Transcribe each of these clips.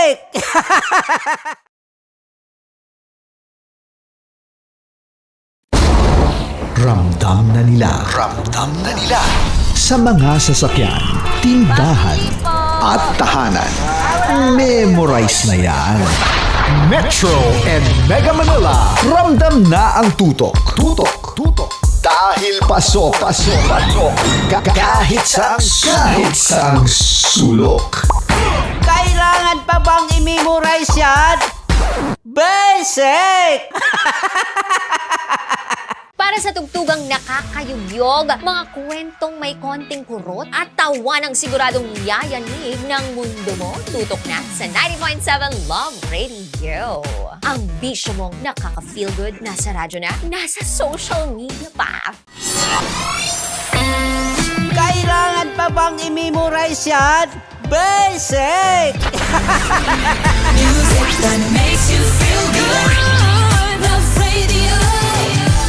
Basic! Ramdam na nila sa mga sasakyan, tindahan at tahanan. Memorize na yan. Metro and Mega Manila, ramdam na ang tutok. Dahil pasok. Kahit saang sulok. Kailangan pa bang i-memorize yan? Basic! Para sa tugtugang nakakayugyog, mga kwentong may konting kurot at tawa ng siguradong yayanig ng mundo mo, tutok na sa 90.7 Love Radio. Ang bisyo mong nakaka-feel good, nasa radyo na, nasa social media pa. Kailangan pa bang i-memorize yan? Basic! Music that makes you feel good. Love Radio.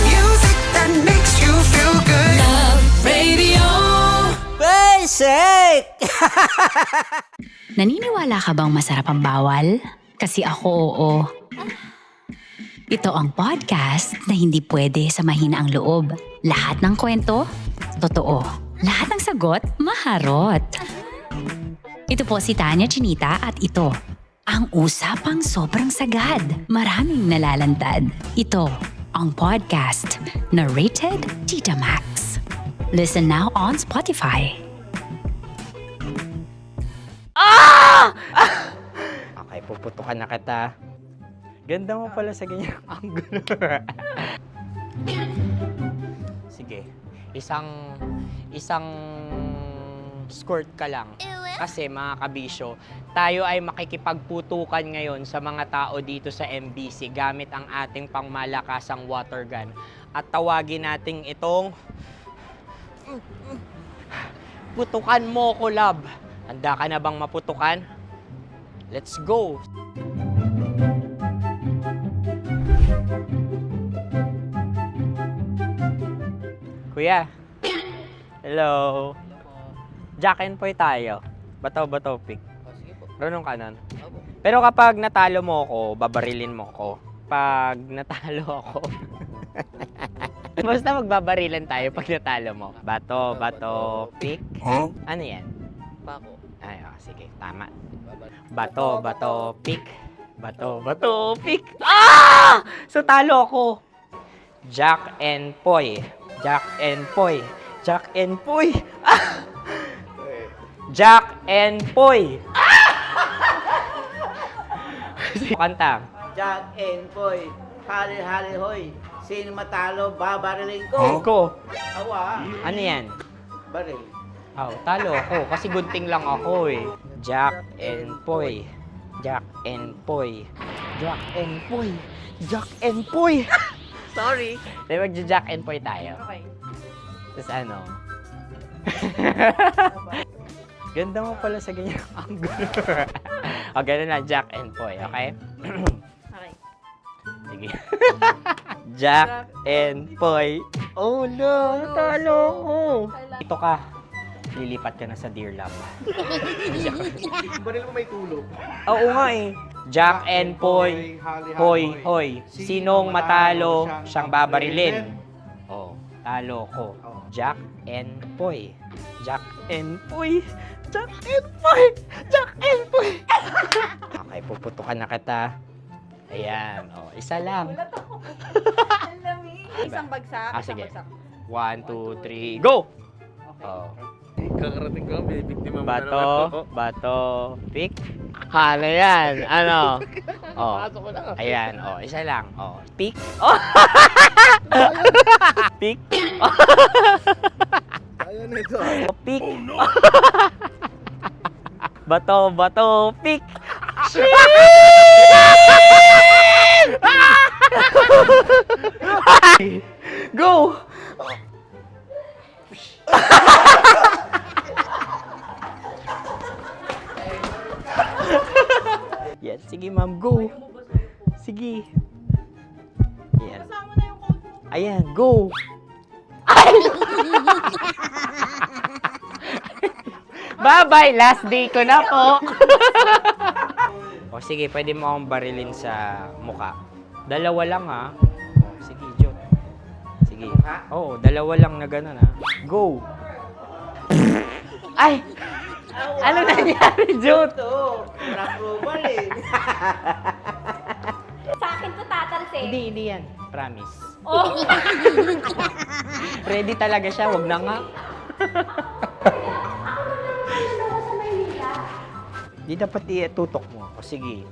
Music that makes you feel good. Love Radio. Basic! Naniniwala ka bang masarap ang bawal? Kasi ako, oo. Ito ang podcast na hindi pwede sa mahina ang loob. Lahat ng kwento, totoo. Lahat ng sagot, maharot. Ito po si Tanya Chinita at ito, ang usapang sobrang sagad. Maraming nalalantad. Ito, ang podcast na rated Tita Max. Listen now on Spotify. Okay, puputukan na kita. Ganda mo pala sa ganyang angulo. Sige, isang skirt ka lang. Kasi mga kabisyo, tayo ay makikipagputukan ngayon sa mga tao dito sa MBC gamit ang ating pangmalakasang water gun. At tawagin natin itong putukan mo ko, love. Handa ka na bang maputukan? Let's go! Kuya. Hello. Jack and Poy tayo. Bato-bato pick. Sige po. Runong kanan. Pero kapag natalo mo ako, babarilin mo ako. Pag natalo ako, basta magbabarilan tayo pag natalo mo. Bato, pick. Huh? Ano yan? Pako. Ay, sige, tama. Bato, pick. Bato, pick. Ah! So, talo ako. Jack and Poy. Jack and Poy. Jack and Poy. Ah! Jack and Poy. Kanta. Jack and Poy, hali-hali hoy. Sino matalo, babariling ko. Ko. Awa, Ano yan? baril. Oh, talo ako kasi gunting lang ako eh. Jack and Poy. Jack and Poy. Jack and Poy. Jack and Poy. Sorry. Di ba Jack and Poy tayo? Okay. Tapos ano? Ganda mo pala sa ganyang angulo. O, ganun na, Jack and Poy, okay? Okay. Sige. Jack and Poy. Oh no, natalo ko. Ito ka. Lilipat ka na sa Dear Love. Baril mo may tulog. Oo nga eh. Jack and Poy. Hoy, hoy. Sinong matalo, siyang babarilin. Oh, talo ko. Jack and Poy. Jack and Poy. Jack and Poy. Jack and Poy. Okay, puputukan na kita. Ayan. Oh, isa lang. Isang bagsak. Ah, sige. 1, 2, 3, go! Oh. Kakarating ko, may biktima mo na naman Bato, ako. bato, pick. Ano yan? Ano? Oh. Pasok ko na. Ayan, oh, isa lang. Oh, pick. Oh. Pick. Ayaw na ito. Oh, pick. Bato, bato, pick. Go! Yes, sige ma'am, go. Sige. Ayan. Ayan, go. Ay! Bye-bye, last day ko na po. O O sige, pwede mo akong barilin sa muka. Dalawa lang ha. O, sige, Jot. Sige. Oo, dalawa lang na gano'n ha. Go! Ay! Ano nangyari, Jot? Ito, approval eh. Sa akin to tatalsik. Hindi yan. Promise. Oh. Ready talaga siya, wag na nga. Di dapat itutok mo. O sige.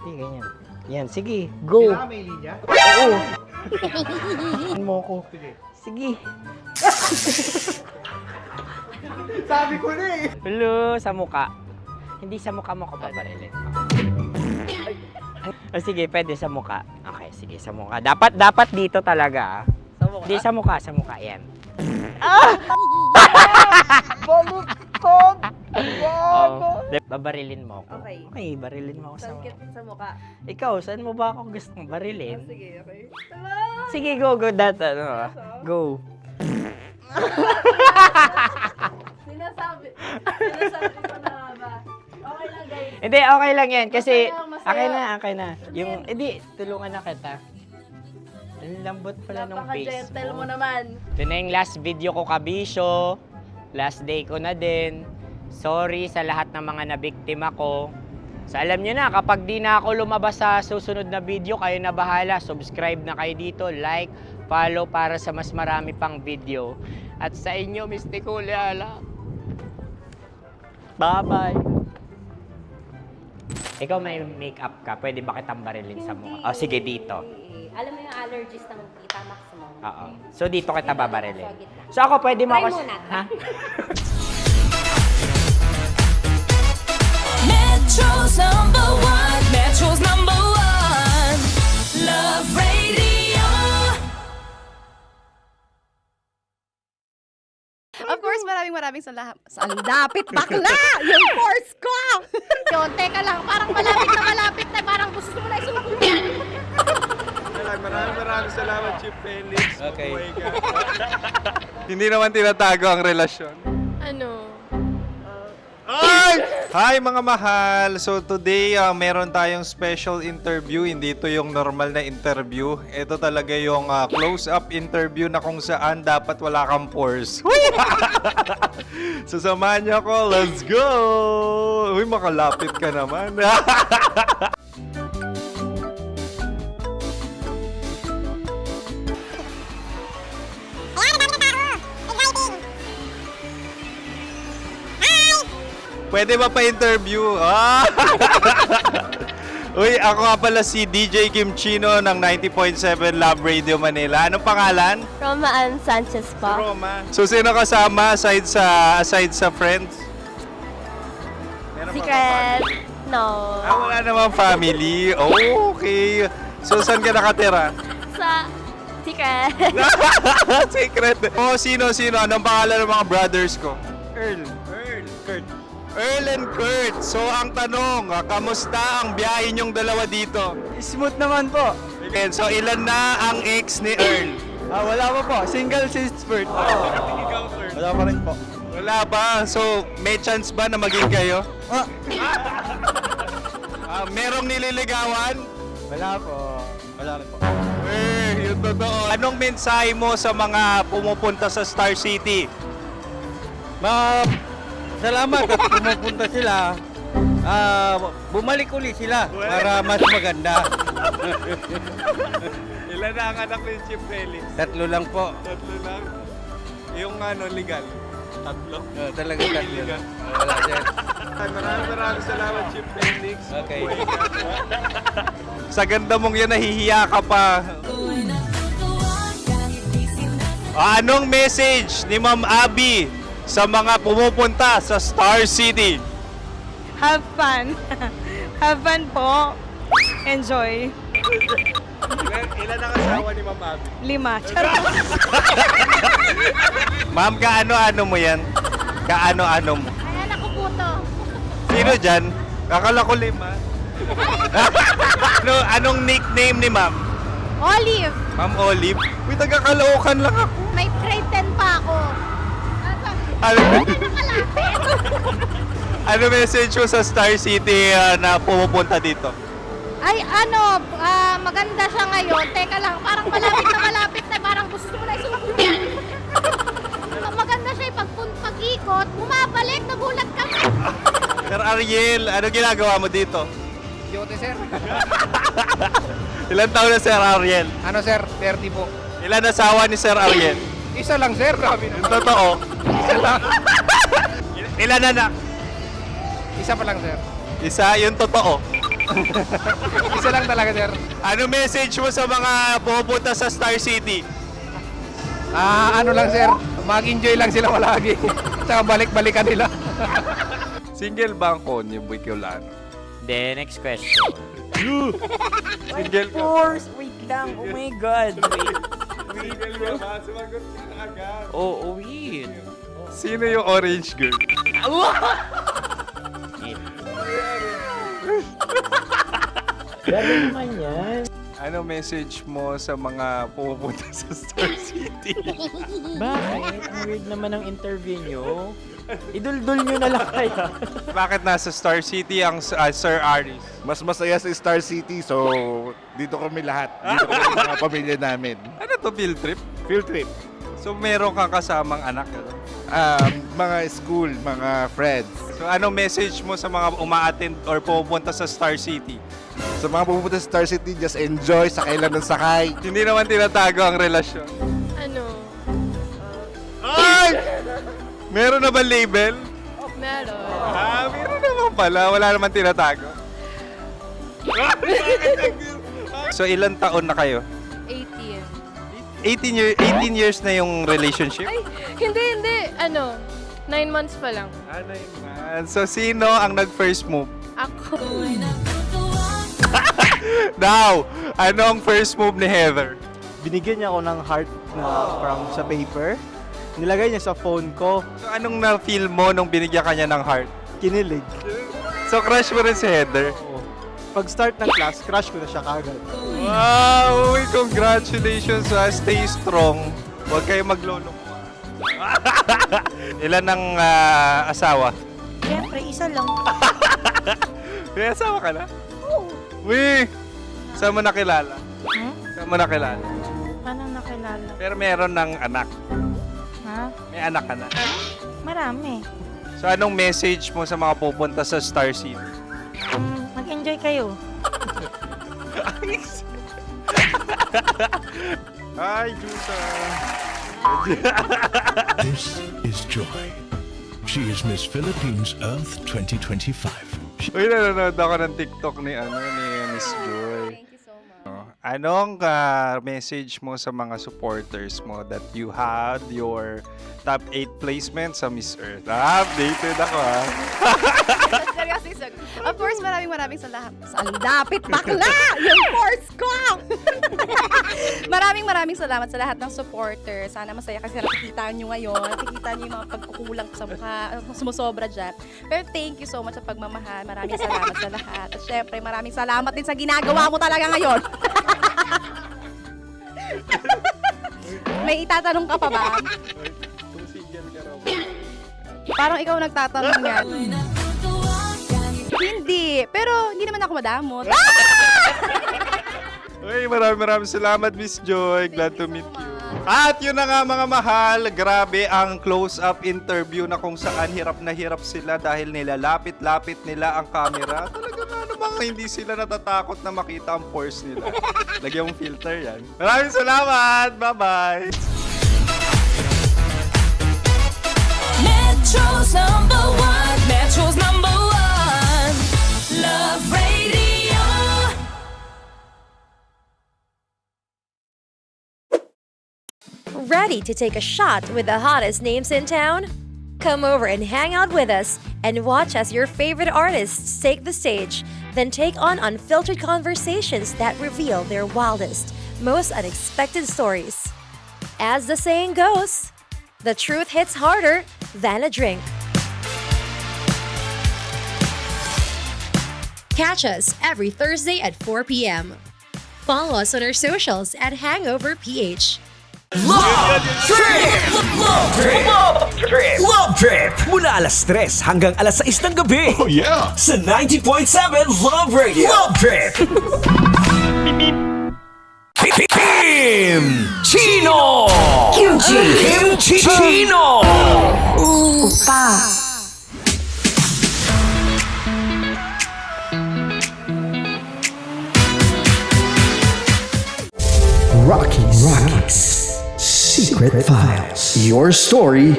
Hindi, ganyan. Yan, sige. Go. Kailangan may linya? Oo. mo ko. Sige. Sabi ko na eh. Hello, sa muka. Hindi sa muka mo ko paparilin. O sige, pwede sa muka. Okay, sige, sa muka. Dapat dito talaga. Sa mukha? Hindi sa muka, yan. Balutog! Oh, babarilin mo ako. Okay. Okay, barilin mo ako sa muka. Sa mukha. Ikaw, saan mo ba ako gustong barilin? Sige, okay. Sige, go, go. Sinasabi ko na nga ba? Okay lang, guys. Hindi, okay lang yan. Kasi, Masaya. okay na. Yung, hindi, tulungan na kita. Ang lambot pala ng face Napaka-gentle mo. mo naman. Ito na yung last video ko, kabisyo. Last day ko na din. Sorry sa lahat ng mga nabiktima ko. So alam nyo na, kapag di na ako lumabas sa susunod na video, kayo na bahala. Subscribe na kayo dito, like, follow para sa mas marami pang video. At sa inyo, Mistiko Leala. Bye-bye. Ikaw may makeup ka, pwede ba kitang barilin sa mukha? O sige, dito. Alam mo yung allergies ng Tita Max mo. Oo. So dito kita babarilin. Sa gitna. So ako pwede mo Try ako... muna. Ha? Metro's number one. Metro's number one. Love Radio. Of course, maraming salamat. Ang lapit bakla! Yung course ko! Yun, teka lang, parang malapit na, parang gusto mo na isulat. Maraming salamat, Chief Felix. Okay. Oh my God. Hindi naman tinatago ang relasyon. Ano? Ay! Hi mga mahal! So today, meron tayong special interview. Hindi ito yung normal na interview. Ito talaga yung close-up interview na kung saan dapat wala kang pores. So samahan niyo ako. Let's go! Uy, makalapit ka naman. Pwede ba pa-interview? Uy, ako nga pala si DJ Kim Chino ng 90.7 Love Radio Manila. Anong pangalan? Roma Ann Sanchez po. Roma. So, sino kasama aside sa friends? Meron ba Secret. family? No. Wala namang family. Oh, okay. So, saan ka nakatira? Sa secret. Secret. Oh, sino? Anong pangalan ng mga brothers ko? Earl, Kurt. Earl and Kurt. So, ang tanong, kamusta ang biyahe niyong dalawa dito? Smooth naman po. And so, ilan na ang ex ni Earl? Wala pa po. Single since birth. Wala pa rin po. Wala pa. So, may chance ba na maging kayo? Merong nililigawan? Wala po. Wala rin po. Yung totoo. Anong mensahe mo sa mga pumupunta sa Star City? Salamat at pumupunta sila. Bumalik uli sila para mas maganda. Ilan na ang anak ni Chief Felix? 3 lang po. 3 lang. Yung legal? 3? Talaga 3 Legal. lang. Wala dyan. Maraming salamat, Chief Felix. Okay. Sa ganda mong yan, nahihiya ka pa. Anong message ni Ma'am Abby sa mga pumupunta sa Star City? Have fun. Have fun po. Enjoy. Ilan ang asawa ni Ma'am Abby? 5. Charot. Ma'am, kaano-ano mo yan? Kaano-ano mo? Ayan ako po to. Sino dyan? Kakala ko 5. Anong nickname ni Ma'am? Olive. Ma'am Olive? Uy, taga-Caloocan lang ako. May grade 10 pa ako. Alam mo? Nakalapit. Ano message mo sa Star City na pumupunta dito? Ay, maganda siya ngayon. Teka lang, parang malapit na, parang gusto mo na isulat. Maganda siya pag-ikot, bumabalik, nagulat kami. Sir Ariel, ano ginagawa mo dito? Yote, sir. Ilan taon na Sir Ariel? Ano, sir? 30 po. Ilan asawa ni Sir Ariel? Isa lang, sir. Grabe Yung totoo. Isa lang. Ilan anak? Isa pa lang, sir. Isa, yung totoo. Isa lang talaga, sir. Ano message mo sa mga pupunta sa Star City? Ano lang, sir. Mag-enjoy lang sila palagi. Tsaka balik-balikan nila. Single ba ang konyo, Bicolano? Then, next question. Single ka? Wait lang. Oh my God. Single ka ba? Sumagot ka na agad. Oh, wait. Sino yung orange girl? Gano'n naman yan. Ano message mo sa mga pupunta sa Star City? Bakit? Ang weird naman ang interview nyo. Idul-dul nyo na lang kaya. Bakit nasa Star City ang Sir Aris? Mas masaya sa Star City, so dito kami lahat. Dito kami mga pamilya namin. Ano to, field trip? Field trip. So meron kang kasamang anak? Ano? Mga school, mga friends. So ano message mo sa mga uma-attend or pupunta sa Star City? Sa mga pupunta sa Star City, just enjoy, sakay lang ng sakay. Hindi naman tinatago ang relasyon. Ano? Ay! Meron na ba label? Meron. Meron naman pala. Wala naman tinatago. So ilan taon na kayo? 18. 18 years na yung relationship? Ay, hindi. 9 months pa lang. Ano yun? So sino ang nag-first move? Ako. Now, ano ang first move ni Heather? Binigyan niya ako ng heart na from sa paper. Nilagay niya sa phone ko. So anong na-feel mo nung binigyan kanya ng heart? Kinilig. So crush mo rin si Heather? Pag start ng class, crush ko na siya kagad. Wow! Uy, congratulations! Stay strong. Huwag kayo maglolong. Ilan ang asawa? Siyempre, isa lang. May asawa ka na? Oo. Uy! Saan mo nakilala? Saan mo nakilala? Paano nakilala? Pero meron ng anak. Ha? May anak ka na. Marami. So anong message mo sa mga pupunta sa Star City? Mag-enjoy kayo. Hi, Juta! This is Joy. She is Miss Philippines Earth 2025. Uy, nanonood ako ng TikTok ni Miss Joy. Thank you so much. Anong message mo sa mga supporters mo that you had your top 8 placement sa Miss Earth? Updated ako Seryoso. Of course, maraming salamat. Ang lapit bakla! Yung course ko! maraming salamat sa lahat ng supporters. Sana masaya kasi nakikita nyo ngayon. Nakikita nyo yung mga pagkukulang sa mukha. Sumusobra dyan. Pero thank you so much sa pagmamahal. Maraming salamat sa lahat. At syempre, maraming salamat din sa ginagawa mo talaga ngayon. May itatanong ka pa ba? Parang ikaw nagtatanong yan. Hindi. Pero hindi naman ako madamot. Uy, maraming salamat, Miss Joy. Glad to meet you. At yun na nga mga mahal, grabe ang close-up interview na kung saan hirap na hirap sila dahil nilalapit-lapit nila ang camera. Talaga nga namang hindi sila natatakot na makita ang pores nila. Lagyan mong filter yan. Maraming salamat! Bye-bye! Metro's number one. Metro's number one. Love Radio. Ready to take a shot with the hottest names in town? Come over and hang out with us and watch as your favorite artists take the stage, then take on unfiltered conversations that reveal their wildest, most unexpected stories. As the saying goes, the truth hits harder than a drink. Catch us every Thursday at 4 p.m. Follow us on our socials at Hangover PH. Love Trip! Love Trip! Mula alas 3 hanggang alas 6 ng gabi. Oh yeah! Sa 90.7 Love Radio. Love Trip! Kim Chino! Kim Chino! Rockies Secret Files. Your story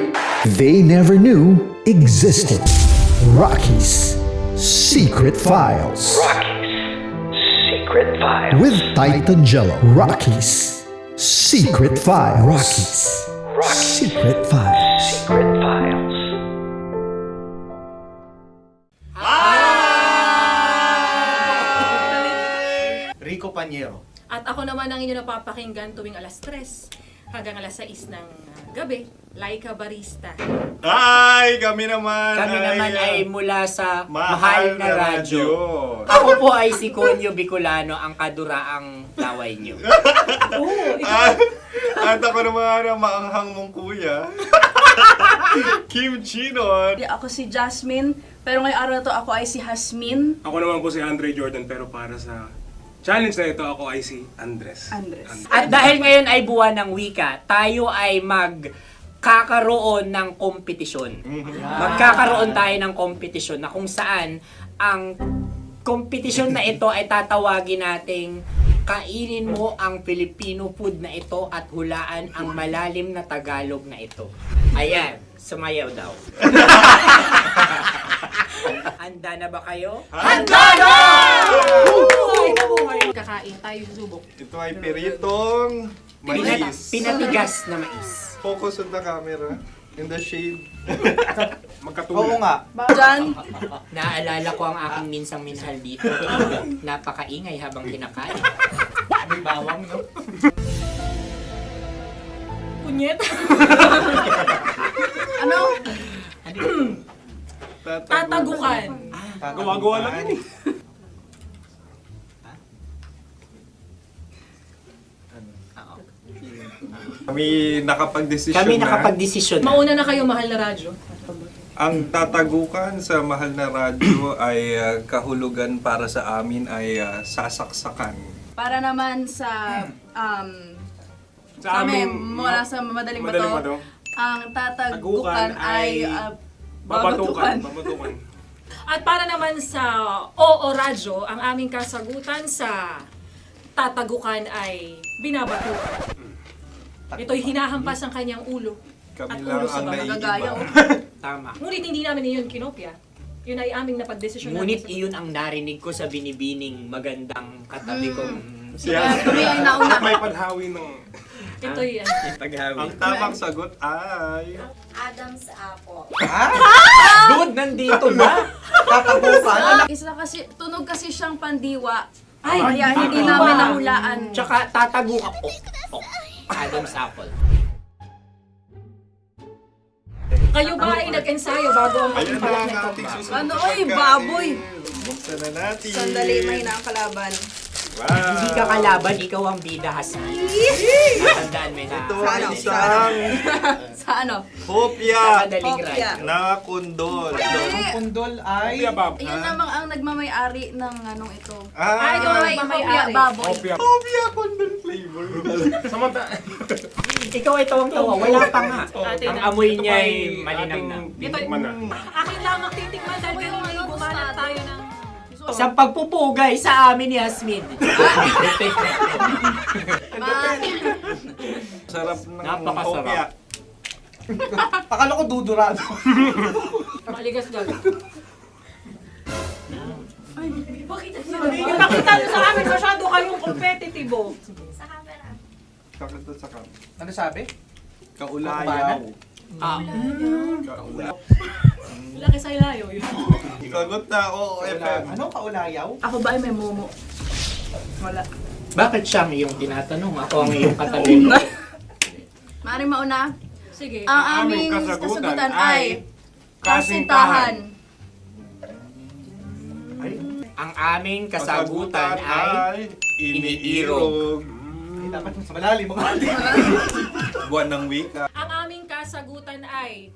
they never knew existed. Rockies Secret Files. Secret Files. With Titan Jello. Rockies Secret Files. Rockies Secret Files. Secret Files. Rico Panyero. At ako naman ang inyo napapakinggan tuwing alas 3 hanggang alas 6 ng gabi, Laika Barista. Ay, kami naman. Kami naman ay mula sa Mahal Mahal na na Radyo. Radyo. Ako po ay si Conyo Bicolano, ang kaduraang laway niyo. At ako naman ang maanghang mong kuya. Kim Chino. Ako si Jasmine, pero ngayong araw na to ako ay si Hasmin. Ako naman po si Andre Jordan, pero para sa challenge na ito, ako ay si Andres. At dahil ngayon ay buwan ng wika, tayo ay magkakaroon ng kompetisyon. Magkakaroon tayo ng kompetisyon na kung saan ang kompetisyon na ito ay tatawagin nating kainin mo ang Filipino food na ito at hulaan ang malalim na Tagalog na ito. Ayan, sumayaw daw. Handa na ba kayo? Handa na! Kakain tayo subok. Ito ay piritong mais. Pinatigas na mais. Focus on the camera. In the shade. Oo nga. Diyan, Naalala ko ang aking minsang minahal dito. Napakaingay habang kinakain. May bawang, no? kunyet. Ano? Tatagukan. Gawa-gawa lang yun eh. Kami nakapag-desisyon Kami na. nakapag-desisyon na. Mauna na kayo, mahal na radyo. Ang tatagukan sa Mahal na Radyo ay kahulugan para sa amin ay sasaksakan. Para naman sa Sa amin, mula sa madaling madaling bato, bato, ang tatagukan ay babatukan. babatukan. At para naman sa Oo Radyo, ang aming kasagutan sa tatagukan ay binabatukan. Ito'y hinahampas ang kanyang ulo. Kami At lang ulo sa ang mga naiiba. Tama. Ngunit hindi namin iyon kinopya. Yun ay aming napagdesisyon Ngunit namin. iyon ang narinig ko sa binibining magandang katabi kong May panhawi ng... Ito'y Ang tamang sagot ay... Adam's apple. Dude, nandito ba? Isa kasi, tunog kasi siyang pandiwa. Ay, Kaya hindi namin nahulaan. Tsaka tatagukan. Adam's apple. kayo ba ay nag-ensayo bago ang Ayun na pagpapalat ang nito? ating susunod Ano, na oy, pagkain. baboy! Buksan na natin. Sandali, may na ang kalaban. Wow. Hindi ka kalaban, ikaw ang bida, Hasmi. Natandaan mo na. Ito ay isang Sa ano? hopya Madaling Hopya. ride. na kundol. Ang pundol ay... Yun namang ang nagmamay-ari ng anong ito. Ah, Ito ay hopya, baboy. hopya kundol flavor. Ikaw ay tawang-tawa, wala pa nga. Ang amoy niya ay malinam na. Titikman na. Akin lamang titikman dahil kayo may bumanat tayo ng... Sa pagpupugay sa amin ni Hasmin. Sarap ng Napakasarap. hopya. Akala ko dudurado. Maligas gal. Ay, bakit? Ipakita nyo sa amin, masyado kayong competitive. Kakanta sa kam. Ano sabi? Kaulayaw. Laki sa ilayo yun. Sagot na, oo, FM. Ano kaulayaw? Ako ba ay may momo? Wala. Bakit siya ang iyong tinatanong? Ako ang iyong katabi. Maaaring mauna. Sige. Ang aming kasagutan ay kasintahan. Ang aming kasagutan ay iniirog. Dapat mas malalim mga Buwan ng wika. Ang aming kasagutan ay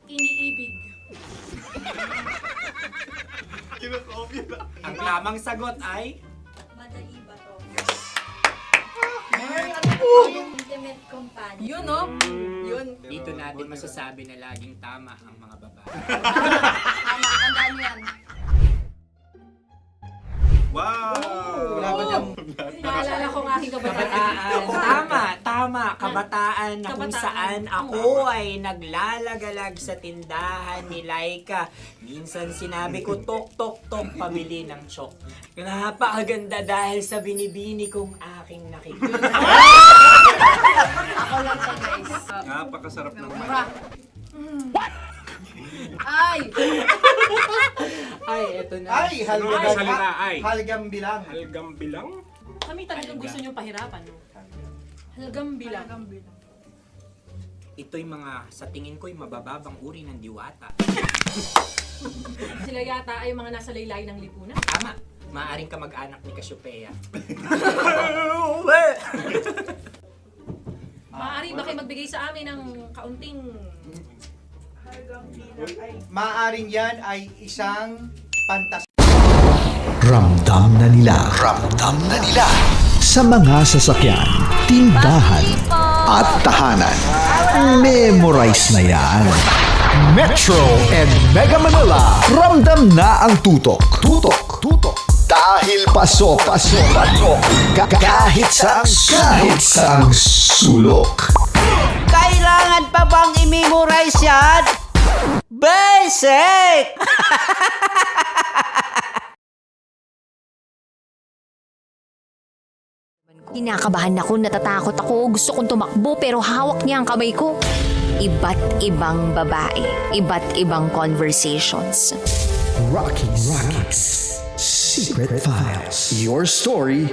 iniibig. Ang tamang sagot ay... Madali ba to? Intimate companion. Yun, no? Yun. Dito natin masasabi na laging tama ang mga babae. Tama, tandaan mo yan. Wow! Wala ba dyan? Naalala ko ang aking kabataan. Kabataan. Tama. Kabataan na kung Kabataan. saan ako ay naglalagalag sa tindahan ni Laika. Minsan sinabi ko, tok, tok, tok, pamili ng chok. Napakaganda dahil sa binibini kong aking nakikita. Ako lang to, guys. Napakasarap ng Mura. Ay! Ay, eto na. Ay, halgam salita, ay. Halgam bilang. Halgam bilang? Kami talagang gusto niyong pahirapan, no? Halagang bilang. Ito'y mga, sa tingin ko'y mabababang uri ng diwata. Sila yata ay mga nasa laylay ng lipunan. Tama. Maaring ka mag-anak ni Cassiopeia. Maaari ba kayo magbigay sa amin ng kaunting... Maaring yan ay isang pantas. Ramdam na nila sa mga sasakyan, tindahan at tahanan. Memorize na yan. Metro and Mega Manila, ramdam na ang tutok. Dahil pasok. Kahit saang sulok. Kailangan pa bang i-memorize yan? Basic! Kinakabahan ako, natatakot ako, gusto kong tumakbo pero hawak niya ang kamay ko. Iba't ibang babae, iba't ibang conversations. Rockies. Secret Files. Your story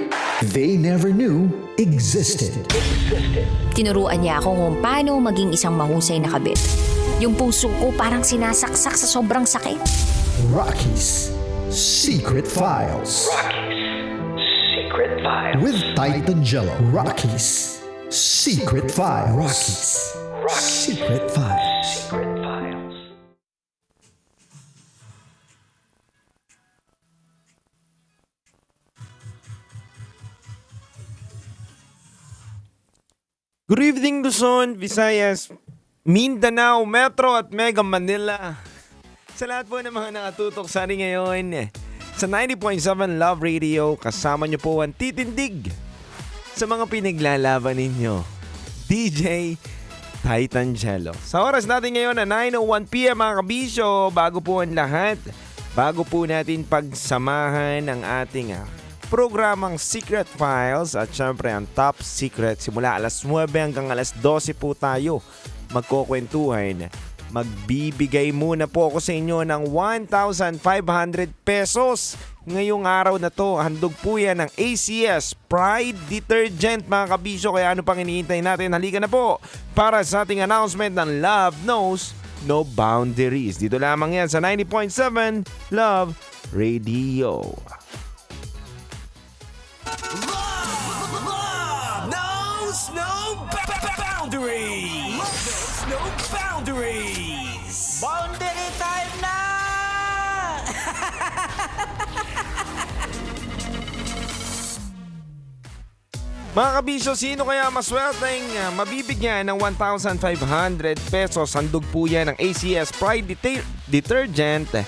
they never knew existed. Tinuruan niya ako kung paano maging isang mahusay na kabit. Yung puso ko parang sinasaksak sa sobrang sakit. Rockies Secret Files. With Titan Jello. Rockies Secret Files. Secret Files. Good evening, Luzon, Visayas, Mindanao, Metro at Mega Manila. Sa lahat po ng mga nakatutok sa atin ngayon sa 90.7 Love Radio, kasama niyo po ang titindig sa mga pinaglalaban ninyo, DJ Titan Jello. Sa oras natin ngayon na 9:01 PM mga kabisyo, bago po ang lahat, bago po natin pagsamahan ang ating programang Secret Files at syempre ang Top Secret, simula alas 9 hanggang alas 12 po tayo magkukwentuhan. Magbibigay muna po ako sa inyo ng 1,500 pesos. Ngayong araw na to, handog po yan ng ACS Pride Detergent mga kabisyo. Kaya ano pang hinihintay natin? Halika na po para sa ating announcement ng Love Knows No Boundaries. Dito lamang yan sa 90.7 Love Radio. Boundary time na! Mga kabisyo, sino kaya maswerteng mabibigyan ng 1,500 pesos? Handog po yan ng ACS Pride Detergent.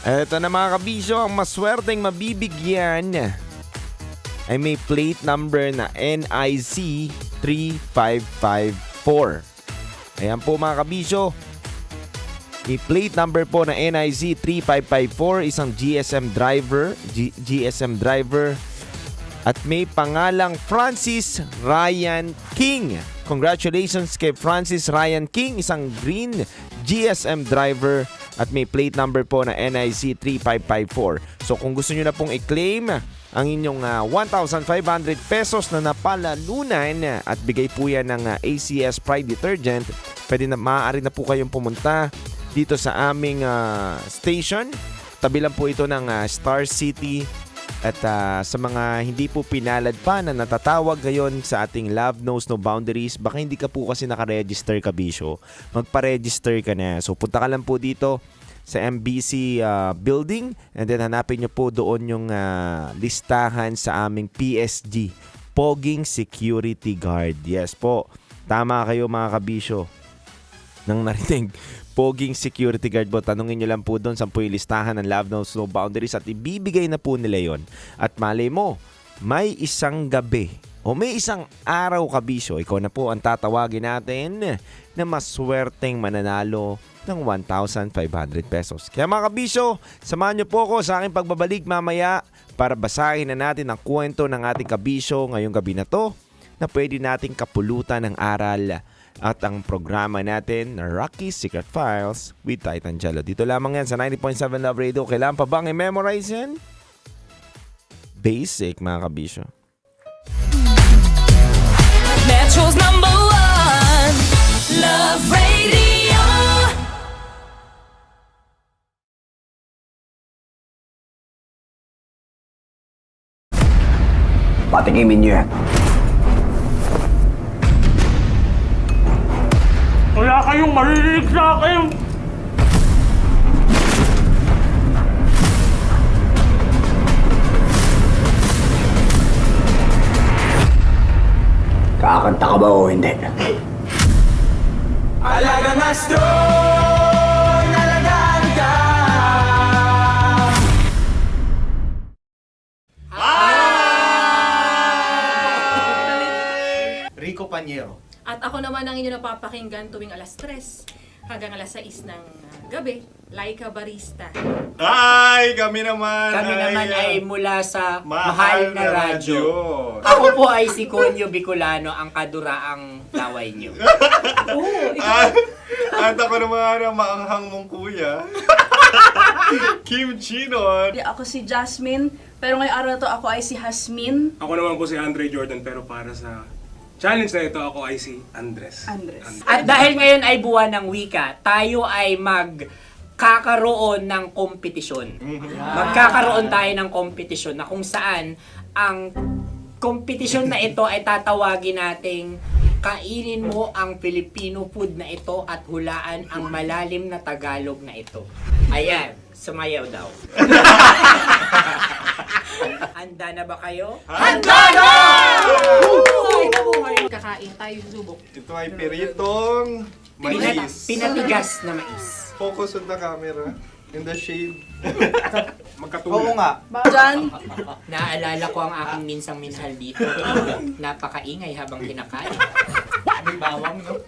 Ito na mga kabisyo, ang maswerteng mabibigyan ay may plate number na NIC 3554. Ayan po mga kabisyo. May plate number po na NIC 3554, isang GSM driver at may pangalang Francis Ryan King. Congratulations kay Francis Ryan King, isang green GSM driver at may plate number po na NIC 3554. So kung gusto nyo na pong i-claim ang inyong 1,500 pesos na napalalunan at bigay po yan ng ACS Pride Detergent, maaari na po kayong pumunta dito sa aming station. Tabi lang po ito ng Star City At sa mga hindi po pinalad pa na natatawag ngayon sa ating Love Knows No Boundaries, baka hindi ka po kasi nakaregister, kabisyo. Magpa-register ka na. So punta ka lang po dito sa MBC building and then hanapin nyo po doon yung listahan sa aming PSG, Poging Security Guard. Yes po, tama kayo mga kabisyo. Nang narinig, Poging Security Guard po, tanungin nyo lang po doon sa yung listahan ng Love Knows No Boundaries at ibibigay na po nila yon. At malay mo, may isang gabi o may isang araw, kabisyo, ikaw na po ang tatawagin natin na maswerteng mananalo ng 1,500 pesos. Kaya mga kabisyo, samahan nyo po ako sa aking pagbabalik mamaya para basahin na natin ang kwento ng ating kabisyo ngayong gabi na to na pwede nating kapulutan ng aral at ang programa natin na Rocky's Secret Files with Titan Jello. Dito lamang yan sa 90.7 Love Radio. Kailangan pa bang i-memorize yan? Basic, mga kabisyo. Metro's #1 Love Radio. Patikimin niyo yan. Wala kayong maririnig sa akin! Kakanta ka ba o hindi? Alagang astro, nalagaan ka. Rico Panyero. At ako naman ang inyo napapakinggan tuwing alas 3 hanggang alas 6 ng gabi, Laika Barista. Ay, kami naman. Kami naman ay mula sa Mahal Mahal na na Radyo. Radyo. Ako po ay si Conyo Bicolano, ang kaduraang laway niyo. At ako naman ang maanghang mong kuya. Kim Chinon. Ako si Jasmine, pero ngayong araw na to ako ay si Hasmin. Ako naman po si Andre Jordan, pero para sa challenge na ito, ako ay si Andres. At dahil ngayon ay buwan ng wika, tayo ay magkakaroon ng kompetisyon. Magkakaroon tayo ng kompetisyon na kung saan ang kompetisyon na ito ay tatawagin nating kainin mo ang Filipino food na ito at hulaan ang malalim na Tagalog na ito. Ayan, sumayaw daw. Handa na ba kayo? Handa na! Kakain tayo, subok. Ito ay piritong mais. Pinatigas na mais. Focus on the camera. In the shade. Oo nga. Diyan. Naalala ko ang aking minsang minahal dito. Napakaingay habang kinakain. May bawang, no?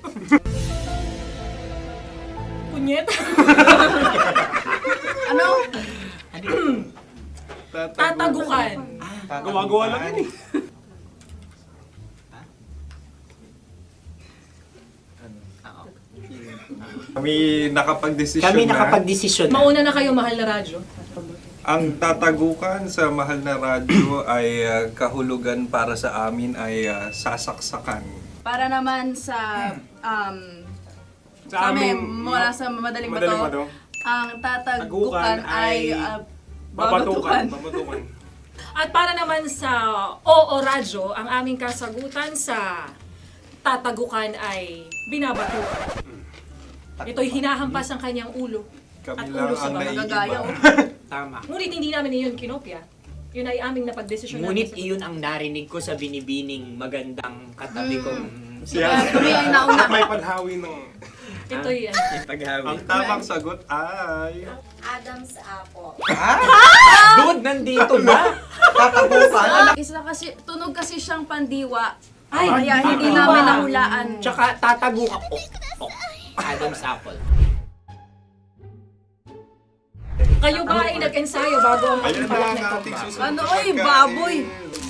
Punyet. Ano? Tatagukan. Gawa-gawa lang yun eh. Kami nakapag-desisyon Kami na. nakapag-desisyon na. Mauna na kayo, Mahal na Radyo. Ang tatagukan sa Mahal na Radyo ay kahulugan para sa amin ay sasaksakan. Para naman sa Sa kami, amin, mula sa madaling Madaling bato, Bato. ang tatagukan ay babatukan. At para naman sa Oo Radyo, ang aming kasagutan sa tatagukan ay binabatukan. Ito'y hinahampas ang kanyang ulo. Kami At lang ulo sa ang mga naiiba. gagaya. Tama. Ngunit hindi namin iyon kinopya. Yun ay aming napagdesisyon Ngunit namin. iyon ang narinig ko sa binibining magandang katabi kong kami ang nauna. May panhawi ng... Ito'y paghawi. Ang tamang sagot ay... Adam's apple. Dude, nandito ba? Tatagukan. Isa kasi, tunog kasi siyang pandiwa. Ay, Kaya hindi namin nahulaan. Tsaka tatago ka. Adam's apple. kayo ba ay nag-ensayo bago ang Ayun na palak ang na ito? ating susunod Ano, na oy, pagkain. baboy.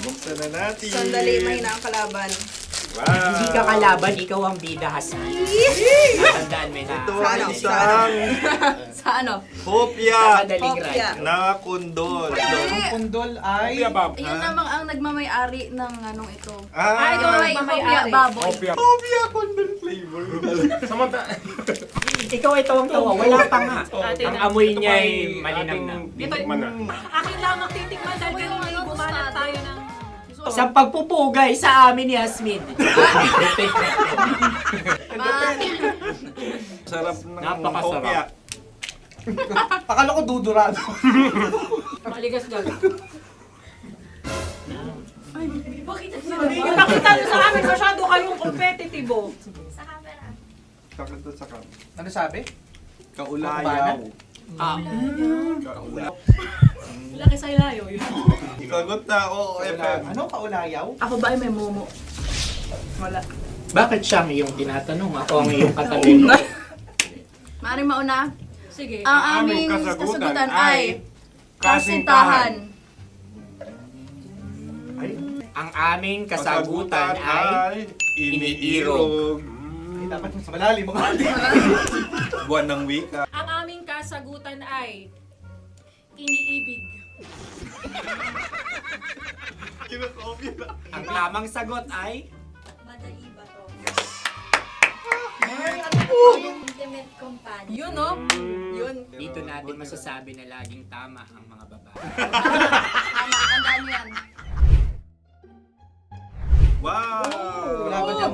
Buksan na natin. Sandali, mahina ang kalaban. Wow. Hindi ka kalaban, ikaw ang bida, Hasmin. Tandaan mo na. Ito ay isang Sa ano? hopya Madaling Hopya. ride. na kundol. Hindi. Pundol ay... Yun namang ang nagmamay-ari ng anong ito. Ah, ikaw ay Hopya, baboy. hopya kundol flavor. Ikaw ay tawang-tawa, wala pa nga. Atin Ang ang- amoy niya ay malinamnam. Ito, akin lang magtitikman dahil ganun ngayon. Sa pagpupugay sa amin ni Yasmin. Sarap ng Napakasarap. kopya. Akala ko dudurado. Maligas gaga. Yung nakita nyo sa amin, masyado kayong competitive. Sakit to sa kam. Ano sabi? Kaulayaw. Laki sa ilayo yun. Sagot na, oo, FM. Ano? Kaulayaw? Ako ba ay may momo? Wala. Bakit siya ang iyong tinatanong? Ako ang iyong katanungan. Maaaring mauna. Sige. Ang aming kasagutan ay kasintahan. Ang aming kasagutan ay iniirog. Dapat sa malalim mga Buwan ng wika. Ang aming kasagutan ay iniibig. Ang tamang sagot ay Intimate companion. Yun, no? Yun. dito natin masasabi na laging tama ang mga babae. Tama, tandaan mo yan. Wow! Wala ba dyan?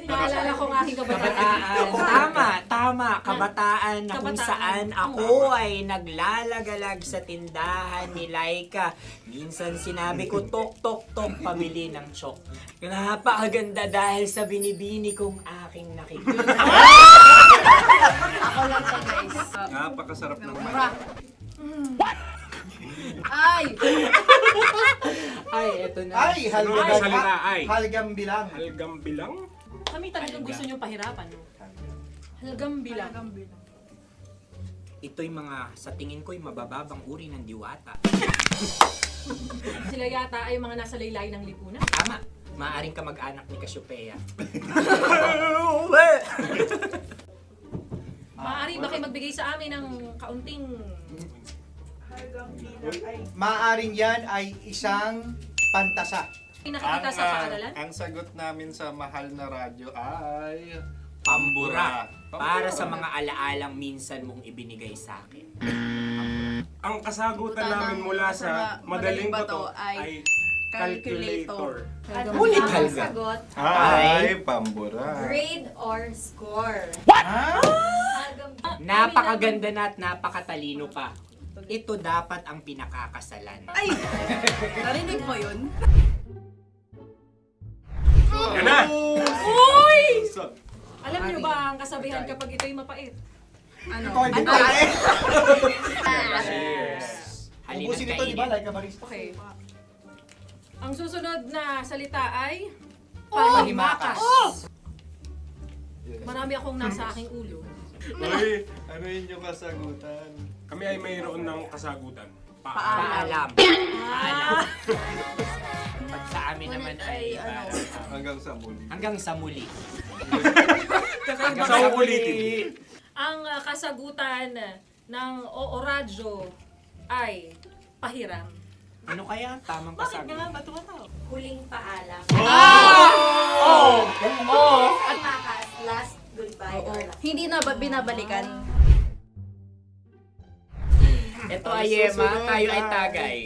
Naalala ko ang aking kabataan. Kabataan. Tama. Kabataan na kung Kabataan. saan ako ay naglalagalag sa tindahan ni Laika. Minsan sinabi ko, tok, tok, tok, pamili ng chok. Napakaganda dahil sa binibini kong aking nakikita. Ako lang to, guys. Napakasarap ng Mura. Ay! Ay, eto na. Ay, halgam. Salita ay. Halgam bilang. Halgam bilang? Kami talagang gusto nyo pahirapan, no? Halagang bilang. Ito'y mga, sa tingin ko'y mabababang uri ng diwata. Sila yata ay mga nasa laylay ng lipunan. Tama. Maaring ka mag-anak ni Cassiopeia. Maaari ba kayo magbigay sa amin ng kaunting... Maaring yan ay isang pantasa. Nakikita sa paaralan? Ang sagot namin sa mahal na radyo ay... Pambura. Para sa mga alaalang minsan mong ibinigay sa akin. Ang kasagutan namin mula sa madaling bato ay calculator. Ulit halga. Sagot, Ay, pambura. grade or score. Napakaganda na at napakatalino pa. Ito dapat ang pinakakasalan. Ay! Narinig mo yun? Yan na! Uy! Alam niyo ba ang kasabihan kapag ito'y mapait? Ano? Ano? Cheers. Halina't Ubusin ito, di ba? kainin. Like a barista. Okay. Ang susunod na salita ay... Panghimakas. Marami akong nasa aking ulo. Uy, ano yun yung kasagutan? Kami ay mayroon ng kasagutan. Paalam. Paalam. Pag sa amin naman ay Hanggang sa muli. hanggang sa muli. Sa ulitin. Ang kasagutan ng Oo Radyo ay pahiram. Ano kaya ang tamang kasagutan? Ba't tumataw? Huling paalam. Oh! At makas, last goodbye or last. Hindi na ba binabalikan? Ito ay Yema, tayo ay Tagay.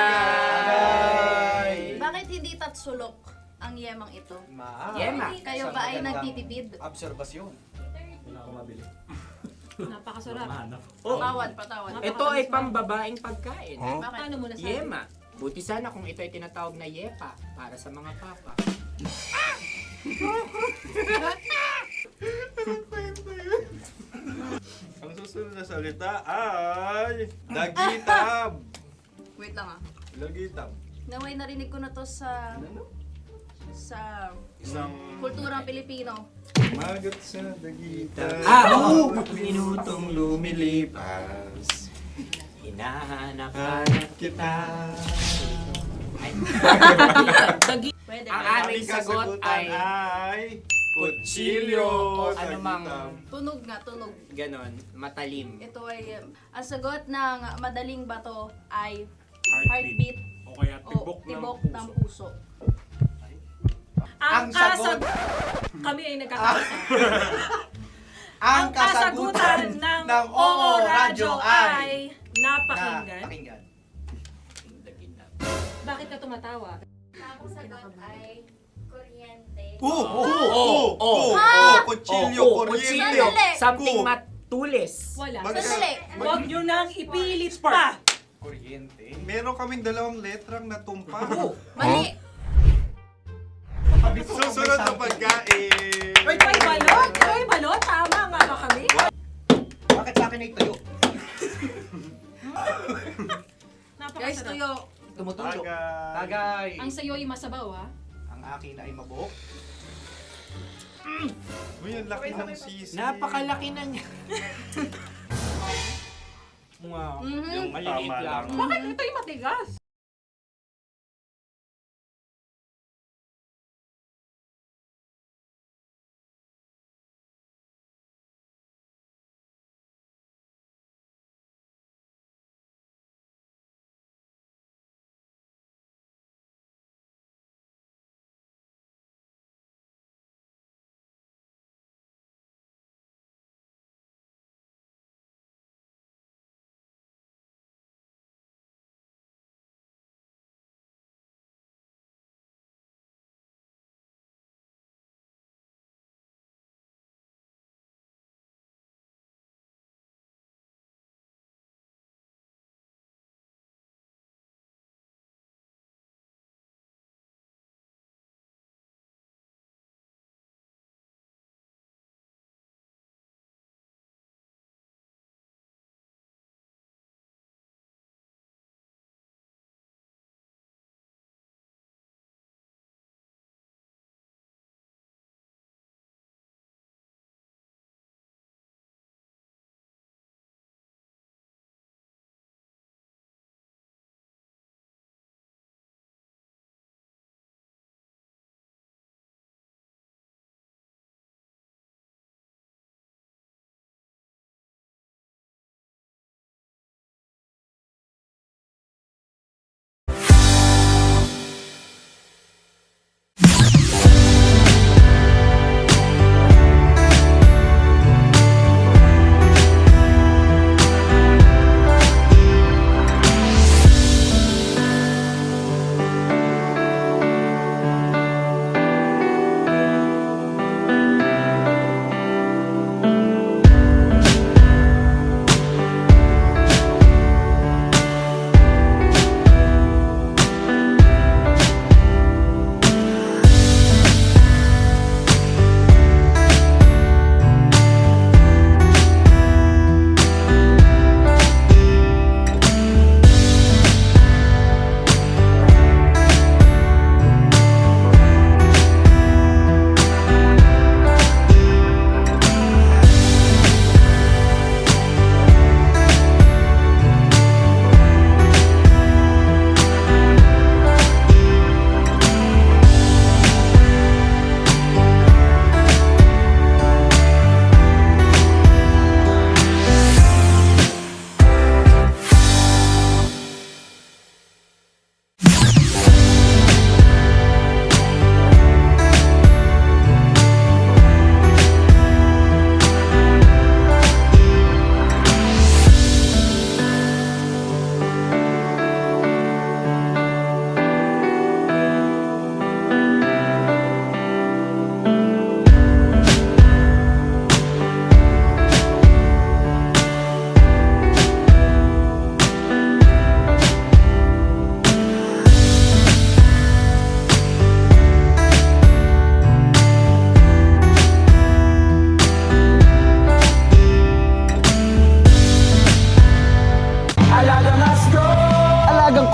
Tagay! Bakit hindi tatsulok ang yemang ito? Yema. Kayo ba ay nagtitipid? Obserbasyon. Wala akong mabili. Napakasarap. Patawad. Ito ay pambabaeng pagkain. Bakit? Paano mo nasabi? Yema. Buti sana kung ito ay tinatawag na yepa para sa mga papa. Ang susunod na salita ay... Dagitab! Wait lang ah. Dagitab. Naway narinig ko na to sa Isang... kulturang Pilipino. Magat sa dagitab. Oo! Minutong lumilipas. Hinahanap-hanap kita. Pwede. Ang aming sagot ay kutsilyo. Ano mang Tunog nga, tunog. ganon, matalim. Ito ay, ang sagot ng madaling bato ay Heartbeat. heartbeat O kaya o tibok tibok ng ng puso. puso. Ang sagot- Kami ay nagkakasa. Ang kasagutan ng Oo Radyo ay napakinggan. napakinggan. Bakit ka tumatawa? Ang sagot ay kuryente. Kutsilyo, kuryente. Something matulis. Wala. Sandali. Huwag nyo nang ipilit pa. Kuryente. Meron kaming 2 letrang natumpa. Mali. Susunod na pagkain. May balot? May balot? Tama nga ba kami? Bakit sa akin ay tuyo? Guys, tuyo. Tumutulo. Tagay. Ang sayo ay masabaw, ha? Ang akin ay mabuhok. Uy, ang laki ng sisi. Napakalaki na niya. Yung maliliit Tama lang. Bakit ito'y matigas?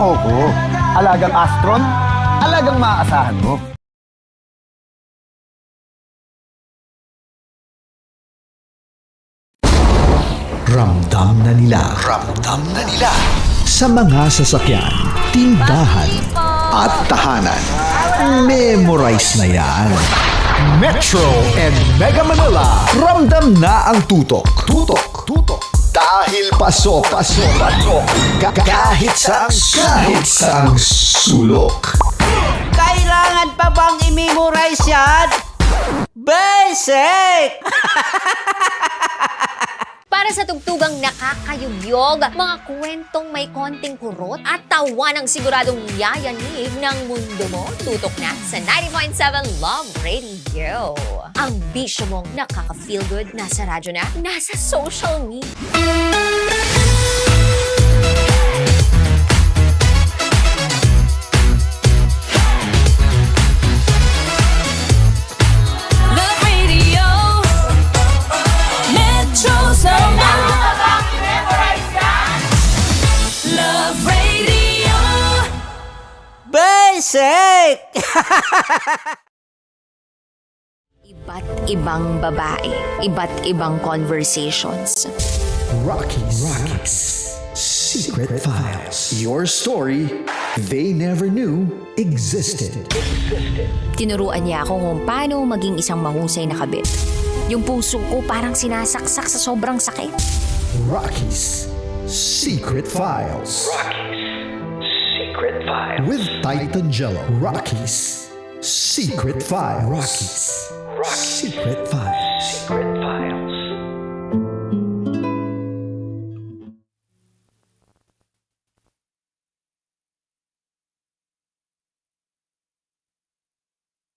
Coco, alagang Astron, alagang maaasahan mo. Ramdam na nila sa mga sasakyan, tindahan at tahanan. Memorize na yan. Metro and Mega Manila, ramdam na ang tutok. Dahil pasok. Kahit saang sulok. Kailangan pa bang i-memorize yan? Basic! Para sa tugtugang nakakayugyog, mga kwentong may konting kurot at tawa ng siguradong yayanig ng mundo mo, tutok na sa 90.7 Love Radio. Ang bisyo mong nakaka-feel good, nasa radyo na, nasa social media. Love Radio, Metro's number Love Radio. Basic! Iba't ibang babae, iba't ibang conversations. Rockies. Secret Files. Your story they never knew existed. Tinuruan niya ako kung paano maging isang mahusay na kabit. Yung puso ko parang sinasaksak sa sobrang sakit. Rockies. Secret Files. Secret Files. With Titan Jello. Rockies. Secret Files. Rockies. Secret Files. Secret Files.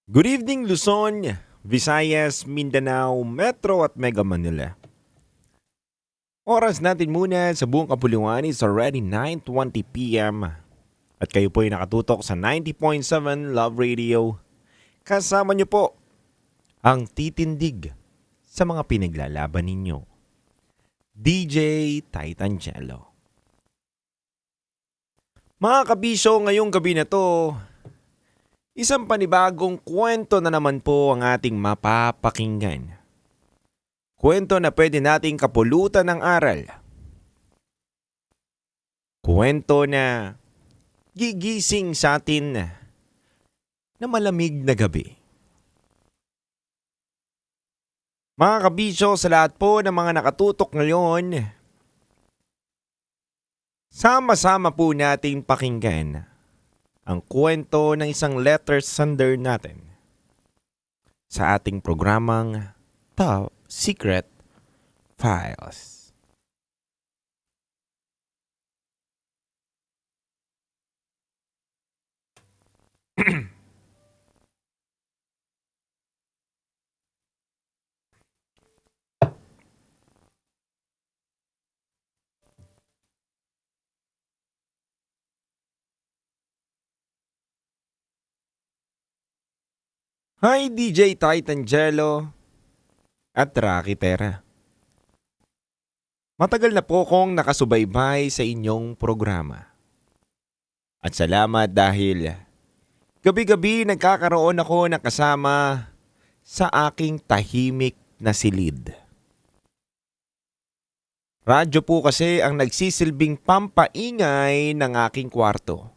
Good evening Luzon, Visayas, Mindanao, Metro at Mega Manila. Oras natin muna sa buong kapuluan is already 9:20 p.m. At kayo po ay nakatutok sa 90.7 Love Radio. Kasama niyo po ang titindig sa mga pinaglalaban ninyo. DJ Titan Jello. Mga kabisyo, ngayong gabi na to, isang panibagong kwento na naman po ang ating mapapakinggan. Kwento na pwede nating kapulutan ng aral. Kwento na gigising sa atin na malamig na gabi. Mga kabisyo, sa lahat po ng mga nakatutok ngayon, sama-sama po nating pakinggan ang kwento ng isang letter sender natin sa ating programang Top Secret Files. Hi DJ Titan Jello at Rocky Tera. Matagal na po kong nakasubaybay sa inyong programa. At salamat dahil gabi-gabi nagkakaroon ako ng kasama sa aking tahimik na silid. Radyo po kasi ang nagsisilbing pampaingay ng aking kwarto.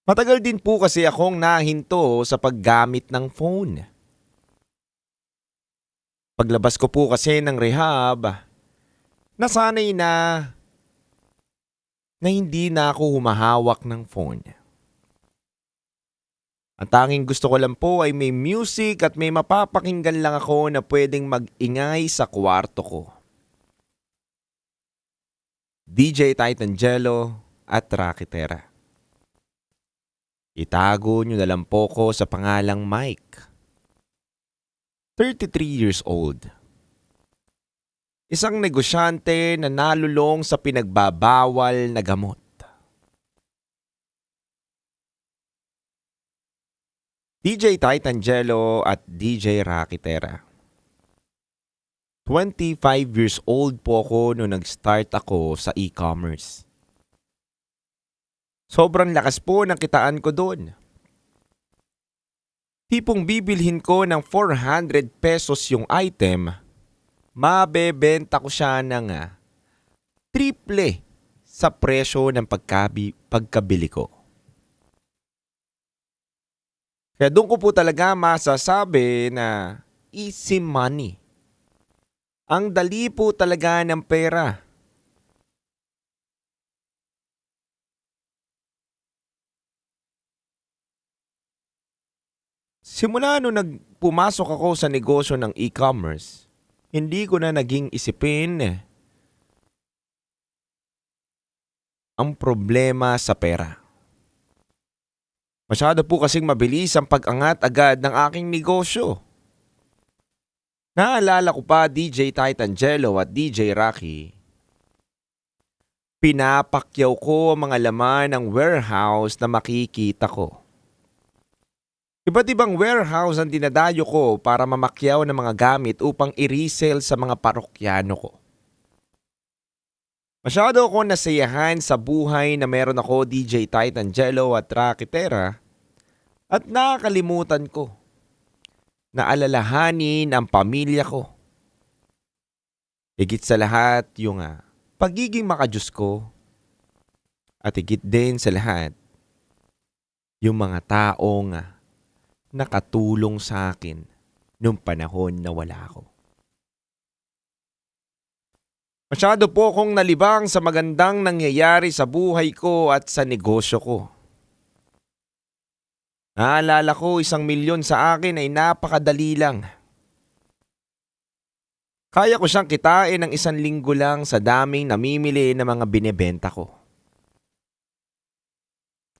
Matagal din po kasi akong nahinto sa paggamit ng phone. Paglabas ko po kasi ng rehab, nasanay na hindi na ako humahawak ng phone. Ang tanging gusto ko lang po ay may music at may mapapakinggan lang ako na pwedeng mag-ingay sa kwarto ko. DJ Titan Jello at Rocky Tera. Itago nyo na lang po ko sa pangalang Mike. 33 years old. Isang negosyante na nalulong sa pinagbabawal na gamot. DJ Titan Jello at DJ Rocky Tera. 25 years old po ako nung nag-start ako sa e-commerce. Sobrang lakas po ng kitaan ko doon. Tipong bibilhin ko ng 400 pesos yung item, mabebenta ko siya ng triple sa presyo ng pagkabili ko. Kaya doon ko po talaga masasabi na easy money. Ang dali po talaga ng pera. Simula nung pumasok ako sa negosyo ng e-commerce, hindi ko na naging isipin ang problema sa pera. Masyado po kasing mabilis ang pag-angat agad ng aking negosyo. Naalala ko pa DJ Titangelo at DJ Rocky. Pinapakyaw ko ang mga laman ng warehouse na makikita ko. Iba't ibang warehouse ang dinadayo ko para mamakyaw ng mga gamit upang i-resell sa mga parokyano ko. Masyado ako nasayahan sa buhay na meron ako DJ Titangelo at Rocky Terra at nakakalimutan ko na alalahanin ang pamilya ko. Higit sa lahat yung pagiging makadiyos ko at higit din sa lahat yung mga taong nakatulong sa akin nung panahon na wala ako. Masyado po akong nalibang sa magandang nangyayari sa buhay ko at sa negosyo ko. Naalala ko 1 milyon sa akin ay napakadali lang. Kaya ko siyang kitain ng 1 linggo lang sa daming namimili ng mga binebenta ko.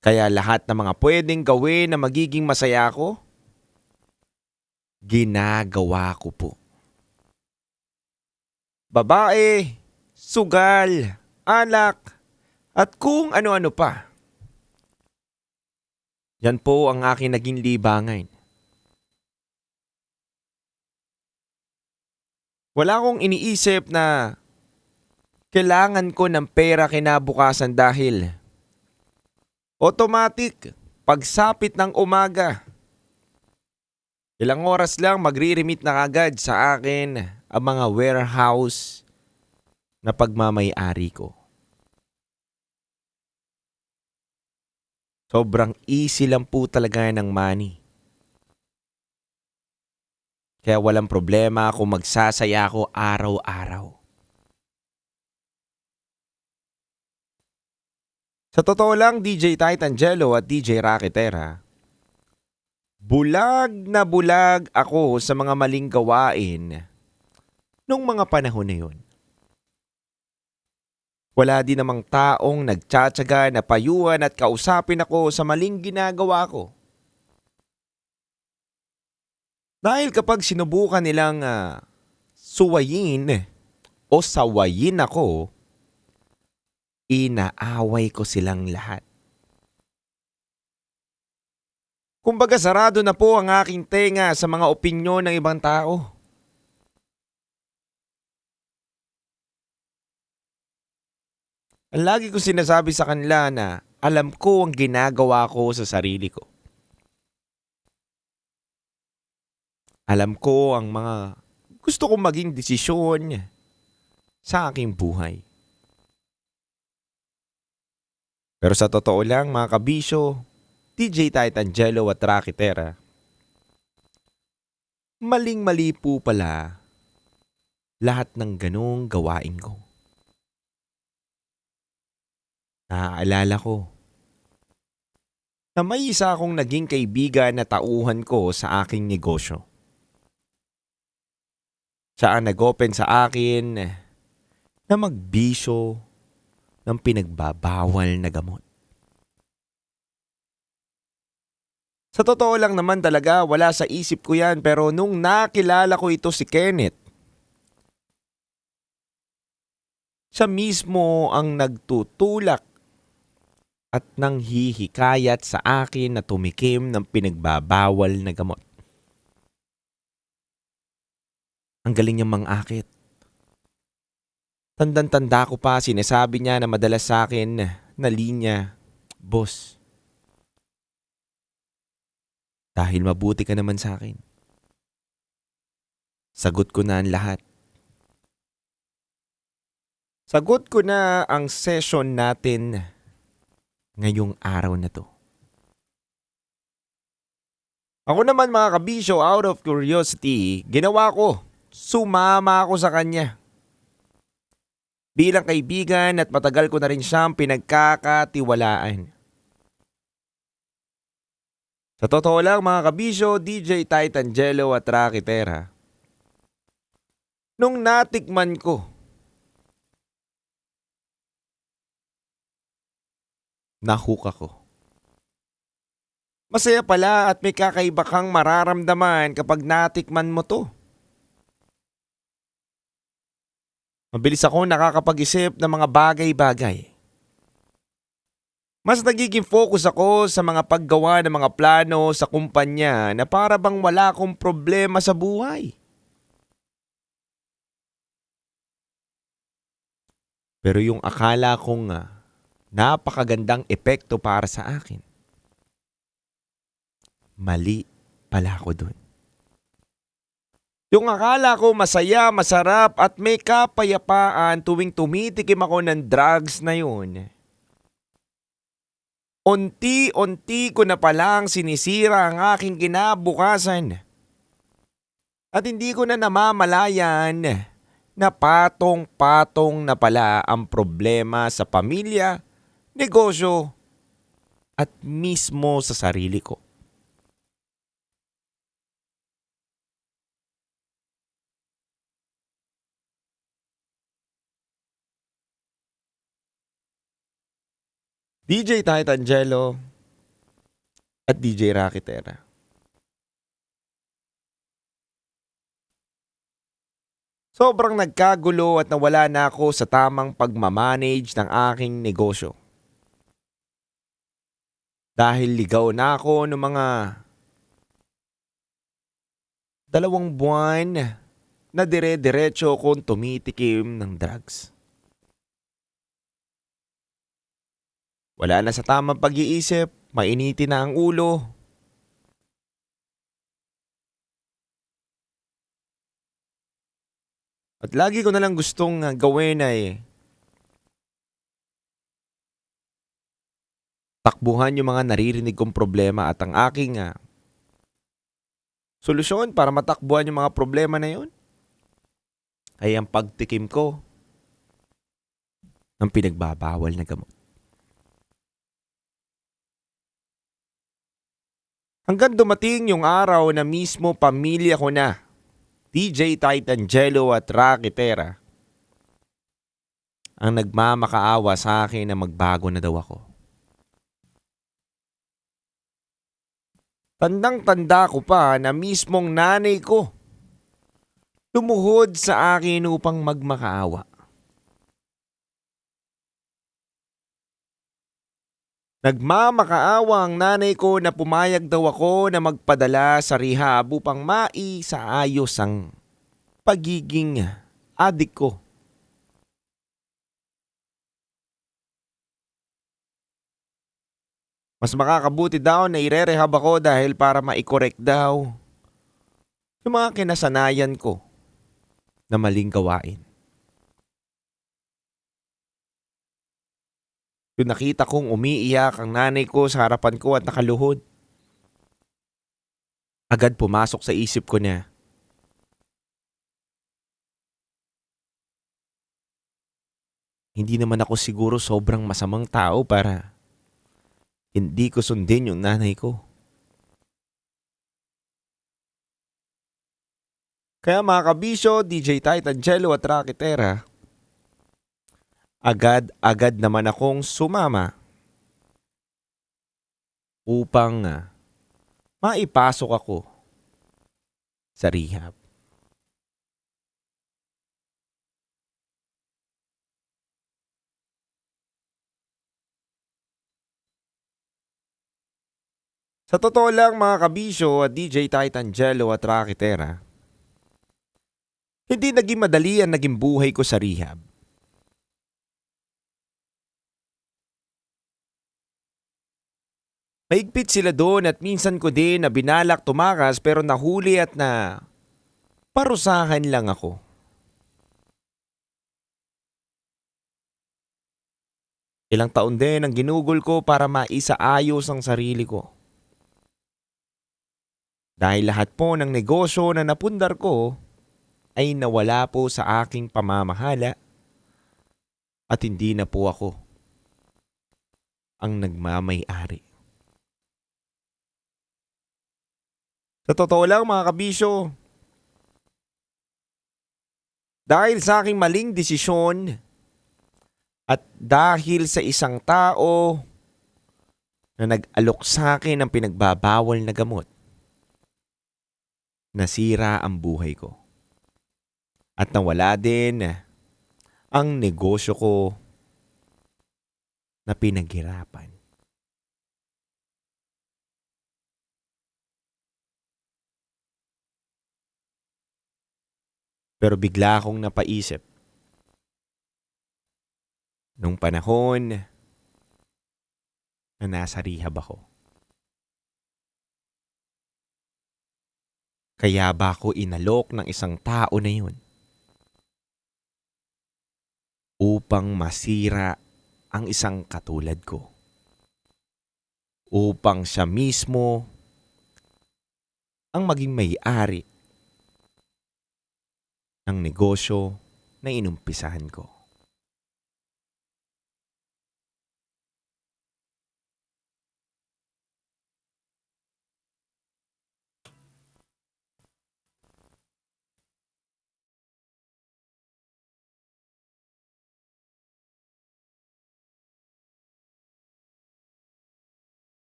Kaya lahat ng mga pwedeng gawin na magiging masaya ko, ginagawa ko po. Babae, sugal, alak, at kung ano-ano pa. Yan po ang aking naging libangan. Wala akong iniisip na kailangan ko ng pera kinabukasan dahil automatic pagsapit ng umaga. Ilang oras lang magre-remit na agad sa akin ang mga warehouse na pagmamay-ari ko. Sobrang easy lang po talaga ng money. Kaya walang problema kung magsasaya ako araw-araw. Sa totoo lang, DJ Titangelo at DJ Rocky Terra, bulag na bulag ako sa mga maling gawain nung mga panahon na yun. Wala din namang taong nagtsatsaga na payuhan at kausapin ako sa maling ginagawa ko. Dahil kapag sinubukan nilang suwayin o sawayin ako, inaaway ko silang lahat. Kumbaga sarado na po ang aking tenga sa mga opinyon ng ibang tao. Ang lagi ko sinasabi sa kanila na alam ko ang ginagawa ko sa sarili ko. Alam ko ang mga gusto kong maging desisyon sa aking buhay. Pero sa totoo lang mga kabisyo, DJ Titangelo at Rocky Terra, maling-mali po pala lahat ng ganong gawain ko. Naaalala ko na may isa akong naging kaibigan na tauhan ko sa aking negosyo. Siya ang nag-open sa akin na magbisyo ng pinagbabawal na gamot. Sa totoo lang naman talaga, wala sa isip ko yan, pero nung nakilala ko ito si Kenneth, siya mismo ang nagtutulak at nanghihikayat sa akin na tumikim ng pinagbabawal na gamot. Ang galing niyang mangakit. Tandang-tanda ko pa, sinasabi niya na madalas sa akin na linya, "Boss, dahil mabuti ka naman sa akin, sagot ko na ang lahat. Sagot ko na ang session natin ngayong araw na to." Ako naman mga kabisyo, out of curiosity, ginawa ko. Sumama ako sa kanya. Bilang kaibigan at matagal ko na rin siyang pinagkakatiwalaan. Sa totoo lang mga kabisyo, DJ Titangelo at Rocky Terra, Nung natikman ko, nahook ako. Masaya pala at may kakaiba kang mararamdaman kapag natikman mo to. Mabilis ako nakakapag-isip ng mga bagay-bagay. Mas nagiging focus ako sa mga paggawa ng mga plano sa kumpanya na para bang wala akong problema sa buhay. Pero yung akala kong napakagandang epekto para sa akin, mali pala ako dun. Yung akala ko masaya, masarap at may kapayapaan tuwing tumitikim ako ng drugs na yun, unti-unti ko na palang sinisira ang aking kinabukasan. At hindi ko na namamalayan na patong-patong na pala ang problema sa pamilya, negosyo, at mismo sa sarili ko. DJ Titangelo at DJ Rakitera. Sobrang nagkagulo at nawala na ako sa tamang pagmamanage ng aking negosyo. Dahil ligaw na ako ng mga 2 buwan na dire-diretso kong tumitikim ng drugs. Wala na sa tamang pag-iisip, mainitin na ang ulo. At lagi ko na lang gustong gawin ay takbuhan yung mga naririnig kong problema at ang aking solusyon para matakbuhan yung mga problema na yun ay ang pagtikim ko ng pinagbabawal na gamot. Hanggang dumating yung araw na mismo pamilya ko na, DJ Titangelo at Rakitera, ang nagmamakaawa sa akin na magbago na daw ako. Tandang-tanda ko pa na mismong nanay ko lumuhod sa akin upang magmakaawa. Nagmamakaawa ang nanay ko na pumayag daw ako na magpadala sa rehab upang maisaayos ang pagiging adik ko. Mas makakabuti daw na irerehab ako dahil para maikorek daw yung mga kinasanayan ko na maling gawain. Yung nakita kong umiiyak ang nanay ko sa harapan ko at nakaluhod, agad pumasok sa isip ko na hindi naman ako siguro sobrang masamang tao para hindi ko sundin yung nanay ko. Kaya mga kabisyo, DJ Titangelo at Rakitera, agad-agad naman akong sumama upang maipasok ako sa rehab. Sa totoo lang mga kabisyo at DJ Titangelo at Rakitera, hindi naging madali ang naging buhay ko sa rehab. Mahigpit sila doon at minsan ko din na binalak tumakas pero nahuli at na parusahan lang ako. Ilang taon din ang ginugol ko para maisaayos ang sarili ko. Dahil lahat po ng negosyo na napundar ko ay nawala po sa aking pamamahala at hindi na po ako ang nagmamay-ari. Sa totoo lang mga kabisyo, Dahil sa aking maling desisyon at dahil sa isang tao na nag-alok sa akin ng pinagbabawal na gamot, nasira ang buhay ko. At nawala din ang negosyo ko na pinaghirapan. Pero bigla akong napaisip. Nung panahon na nasa rehab ako. Kaya ba ako inalok ng isang tao na yun? Upang masira ang isang katulad ko. Upang siya mismo ang maging may-ari ng negosyo na inumpisahan ko.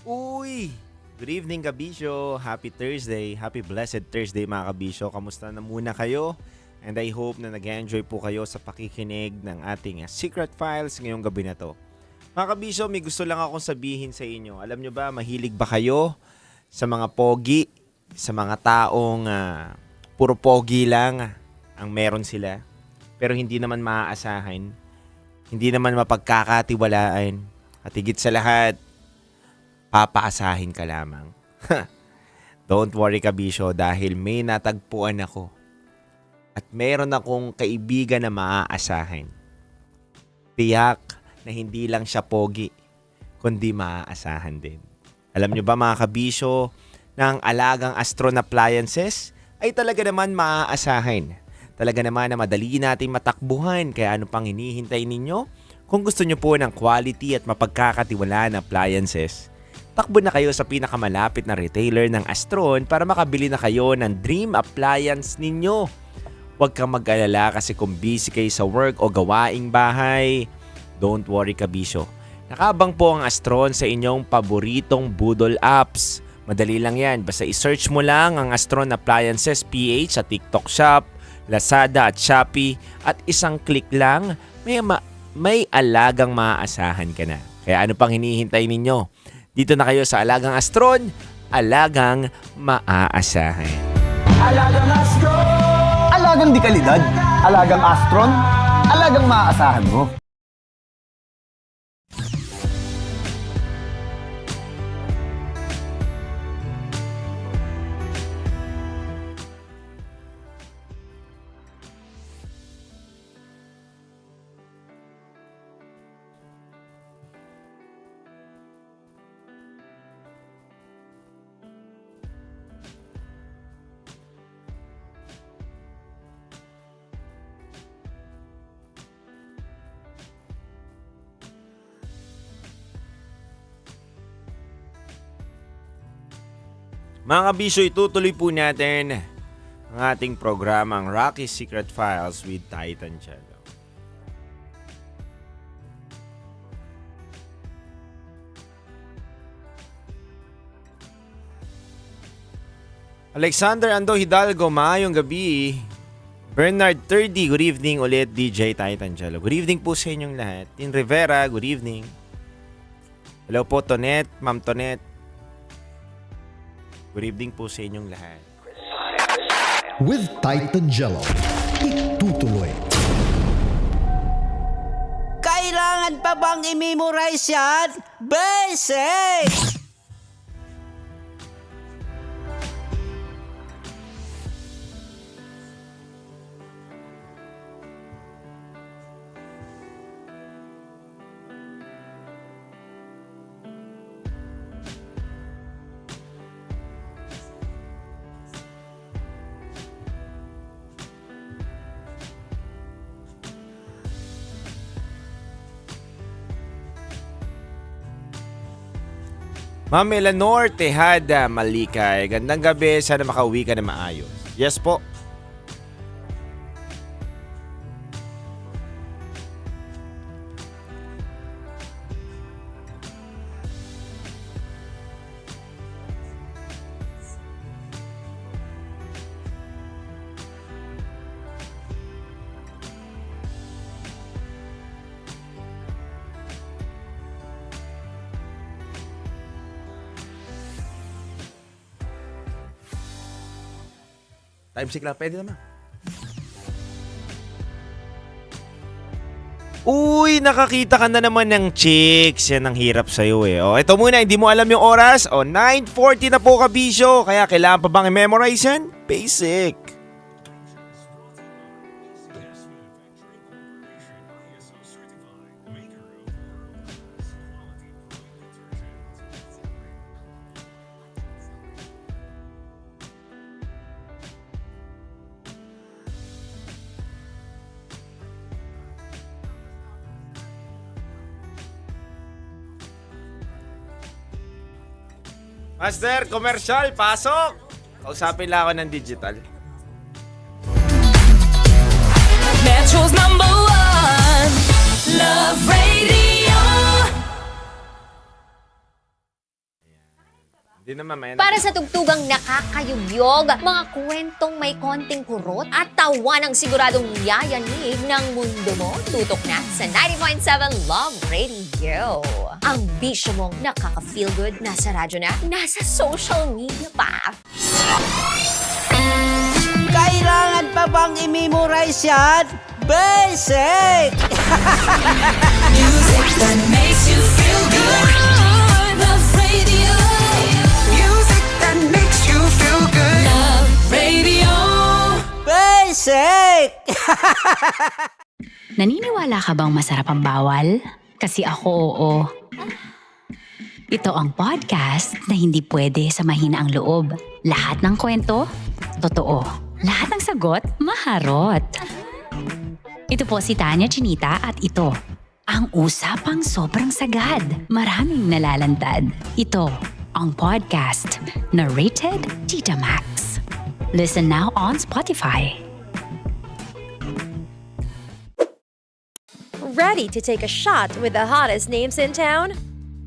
Uy! Good evening, Kabisyo. Happy Thursday. Happy blessed Thursday, mga Kabisyo. Kamusta na muna kayo? And I hope na nag-enjoy po kayo sa pakikinig ng ating Secret Files ngayong gabi na to. Mga Kabisyo, may gusto lang akong sabihin sa inyo. Alam nyo ba, mahilig ba kayo sa mga pogi? Sa mga taong puro pogi lang ang meron sila? Pero hindi naman maaasahan. Hindi naman mapagkakatiwalaan. At higit sa lahat, papaasahin ka lamang. Don't worry, Kabisyo, dahil may natagpuan ako. At meron akong kaibigan na maaasahin. Tiyak na hindi lang siya pogi, kundi maaasahan din. Alam nyo ba, mga Kabisyo, na ang alagang Astron Appliances ay talaga naman maaasahin. Talaga naman na madali natin matakbuhan, kaya ano pang hinihintay ninyo? Kung gusto nyo po ng quality at mapagkakatiwalaan na appliances, takbo na kayo sa pinakamalapit na retailer ng Astron para makabili na kayo ng dream appliance ninyo. Huwag kang mag-alala kasi kung busy kayo sa work o gawaing bahay, don't worry, Kabisyo. Nakabang po ang Astron sa inyong paboritong budol apps. Madali lang yan. Basta i-search mo lang ang Astron Appliances PH sa TikTok Shop, Lazada at Shopee at isang click lang, may alagang maaasahan ka na. Kaya ano pang hinihintay ninyo? Dito na kayo sa Alagang Astron, alagang maaasahan. Alagang Astron! Alagang di kalidad. Alagang Astron, alagang maaasahan mo. Mga Kabisyo, itutuloy po natin ang ating programang Rocky's Secret Files with Titan Channel. Alexander Ando Hidalgo, maayong gabi. Bernard 30, good evening ulit. DJ Titangelo, good evening po sa inyong lahat. Tin Rivera, good evening. Hello po, Tonet, Ma'am Tonet. Good evening po sa inyong lahat. With Titangelo, itutuloy. Kailangan pa bang i-memorize yan? Basic! Ma'am Eleanor Tejada Malikay, gandang gabi. Sana makauwi ka na maayos. Yes po. Time sick lang, pwede naman. Uy, nakakita ka na naman ng chicks. Yan ang hirap sa'yo eh. O, ito muna, hindi mo alam yung oras. O, 9:40 na po kabisyo. Kaya kailangan pa bang i-memorize yan? Basic. Master, commercial, pasok! Kausapin lang ako ng digital. Metro's #1 Love Radio. Hindi naman may... Para sa tugtugang nakakayugyog, mga kwentong may konting kurot at tawa ng siguradong yayanig ng mundo mo, tutok na sa 90.7 Love Radio. Ang bisyo mong nakaka-feel good, nasa radyo na, nasa social media pa. Kailangan pa bang i-memorize yan? Basic! Music that makes you feel good. Love Radio. Music that makes you feel good. Love Radio. Basic! Naniniwala ka bang masarap ang bawal? Kasi ako oo. Ito ang podcast na hindi pwede sa mahina ang loob. Lahat ng kwento, totoo. Lahat ng sagot, maharot. Ito po si Tanya Chinita at ito, ang usapang sobrang sagad. Maraming nalalantad. Ito, ang podcast na Rated Tita Max. Listen now on Spotify. Ready to take a shot with the hottest names in town?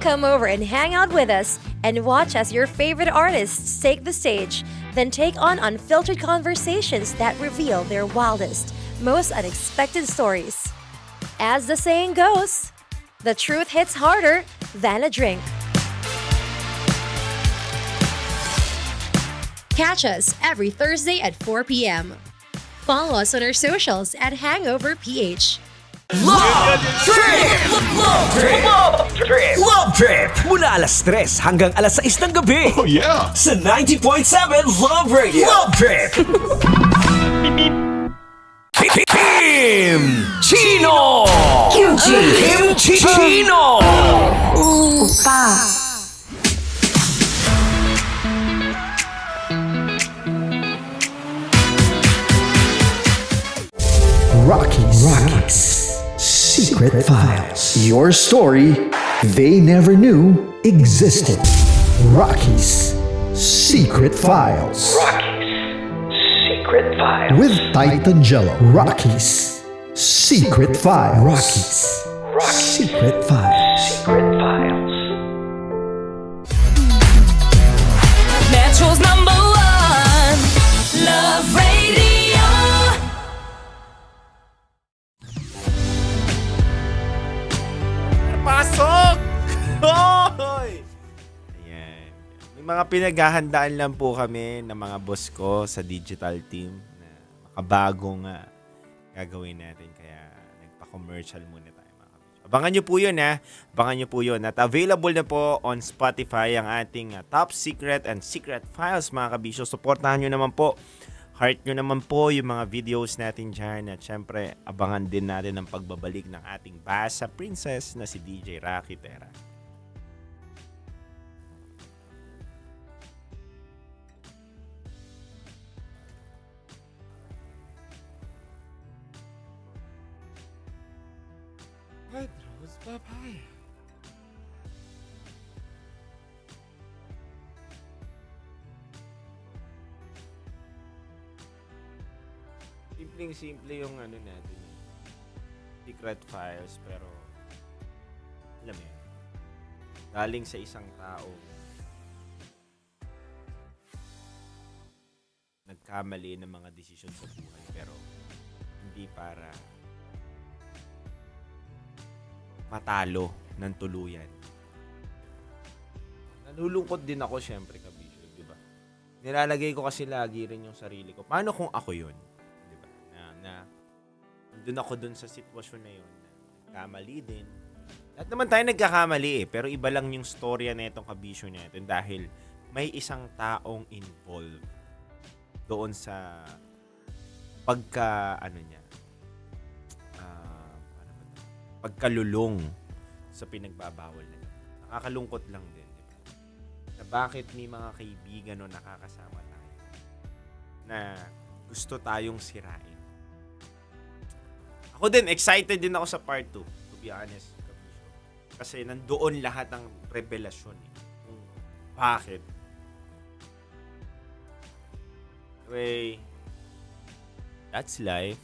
Come over and hang out with us and watch as your favorite artists take the stage, then take on unfiltered conversations that reveal their wildest, most unexpected stories. As the saying goes, the truth hits harder than a drink. Catch us every Thursday at 4 p.m. Follow us on our socials at Hangover PH. Love Trip! Love Trip! Love Trip! Love Trip! Mula alas 3 hanggang alas 6 ng gabi. Oh yeah! Sa 90.7 Love Radio. Love Trip! Kim Chino! Kim Chino! Upa. Rockies. Secret Files. Your story they never knew existed. Rockies Secret Files. Secret Files. With Titangelo. Rockies Secret Files. Rockies Secret Files. Secret Files. Metro's #1 May mga pinaghahandaan lang po kami ng mga boss ko sa digital team na makabagong gagawin natin. Kaya nagpa-commercial muna tayo mga kabisyo. Abangan nyo po yun ha. Abangan nyo po yun. At available na po on Spotify ang ating top secret and secret files mga kabisyo. Supportahan nyo naman po. Heart nyo naman po yung mga videos natin dyan. At syempre, abangan din natin ang pagbabalik ng ating Basa Princess na si DJ Rocky Terra. Pedro's Papaya. Simpleng-simple yung ano natin. Secret files, pero alam mo yun. Galing sa isang tao nagkamali ng mga desisyon sa buhay, pero hindi para matalo ng tuluyan. Nalulungkot din ako syempre kabisyo, di ba? Nilalagay ko kasi lagi rin yung sarili ko. Paano kung ako yun? Di ba? Na nandun ako dun sa sitwasyon na yun. Nagkamali din. Lahat naman tayo nagkakamali pero iba lang yung storya na itong kabisyo natin dahil may isang taong involved doon sa pagkalulong sa pinagbabawal na yun. Nakakalungkot lang din, di ba? Na bakit may mga kaibigan o nakakasama tayo na gusto tayong sirain. Ako din, excited din ako sa part 2, to be honest. Kasi nandoon lahat ng revelasyon. Kung bakit. Anyway, that's life.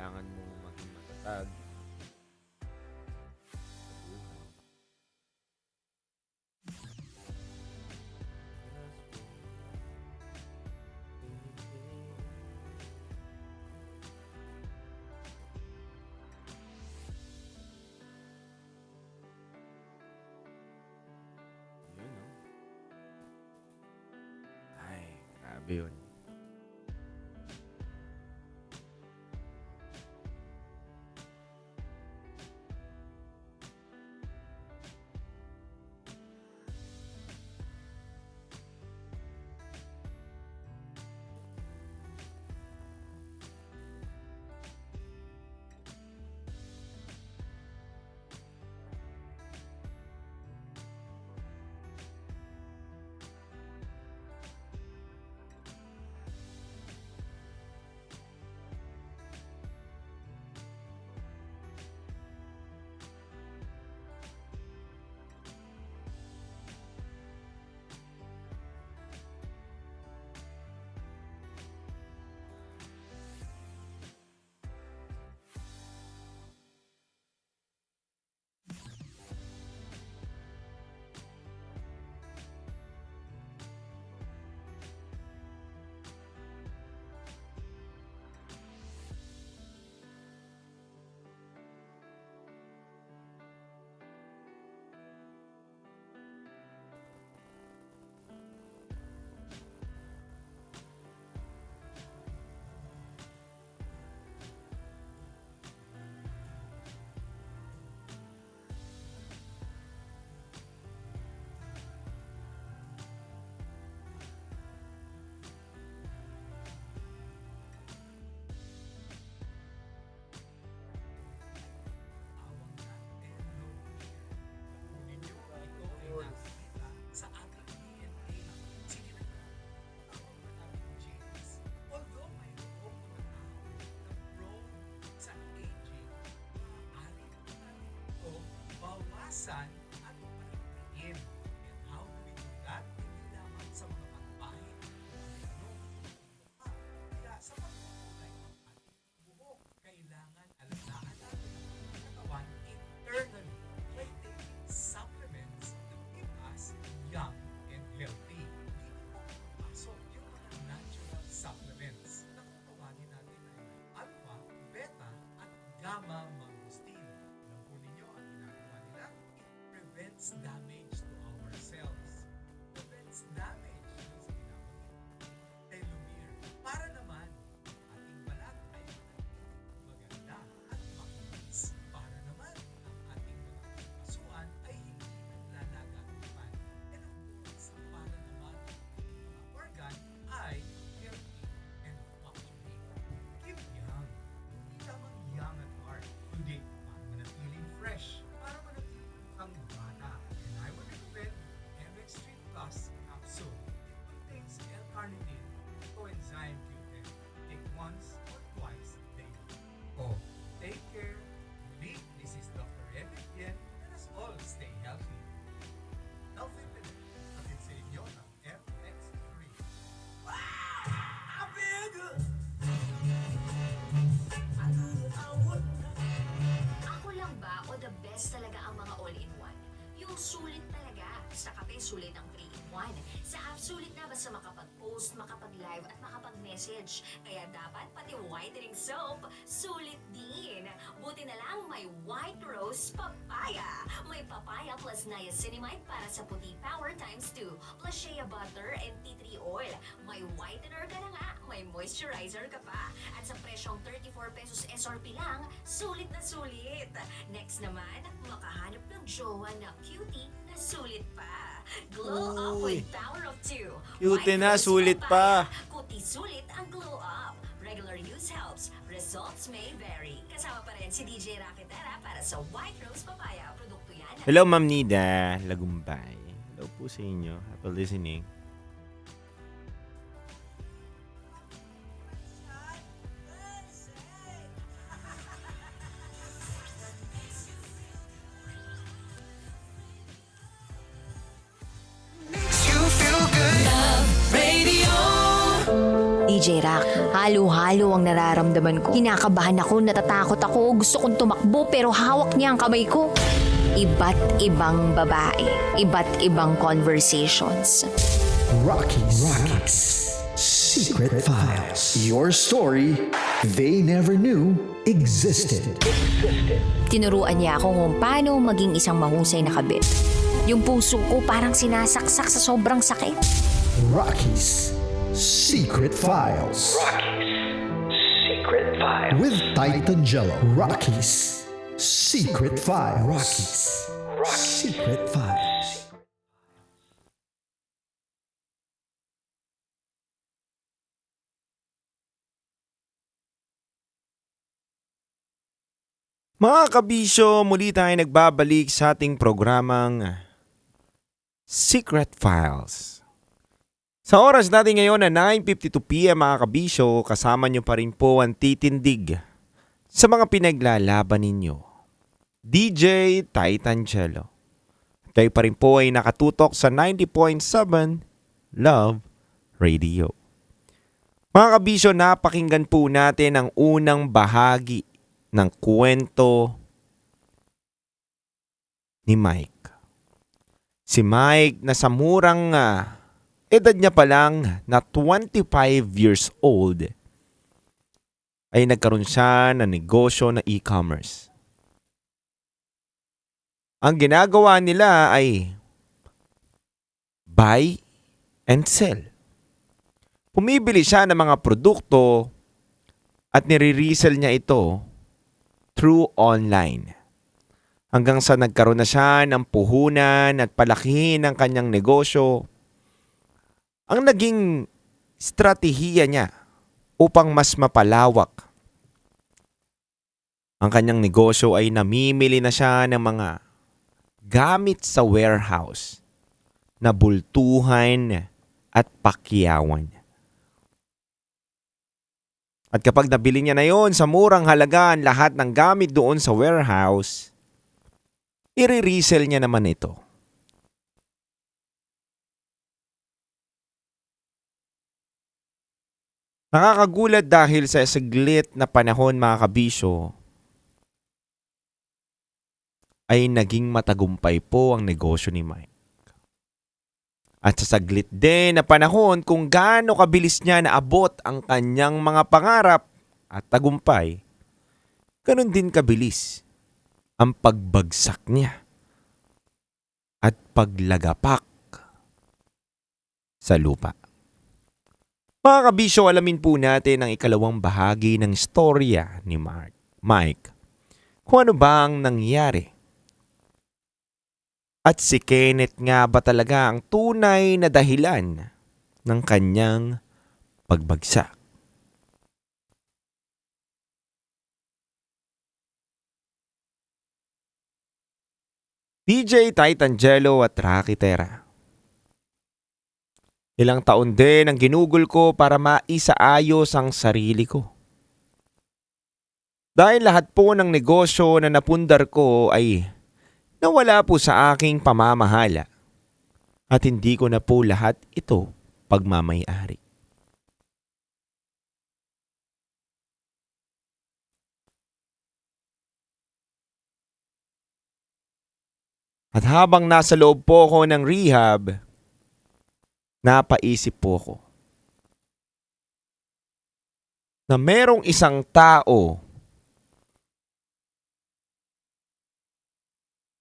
Kailangan mo maging matatag. Ay, grabe yun. bawasan at paigtingin. And how do we do that? Hindi lamang sa mga pagpahit kaya sa pagkukulay ng ating buhok, kailangan alagaan natin ang katawan internally by taking supplements that keep us young and healthy. Dito po pasok yung mga natural supplements na kung tawagin natin ay alpha, beta, at gamma mangosteen. Alam po ninyo ang ginagawa nila? It sulit ang 3-in-1. Sa app, sulit na basta makapag-post, makapag-live at makapag-message. Kaya dapat pati whitening soap, sulit din. Buti na lang may White Rose Papaya. May papaya plus niacinamide para sa puti power times 2, plus shea butter and tea tree oil. May whitener ka na nga, may moisturizer ka pa. At sa presyong 34 pesos SRP lang, sulit na sulit. Next naman, makahanap ng jowa na cutie na sulit pa. Glow up with power of 2. Cute na, sulit pa. Kuti sulit ang glow up. Regular use helps. Results may vary. Kasama pa rin si DJ Raketera para sa White Rose Papaya. Produkto yan. Hello, Ma'am Nida Lagumbay. Hello po sa inyo. Happy listening. DJ Rak, halo-halo ang nararamdaman ko. Kinakabahan ako, natatakot ako, gusto kong tumakbo pero hawak niya ang kamay ko. Iba't ibang babae, iba't ibang conversations. Rockies. Secret Files. Your story they never knew existed. Tinuruan niya ako kung paano maging isang mahusay na kabit. Yung puso ko parang sinasaksak sa sobrang sakit. Rockies. Secret Files. Secret Files. With Titan Jello. Rockies. Secret Files. Secret Files. Mga kabisyo, muli tayo nagbabalik sa ating programang Secret Files. Sa oras natin ngayon na 9:52 PM mga kabisyo, kasama nyo pa rin po ang titindig sa mga pinaglalaban ninyo. DJ Titan Cello. Kayo pa rin po ay nakatutok sa 90.7 Love Radio. Mga kabisyo, napakinggan po natin ang unang bahagi ng kwento ni Mike. Si Mike na sa murang edad niya pa lang na 25 years old ay nagkaroon siya ng negosyo na e-commerce. Ang ginagawa nila ay buy and sell. Pumibili siya ng mga produkto at nire-resell niya ito through online. Hanggang sa nagkaroon na siya ng puhunan at palakihin ng kanyang negosyo. Ang naging strategiya niya upang mas mapalawak ang kanyang negosyo ay namimili na siya ng mga gamit sa warehouse na bultuhan at pakyawan. At kapag nabili niya na yon sa murang halaga ang lahat ng gamit doon sa warehouse, i-resell niya naman ito. Nakakagulat dahil sa saglit na panahon mga kabisyo, ay naging matagumpay po ang negosyo ni Mike. At sa saglit din na panahon kung gaano kabilis niya naabot ang kanyang mga pangarap at tagumpay, ganun din kabilis ang pagbagsak niya at paglagapak sa lupa. Mga kabisyo, alamin po natin ang ikalawang bahagi ng storya ni Mike. Kung ano ba ang nangyari. At si Kenneth nga ba talaga ang tunay na dahilan ng kanyang pagbagsak. DJ Titan Jello at Raketera. Ilang taon din ang ginugol ko para maisaayos ang sarili ko. Dahil lahat po ng negosyo na napundar ko ay nawala po sa aking pamamahala at hindi ko na po lahat ito pagmamayari. At habang nasa loob po ako ng rehab, napaisip po ako na merong isang tao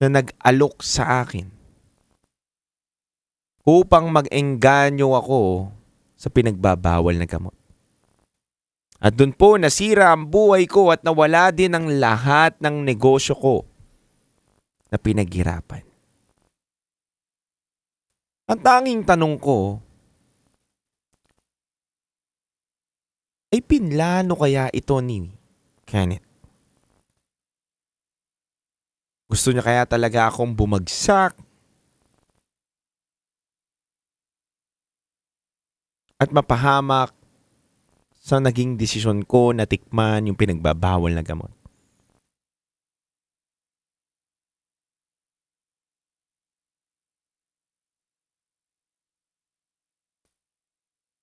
na nag-alok sa akin upang mag-engganyo ako sa pinagbabawal na gamot. At dun po nasira ang buhay ko at nawala din ang lahat ng negosyo ko na pinaghirapan. Ang tanging tanong ko, ay pinlano kaya ito ni Kenneth? Gusto niya kaya talaga akong bumagsak at mapahamak sa naging desisyon ko na tikman yung pinagbabawal na gamot?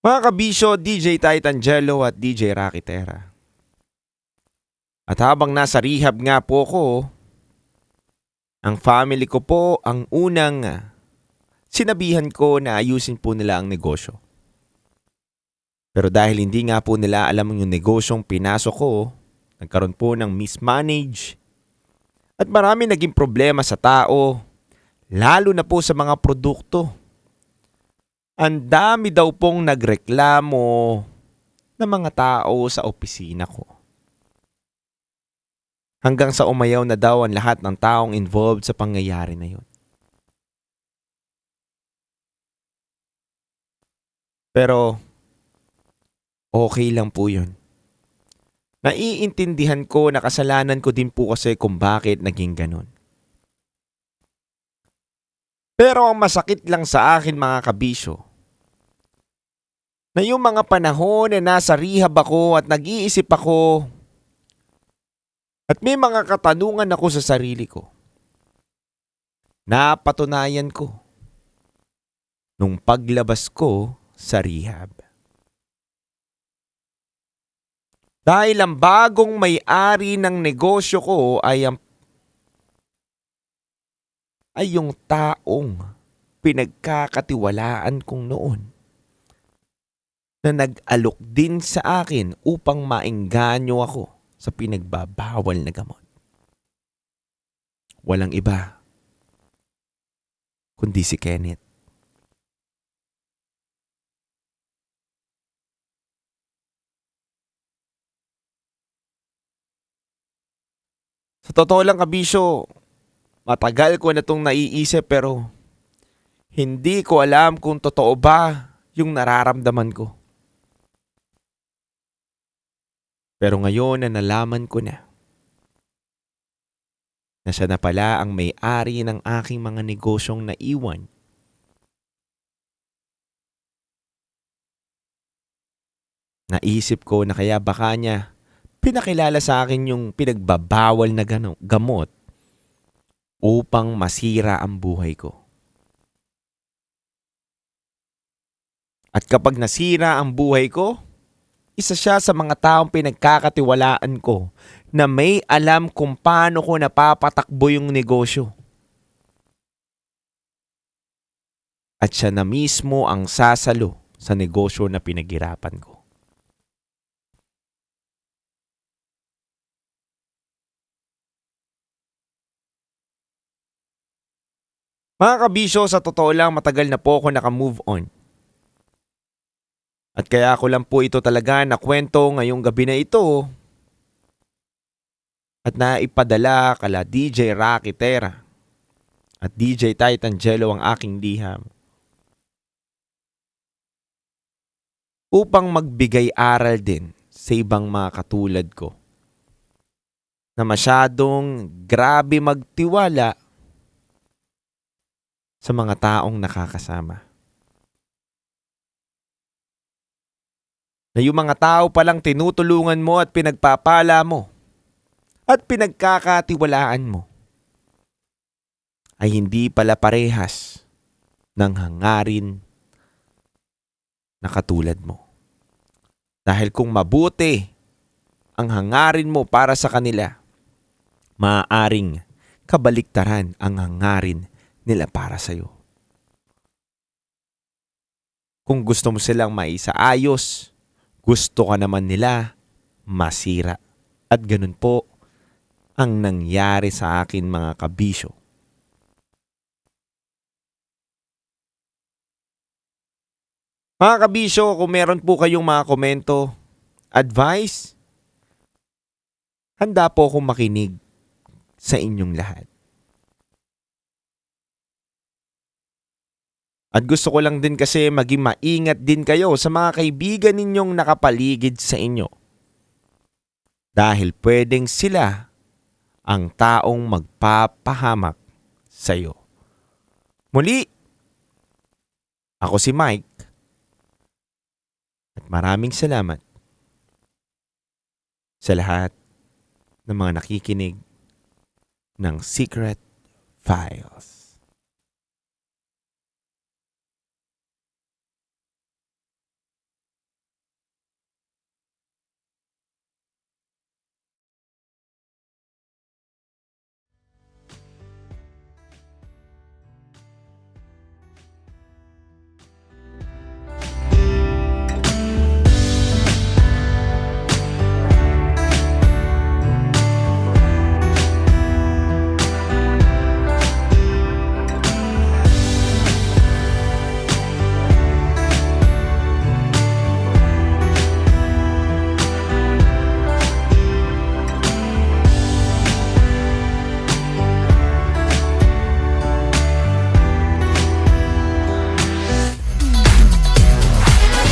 Mga kabisyo, DJ Titangelo at DJ Rocky Terra. At habang nasa rehab nga po ko, ang family ko po ang unang sinabihan ko na ayusin po nila ang negosyo. Pero dahil hindi nga po nila alam yung negosyong pinasok ko, nagkaroon po ng mismanage at marami naging problema sa tao, lalo na po sa mga produkto. Ang dami daw pong nagreklamo ng mga tao sa opisina ko. Hanggang sa umayaw na daw ang lahat ng taong involved sa pangyayari na yun. Pero okay lang po yun. Naiintindihan ko na kasalanan ko din po kasi kung bakit naging ganun. Pero ang masakit lang sa akin mga kabisyo, na yung mga panahon na nasa rehab ako at nag-iisip ako at may mga katanungan ako sa sarili ko, napatunayan ko nung paglabas ko sa rehab. Dahil ang bagong may-ari ng negosyo ko ay yung taong pinagkakatiwalaan kong noon na nag-alok din sa akin upang maengganyo ako sa pinagbabawal na gamot. Walang iba kundi si Kenneth. Sa totoo lang kabisyo, matagal ko na itong naiisip pero hindi ko alam kung totoo ba yung nararamdaman ko. Pero ngayon na nalaman ko na siya na pala ang may-ari ng aking mga negosyong naiwan, naisip ko na kaya baka niya pinakilala sa akin yung pinagbabawal na gamot upang masira ang buhay ko. At kapag nasira ang buhay ko, isa siya sa mga taong pinagkakatiwalaan ko na may alam kung paano ko napapatakbo yung negosyo. At siya na mismo ang sasalo sa negosyo na pinaghirapan ko. Mga kabisyo, sa totoo lang matagal na po ako naka-move on. At kaya ako lang po ito talaga nakwento ngayong gabi na ito at naipadala kala DJ Rocky Terra at DJ Titangelo ang aking liham upang magbigay aral din sa ibang mga katulad ko na masyadong grabe magtiwala sa mga taong nakakasama. Na yung mga tao palang tinutulungan mo at pinagpapala mo at pinagkakatiwalaan mo ay hindi pala parehas ng hangarin na katulad mo. Dahil kung mabuti ang hangarin mo para sa kanila, maaaring kabaliktaran ang hangarin nila para sa'yo. Kung gusto mo silang maisaayos, gusto ka naman nila masira. At ganun po ang nangyari sa akin mga kabisyo. Mga kabisyo, kung meron po kayong mga komento, advice, handa po akong makinig sa inyong lahat. At gusto ko lang din kasi maging maingat din kayo sa mga kaibigan ninyong nakapaligid sa inyo. Dahil pwedeng sila ang taong magpapahamak sa iyo. Muli, ako si Mike. At maraming salamat sa lahat ng mga nakikinig ng Secret Files.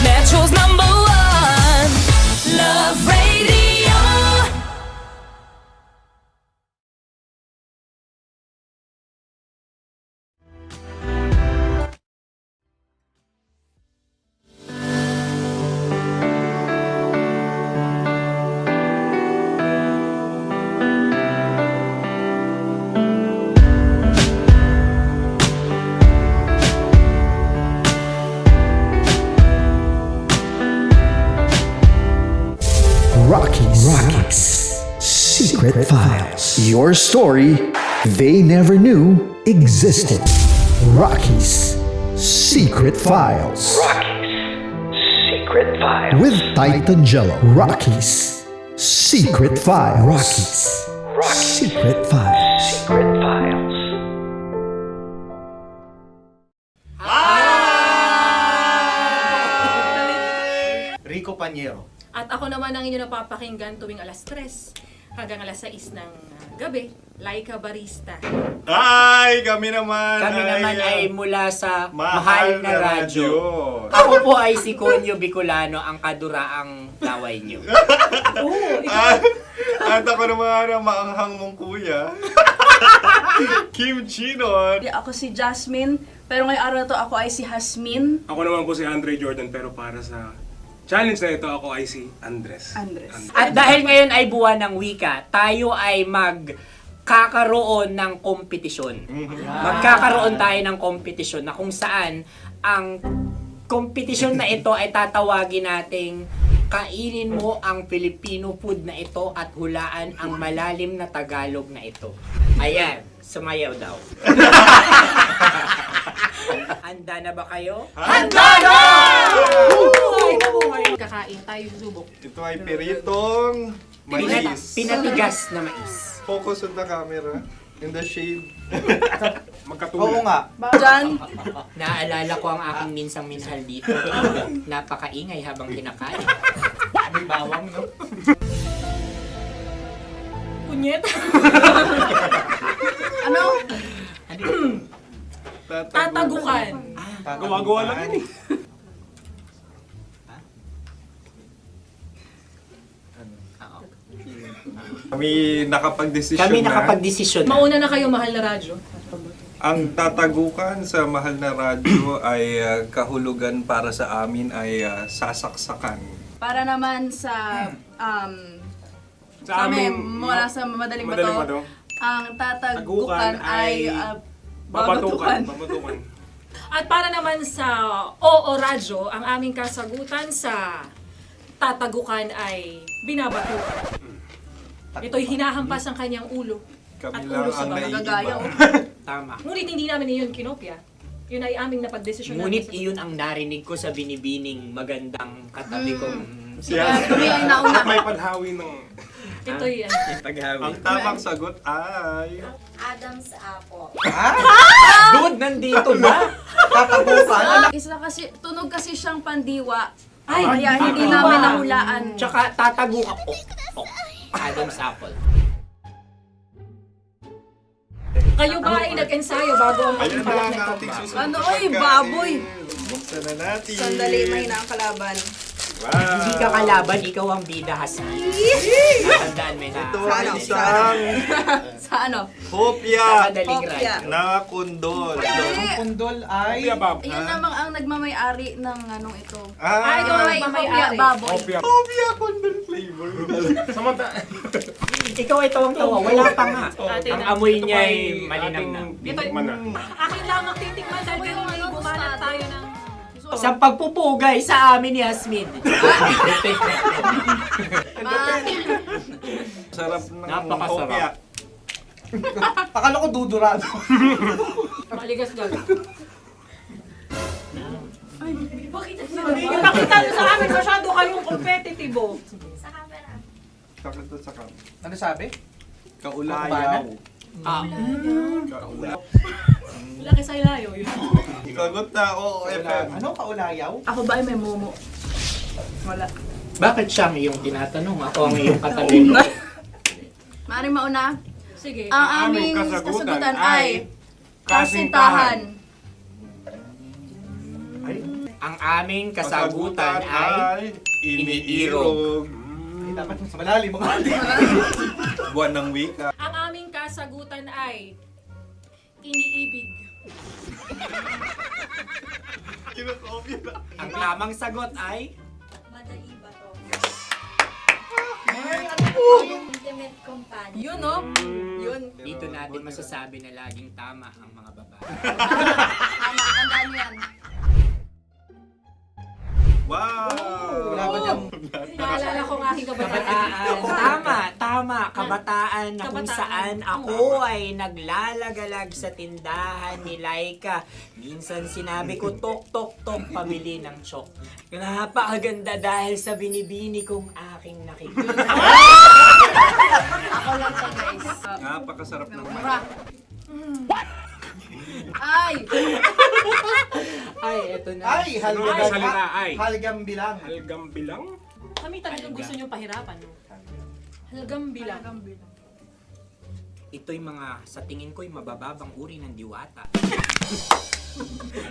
Metro's number one, Love Radio. Rockies Secret Files. Your story they never knew existed. Rockies Secret Files. Secret Files. With Titan Jello. Rockies Secret Files. Rockies Secret Files. Secret Files. Rico Panyero. At ako naman ang inyo napapakinggan tuwing alas 3 hanggang alas 6 ng gabi, Laika Barista. Ay, kami naman. Kami naman ay mula sa Mahal Mahal na na Radyo. Radyo. Ako po ay si Conyo Bicolano, ang kaduraang laway niyo. At ako naman ang maanghang mong kuya. Kim Chinon. Ako si Jasmine, pero ngayong araw na to ako ay si Hasmin. Ako naman po si Andre Jordan, pero para sa challenge na ito, ako ay si Andres. At dahil ngayon ay buwan ng wika, tayo ay magkakaroon ng kompetisyon. Magkakaroon tayo ng kompetisyon na kung saan ang kompetisyon na ito ay tatawagin nating kainin mo ang Filipino food na ito at hulaan ang malalim na Tagalog na ito. Ayan, sumayaw daw. Handa na ba kayo? Handa na! Buhay na buhay! Kakain tayo subok. Ito ay peritong mais. Pinatigas na mais. Focus on the camera. In the shade. Oo nga. Diyan. Naaalala ko ang aking minsang minahal dito. Napakaingay habang kinakain. May bawang, no? Punyet. Ano? Tatagukan. Gawa-gawa lang yun eh. Kami nakapag-desisyon Kami nakapag-desisyon. Mauna na kayo, Mahal na Radyo. Ang tatagukan sa Mahal na Radyo ay kahulugan para sa amin ay sasaksakan. Para naman sa Sa kami, amin, mula sa madaling Madaling bato, Bato. ang tatagukan ay babatukan. babatukan. At para naman sa Oo Radyo, ang aming kasagutan sa tatagukan ay binabatukan. Ito'y hinahampas ang kanyang ulo. Kami At lang ulo sa ang mga naiiba. gagaya. Tama. Ngunit hindi namin iyon kinopya. Yun ay aming napagdesisyon. Ngunit iyon ang narinig ko sa binibining magandang katabi kong Kami ang nauna. May panhawi ng... Ito yan. Ang tamang sagot ay... Adam's apple. Dude, nandito ba? Isa kasi, tunog kasi siyang pandiwa. Ay, Kaya hindi namin nahulaan. Tsaka tatago ka. Adam's apple. Kayo ba ay nag-ensayo bago ang Ayan na pagpalat ang nito? ating susunod Ano, na oy, pagkain. baboy. Buksan na natin. Sandali, may na ang kalaban. Wow. Hindi ka kalaban, ikaw ang bida, Hasmi. Natandaan mo na. Ito ang isang Sa ano? hopya Madaling Hopya. ride. na kundol. Hindi. Pundol ay... Kuya Bob. Yun namang ang nagmamay-ari ng anong ito. Ay, ito Ah, ay Hopya, mamayari. baboy. Hopya. hopya kundol flavor. Samanta. Ikaw ay tawang-tawa, wala pa nga. Ate Ang na. amoy niya ay Ating malinang na. titikman na. Akin lang ang titikman dahil kayo ngayon bumanat tayo ng... Sa pagpupugay sa amin ni Hasmin. Sarap ng Napakasarap. hopya. Akala ko dudurado. Maligas gaga. Ay, bakit ipakita nyo sa amin masyado kayong competitive. Sakit to sa kam. Ano sabi? Kaulayaw. Kaulayaw. Laki sa ilayo yun. Sagot na, oo, FM. Ano kaulayaw? Ako ba ay may momo? Wala. Bakit siyang iyong tinatanong? Ako ang iyong katabi. Maaaring mauna. Sige. Ang aming kasagutan ay kasintahan. Ang aming kasagutan ay iniirog. Dapat sa malalim mo. Buwan ng wika. Ang aming kasagutan ay iniibig. Ang tamang sagot ay Madali ba to? Intimate companion. Yun, no? Yun. dito natin masasabi na laging tama ang mga babae. Tama, tandaan mo yan. Wow! Wala ba niyang... Naalala ko ang aking kabataan. Kabataan. Tama. Kabataan na kung Kabataan. saan ako ay naglalagalag sa tindahan ni Laika. Minsan sinabi ko, tok, tok, tok, pamili ng chok. Napakaganda dahil sa binibini kong aking nakikita. Ako lang siya, guys. Napakasarap ng Mura. Ay! Ay, eto na. Ay, halgam, Ay, salita, ay. halgam bilang. Halgam bilang? Kami talagang gusto niyong pahirapan. No? Halgam bilang. Ito'y mga, sa tingin ko'y mabababang uri ng diwata.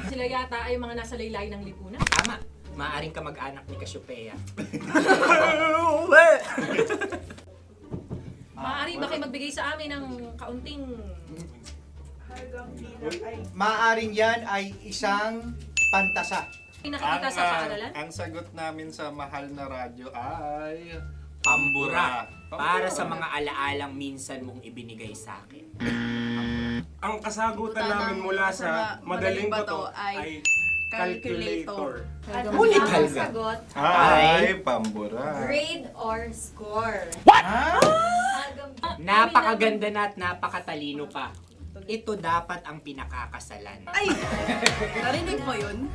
Sila yata ay mga nasa laylay ng lipunan. Tama. Maaring ka mag-anak ni Cassiopeia. Maaari ba kayo magbigay sa amin ng kaunting... Maaring yan ay isang pantasa. Nakikita sa paaralan? Ang sagot namin sa mahal na radyo ay... Pambura. Para sa mga alaalang minsan mong ibinigay sa akin. Ang kasagutan namin mula sa madaling bato ay calculator. Ulit halga. Sagot, Ay, pambura. grade or score? Napakaganda na at napakatalino pa. Ito dapat ang pinakakasalan. Ay! Narinig mo yun?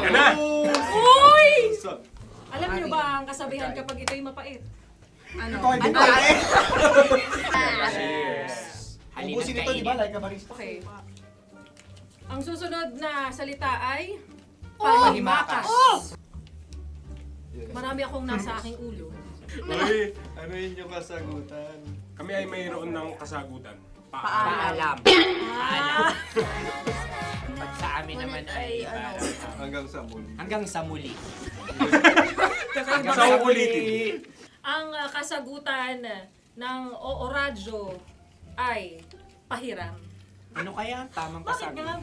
Yan na! Uy! Alam niyo ba ang kasabihan kapag ito'y mapait? Ano? Ito ay bitae. Halina't Ubusin ito, di ba? kainin. Like a barista. Okay. Ang susunod na salita ay paghimakas. Marami akong nasa aking ulo. Uy, ano yun yung kasagutan? Kami ay mayroon ng kasagutan. Paalam. Ah! Pag sa amin naman ay Hanggang sa muli. hanggang sa muli. Sa ulitin. Ang kasagutan ng Oo Radyo ay pahiram. Ano kaya ang tamang kasagutan?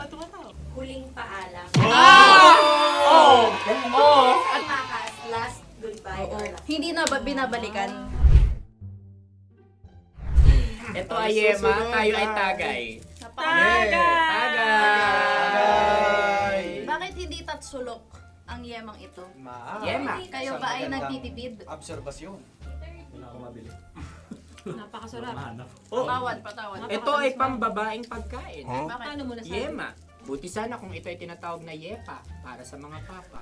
Huling paalam. Oh! Oh! Paghimakas, last goodbye or last. Hindi na ba binabalikan? Ito ay Yema, tayo ay Tagay. Tagay! Bakit hindi tatsulok ang yemang ito? Yema. Kayo ba ay nagtitipid? Obserbasyon. Napakasarap. Patawan. Ito ay pambabaeng pagkain. Paano mo nasabi? Yema. Buti sana kung ito ay tinatawag na yepa para sa mga papa.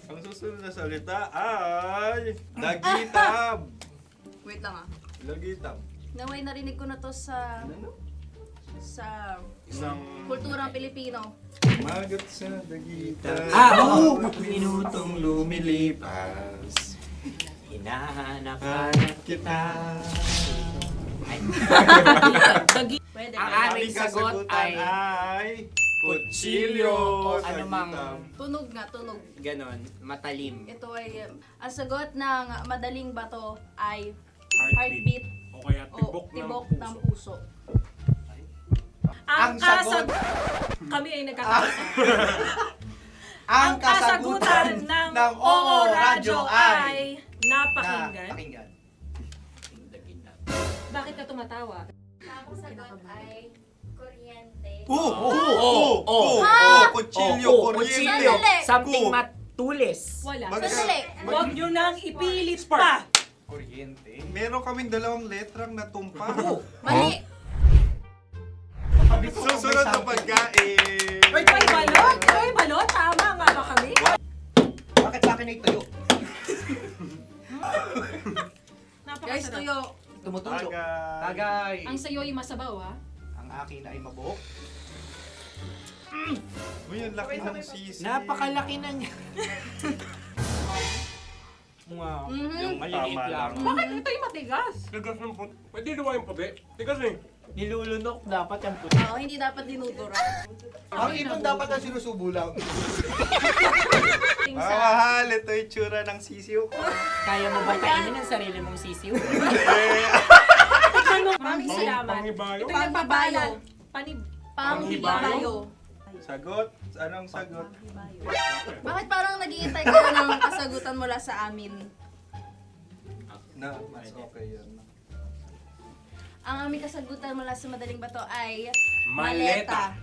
Ang susunod na salita ay dagitab. Wait lang ah. Dagitab. Naway narinig ko na to sa Isang kulturang Pilipino. magat sa dagitab. Oo! Minutong lumilipas. Hinahanap-hanap kita. Pwede. Ang aming sagot ay kutsilyo o anumang Tunog nga, tunog. ganon, matalim. Ito ay, ang sagot ng madaling bato ay Heartbeat. heartbeat O kaya o tibok tibok ng ng puso. puso. Ang sagot- Kami ay nagkakaisa. Ang kasagutan ng Oo Radyo ay napakinggan. Pakinggan. Bakit ka tumatawa? Ang sagot ay kuryente. Kutsilyo, Kutsilyo. Sandali. Something matulis. Wala. Sandali. Huwag nyo nang ipilit pa. Kuryente. Meron kaming dalawang letrang natumpa. Mali. Susunod na pagkain. Wait, may balot? May balot? Tama nga ba kami? Bakit sa akin ay tuyo? Guys, Napakasarap. tuyo. Tumutulo. Tagay. Tagay. Ang sayo ay masabaw, ha? Ang akin ay mabuhok. Uy, ang laki ng sisi. Napakalaki na niya. Wow. Yung maliliit Tama lang. lang. Bakit ito yung matigas? Tigas ng puti. Pwede nawa yung puti. Tigas eh. Nilulunok dapat yung puti. Oo, hindi dapat dinudura. Ang ibon dapat ang sinusubo lang. Mga mahal, ito yung tsura ng sisiw ko. Kaya mo ba kainin ang sarili mong sisiw? Maraming salamat. Panghibayo. Ito yung nagpapalan. Panghibayo. Sagot? Anong sagot? Bakit parang nag-iintay ka na ng kasagutan mula sa amin? Na, mas okay yan. Ang aming kasagutan mula sa madaling bato ay Maleta.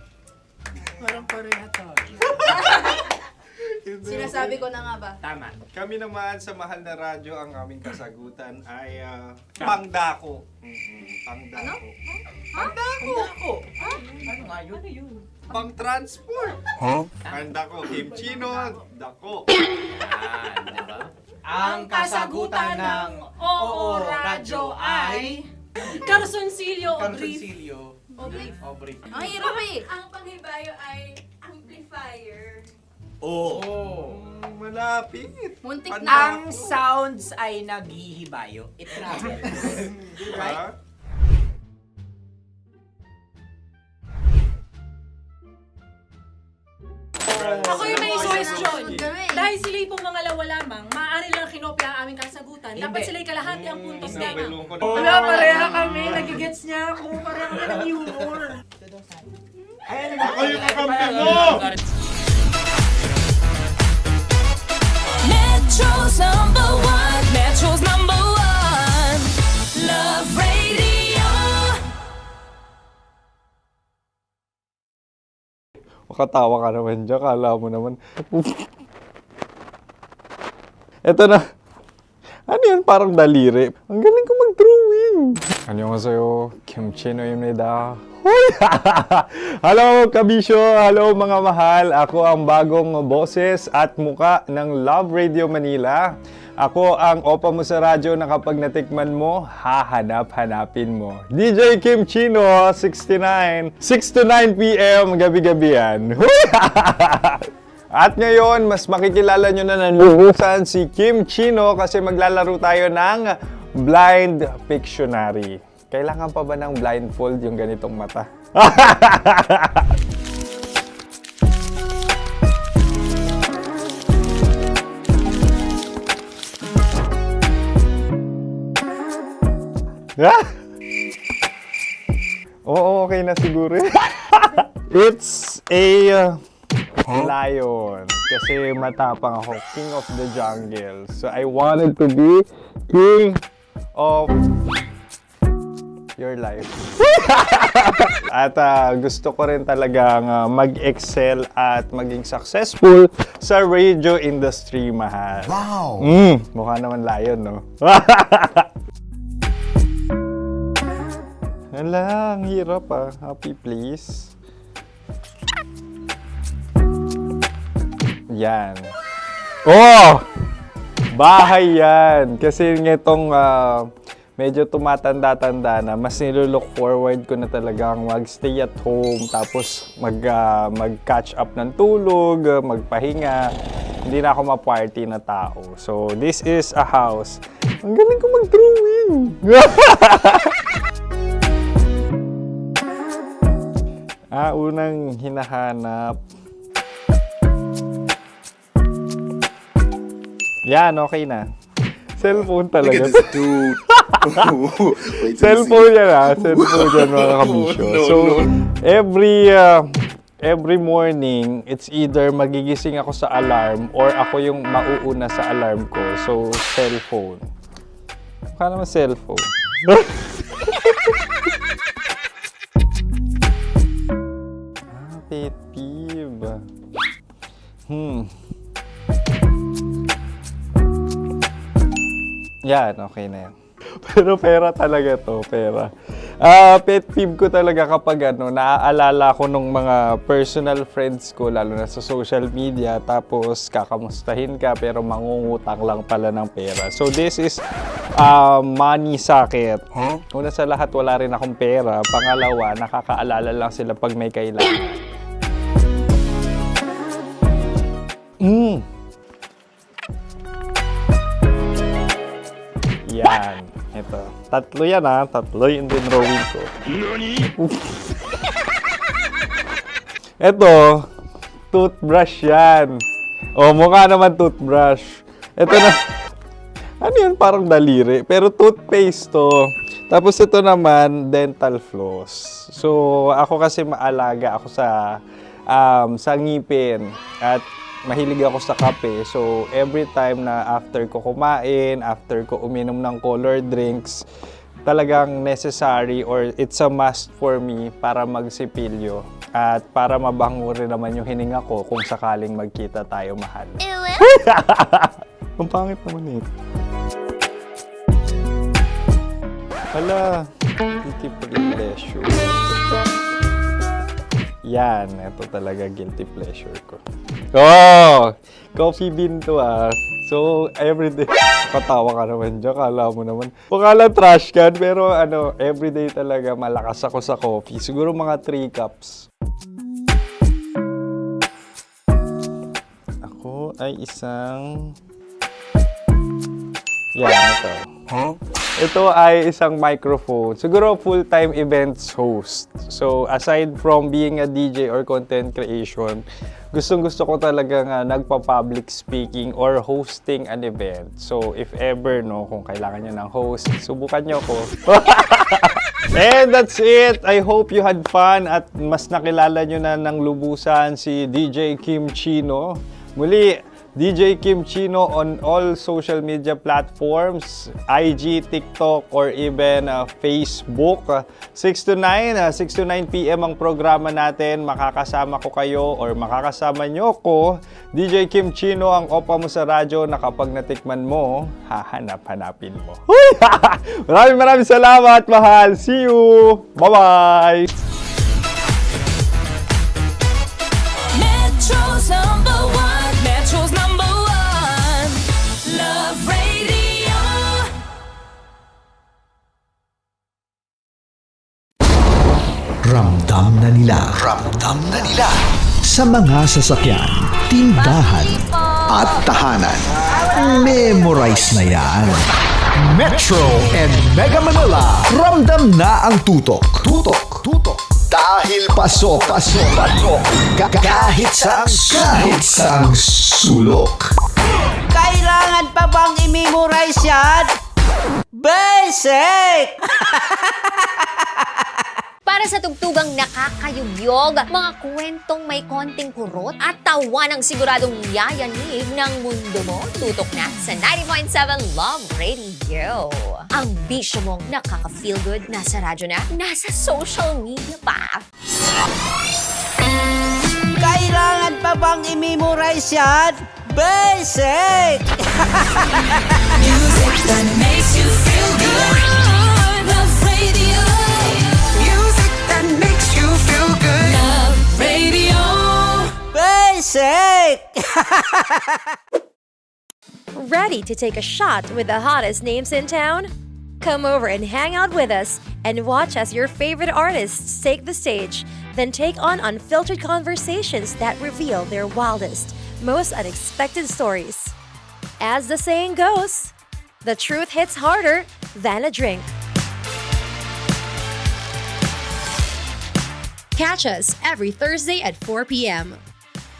Parang pareha to. Sinasabi ko na nga ba? Tama. Kami naman sa mahal na radyo, ang aming kasagutan ay pangdako. Pangdako. Pangdako. Ano nga yun? Pang-transport. Pangdako. Kimchino, dako. Diba? Ang kasagutan ng Oo Radyo ay Carsoncillo o Brief. Carsoncillo. Obrief. Ang hirap eh. Ang panghibayo ay amplifier. Malapit. Muntik Panda- na. Ang sounds ay naghihibayo. It travels. Diba? Ako yung may suggestion. Kami. Dahil sila pong mga lawa lamang, maaari lang kinopya ang aming kasagutan. Dapat Hindi. sila'y kalahati ang puntos May lamang. lungkot. Wala, pareha kami. Nagigets niya ako. Pareha kami ng humor. Ako yung kakampi mo! Metro's number one. Metro's number one. Love Radio. Makatawa ka naman dyan. Kala mo naman. Eto na. Ano yan? Parang daliri. Ang galing ko mag-drawing. Annyeonghaseyo. Kimchino입니다. Hoy! Hello, kabisyo! Hello, mga mahal! Ako ang bagong boses at muka ng Love Radio Manila. Ako ang opa mo sa radyo na kapag natikman mo, hahanap-hanapin mo. DJ Kim Chino, 69. 6 to 9 p.m. gabi-gabi yan. At ngayon, mas makikilala nyo na ng lubusan si Kim Chino kasi maglalaro tayo ng Blind Pictionary. Kailangan pa ba ng blindfold yung ganitong mata? Oo, okay na siguro. It's a lion. Kasi matapang ako. King of the jungle. So I wanted to be king of your life. At gusto ko rin talagang mag-excel at maging successful sa radio industry, mahal. Wow! Mukha naman layon, no? Hala, ang hirap Happy place. Yan. Oh! Bahay yan. Kasi nitong medyo tumatanda-tanda na, mas nilook forward ko na talagang mag-stay at home, tapos mag-catch up ng tulog, magpahinga. Hindi na ako ma-party na tao. So, this is a house. Ang galing ko mag-drawing! Unang hinahanap. Yan, okay na. Cellphone talaga. Cellphone yan Cellphone yan, mga kabisyo. So, every morning, it's either magigising ako sa alarm or ako yung mauuna sa alarm ko. So, cellphone. Mukha naman cellphone. Pet peeve. Yan, okay na yan. Pero pera talaga to, pera. Pet peeve ko talaga kapag naaalala ko nung mga personal friends ko, lalo na sa social media, tapos kakamustahin ka pero mangungutang lang pala ng pera. So this is money sakit. Una sa lahat, wala rin akong pera. Pangalawa, nakakaalala lang sila pag may kailangan. Yan. Ito. Tatlo yan Tatlo yung dinrawing ko. Ito. Toothbrush yan. Mukha naman toothbrush. Ito na. Ano yan? Parang daliri. Pero toothpaste to. Tapos ito naman, dental floss. So, ako kasi maalaga ako sa ngipin. At mahilig ako sa kape. So, every time na after ko kumain, after ko uminom ng colored drinks, talagang necessary or it's a must for me para magsipilyo. At para mabango rin naman yung hininga ko kung sakaling magkita tayo, mahal. Ang pangit naman ito. Hala, guilty pleasure. Yan, ito talaga guilty pleasure ko. Coffee bean to So, everyday, patawa ka naman dyan, kala mo naman. Pakala trash can, pero everyday talaga malakas ako sa coffee. Siguro mga 3 cups. Ako ay isang... Yan, ito. Ito ay isang microphone. Siguro full-time events host. So, aside from being a DJ or content creation, gustong-gusto ko talaga nagpa-public speaking or hosting an event. So, if ever, kung kailangan nyo ng host, subukan nyo ko. And that's it. I hope you had fun at mas nakilala nyo na ng lubusan si DJ Kim Chino. Muli, DJ Kim Chino on all social media platforms, IG, TikTok, or even Facebook. 6 to 9 p.m. ang programa natin. Makakasama ko kayo or makakasama nyo ko. DJ Kim Chino, ang opa mo sa radyo na kapag natikman mo, hahanap-hanapin mo. Maraming salamat, mahal. See you! Bye-bye! Metro's number one. Metro's number one. Love Radio. Ramdam na nila sa mga sasakyan, tindahan at tahanan. Memorize na yan. Metro and Mega Manila, ramdam na ang tutok. Dahil pasok. Kahit saang sulok. Kailangan pa bang i-memorize yan? Basic! Para sa tugtugang nakakayugyog, mga kwentong may konting kurot at tawa ng siguradong yayanig ng mundo mo, tutok na sa 90.7 Love Radio. Ang bisyo mong nakaka-feel good, nasa radyo na, nasa social media pa. Kailangan pa bang i-memorize yan? Basic! Music that makes you feel good. Love Radio. Music that makes you feel good. Love Radio. Basic! Ready to take a shot with the hottest names in town? Come over and hang out with us and watch as your favorite artists take the stage, then take on unfiltered conversations that reveal their wildest, most unexpected stories. As the saying goes, the truth hits harder than a drink. Catch us every Thursday at 4 p.m.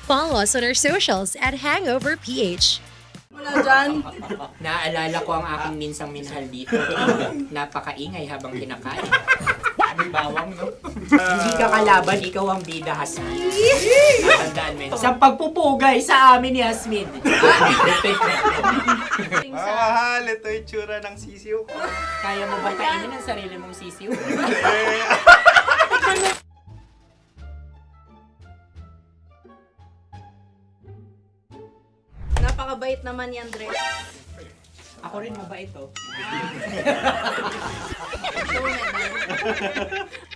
Follow us on our socials at Hangover PH. Wala dyan. Naaalala ko ang aking minsang minahal dito. Napakaingay habang kinakain. May bawang, no? Hindi ka kalaban, ikaw ang bida, Hasmin. Tandaan mo. Sa pagpupugay sa amin ni Hasmin. Mahal, ito yung tsura ng sisiw ko. Kaya mo ba kainin ang sarili mong sisiw? Napakabait naman yan, Dre. Ako rin mabait, oh.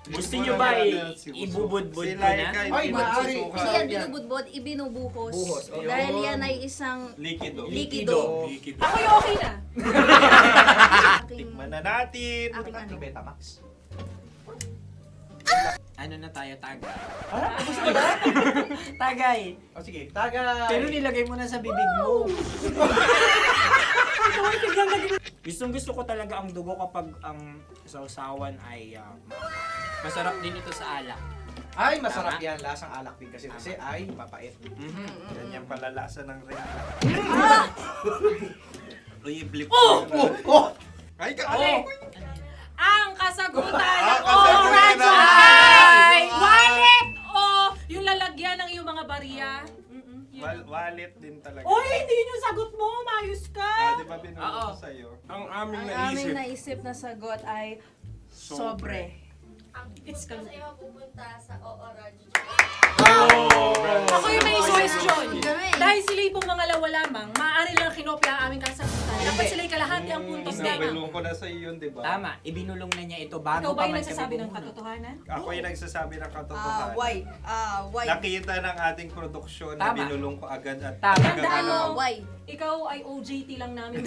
Gusto nyo ba ibubudbud ko na? Ay, maaari. Hindi yan binubudbod, ibinubuhos. Buhos, oh. Dahil yan ay isang Likido. likido. Ako yung okay na. Tikman na natin. Aking ano? Betamax. Ano na tayo, tagay? Gusto mo ba? Tagay! O sige, tagay. Pero nilagay mo na sa bibig mo. Gustong-gusto ko talaga ang dugo kapag ang sausawan ay masarap din ito sa alak. Ay, masarap yan. Lasang alak din kasi ay mapait. Yan yung palalasa ng ring. Uy, blip. Ay, Ang kasagutan ng kasagutan oras ay wallet o yung lalagyan ng iyong mga barya. Wallet din talaga. Uy, hindi yun yung sagot mo. Mayos ka. Di ba binulong ko sa'yo? Ang aming Ang aming naisip na sagot ay sobre. It's ka. pupunta sa OORADIO. Ako yung may suggestion. Dahil sila yung mga lamang, maaari lang kinopya ang aming kasagutan. Dapat sila yung kalahati ang puntos lamang. Binulong ko na sa'yo yun, di ba? Tama, ibinulong na niya ito bago Ikaw ba pa yung man nagsasabi kami ng bumunod. katotohanan? Ako yung nagsasabi ng katotohanan. Why? Why? Nakita ng ating produksyon na Tama. binulong ko agad at Tama. Tandaan mo, why? Ikaw ay OJT lang namin.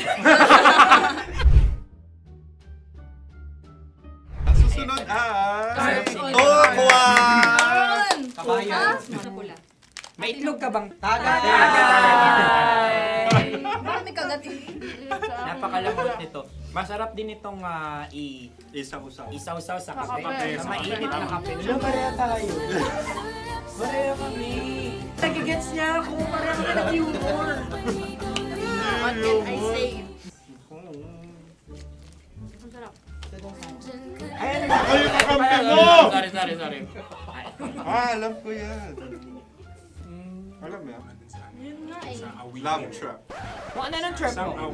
Ang susunod ay... Cards. Tokwan! Kabayan. Na pula. May itlog ka bang? Tagay! Bakit may kagat? Napakalambot nito. Masarap din itong Isaw-saw. isaw-saw sa Kape. kape. Sa mainit na kape. Alam, pareha tayo. Pareha kami. Nagigets niya ako. Pareha kami ng humor. What can I say? Ang sarap. Ay, kakampi mo! Sorry. Alam ko yan. Alam mo yan? Yun nga eh. Love trap. Kung ano ng trap mo?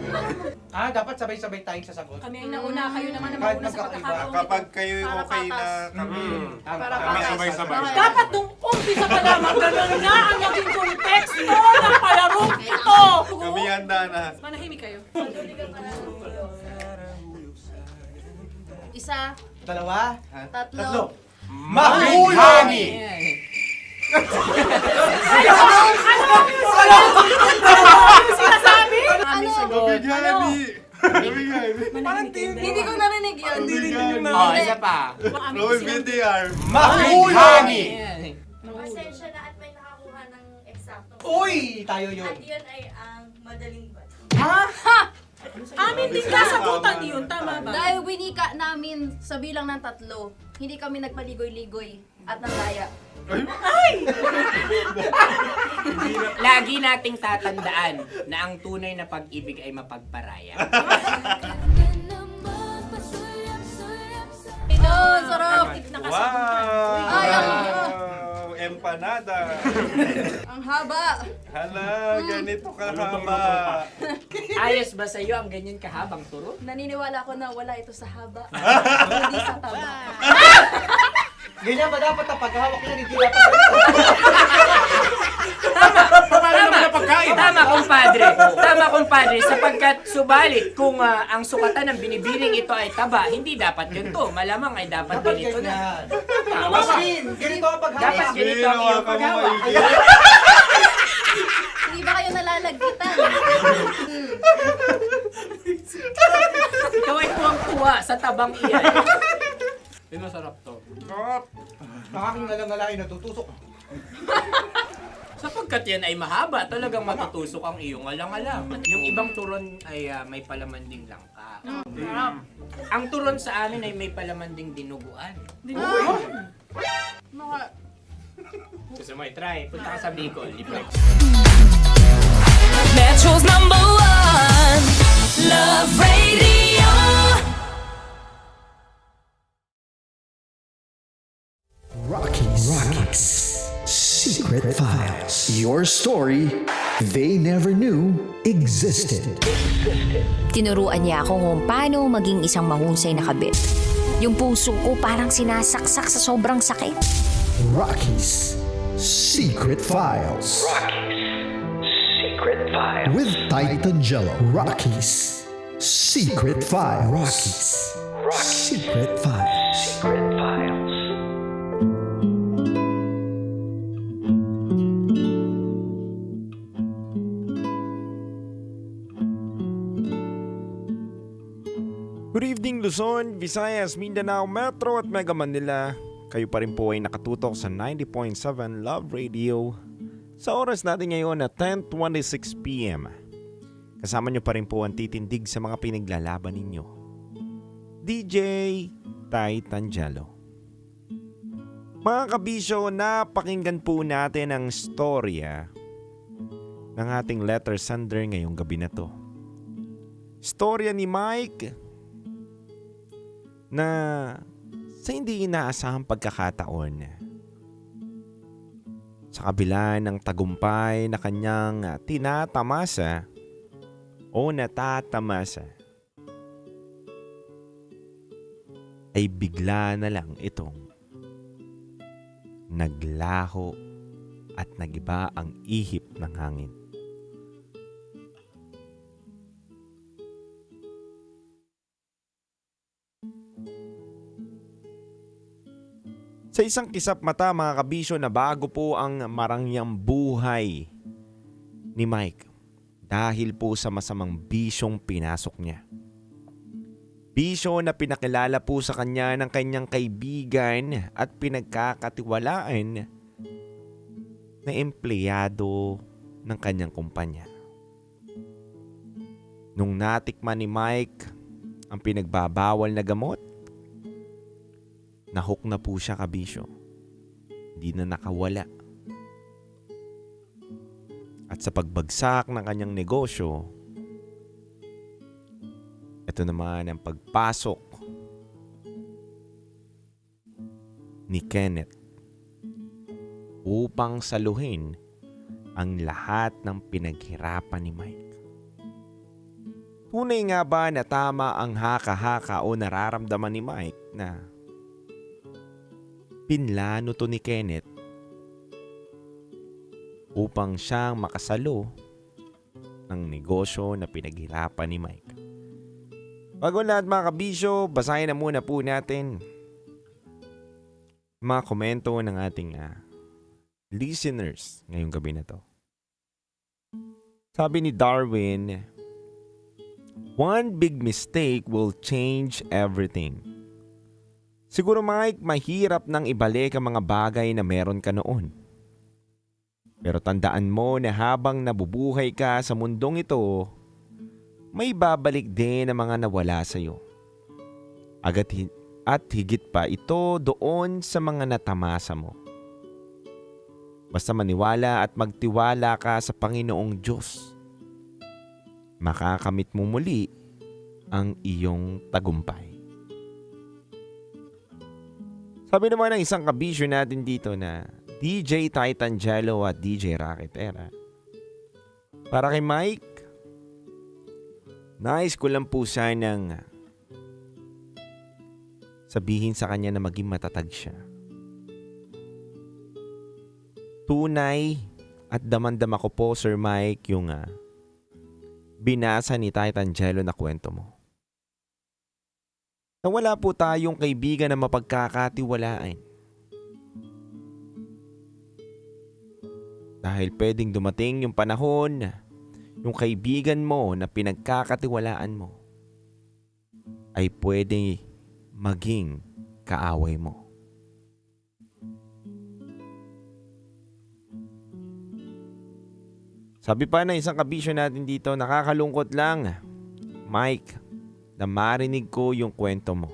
Dapat sabay-sabay tayong sasagot. Kami ay nauna, kayo naman na Kahit mauna sa magkakaiba. pagkakataon. Kapag kayo okay na kami, Para kami patas. sabay-sabay. Dapat nung umpisa pa lamang, ganun na ang naging konteksto ng palarong ito. Kami handa na. Manahimik kayo. Isa, Dalawa. tatlo. Mahulani! Sinasabi? Gani! Hindi ko narinig yun. Oh, isa pa. Roll VTR. Mahulani! Pasensya na at may nakakuha ng eksakto. Uy! Tayo yun. At yun ay ang madaling ba? Amin din kasagutan yun, tama ba? Dahil winika namin sa bilang ng 3, hindi kami nagpaligoy-ligoy at nandaya. Lagi nating tatandaan na ang tunay na pag-ibig ay mapagparaya. Ito, sarap! natin nakasagutan. Uy, Ay, Wow! Empanada! ang haba. Hala, ganito kahaba. Ayos ba sa'yo ang ganyan kahabang turo? Naniniwala ko na wala ito sa haba. Hindi sa taba. Ganyan ba dapat ang paghahawak niya? Hindi dapat Tama, kumpadre. Sapagkat subalit kung ang sukatan ng binibining ito ay taba, hindi dapat ganito. Malamang ay dapat ganito na. Tama ba? Ganito ang paghahawak. Dapat ganito ang iyong paghawak. Hindi ba kayo nalalagkitan? Ikaw ay tuwang-tuwa sa tabang iyan. Masarap to. Nakakingala-ngalain natutusok. Sapagkat yan ay mahaba, talagang matutusok ang iyong alang-alang. Yung ibang turon ay may palaman ding langka. Ang turon sa amin ay may palaman ding dinuguan. Gusto mo i-try? Punta ka sa Bicol. Metro's #1 Love Radio. Rockies Secret Files. Your story they never knew existed. Tinuruan niya ako kung paano maging isang mahusay na kabit. Yung puso ko parang sinasaksak sa sobrang sakit. Rockies Secret Files. Secret Files. With Titan Jello. Rockies Secret Files. Rockies Secret Files. Secret Files. Good evening Luzon, Visayas, Mindanao, Metro at Mega Manila. Kayo pa rin po ay nakatutok sa 90.7 Love Radio. Sa oras natin ngayon na 10:26 PM. Kasama nyo pa rin po ang titindig sa mga pinaglalaban ninyo. DJ Titan Jello. Mga kabisyo, napakinggan po natin ang storya ng ating letter sender ngayong gabi na to. Storya ni Mike na sa hindi inaasahang pagkakataon, sa kabila ng tagumpay na kanyang tinatamasa o natatamasa, ay bigla na lang itong naglaho at nagiba ang ihip ng hangin. Sa isang kisap mata mga kabisyo na bago po ang marangyang buhay ni Mike dahil po sa masamang bisyong pinasok niya. Bisyo na pinakilala po sa kanya ng kanyang kaibigan at pinagkakatiwalaan na empleyado ng kanyang kumpanya. Nung natikman ni Mike ang pinagbabawal na gamot, nahook na po siya kabisyo. Hindi na nakawala. At sa pagbagsak ng kanyang negosyo, ito naman ang pagpasok ni Kenneth upang saluhin ang lahat ng pinaghirapan ni Mike. Tunay nga ba na tama ang haka-haka o nararamdaman ni Mike na pinlano to ni Kenneth upang siyang makasalo ng negosyo na pinaghirapan ni Mike? Bago lahat mga kabisyo, basahin na muna po natin mga komento ng ating listeners ngayong gabi na to. Sabi ni Darwin, "One big mistake will change everything." Siguro Mike, mahirap nang ibalik ang mga bagay na meron ka noon. Pero tandaan mo na habang nabubuhay ka sa mundong ito, may babalik din ang mga nawala sa iyo. At higit pa ito doon sa mga natamasa mo. Basta maniwala at magtiwala ka sa Panginoong Diyos. Makakamit mo muli ang iyong tagumpay. Sabi naman ng isang kabisyo natin dito na DJ Titangelo at DJ Racketera. Para kay Mike, nais ko lang po sanang sabihin sa kanya na maging matatag siya. Tunay at damandam ko po, Sir Mike, yung binasa ni Titangelo na kwento mo. Na wala po tayong kaibigan na mapagkakatiwalaan. Dahil pwedeng dumating yung panahon, yung kaibigan mo na pinagkakatiwalaan mo ay pwedeng maging kaaway mo. Sabi pa na isang kabisyo natin dito, nakakalungkot lang, Mike, na marinig ko yung kwento mo.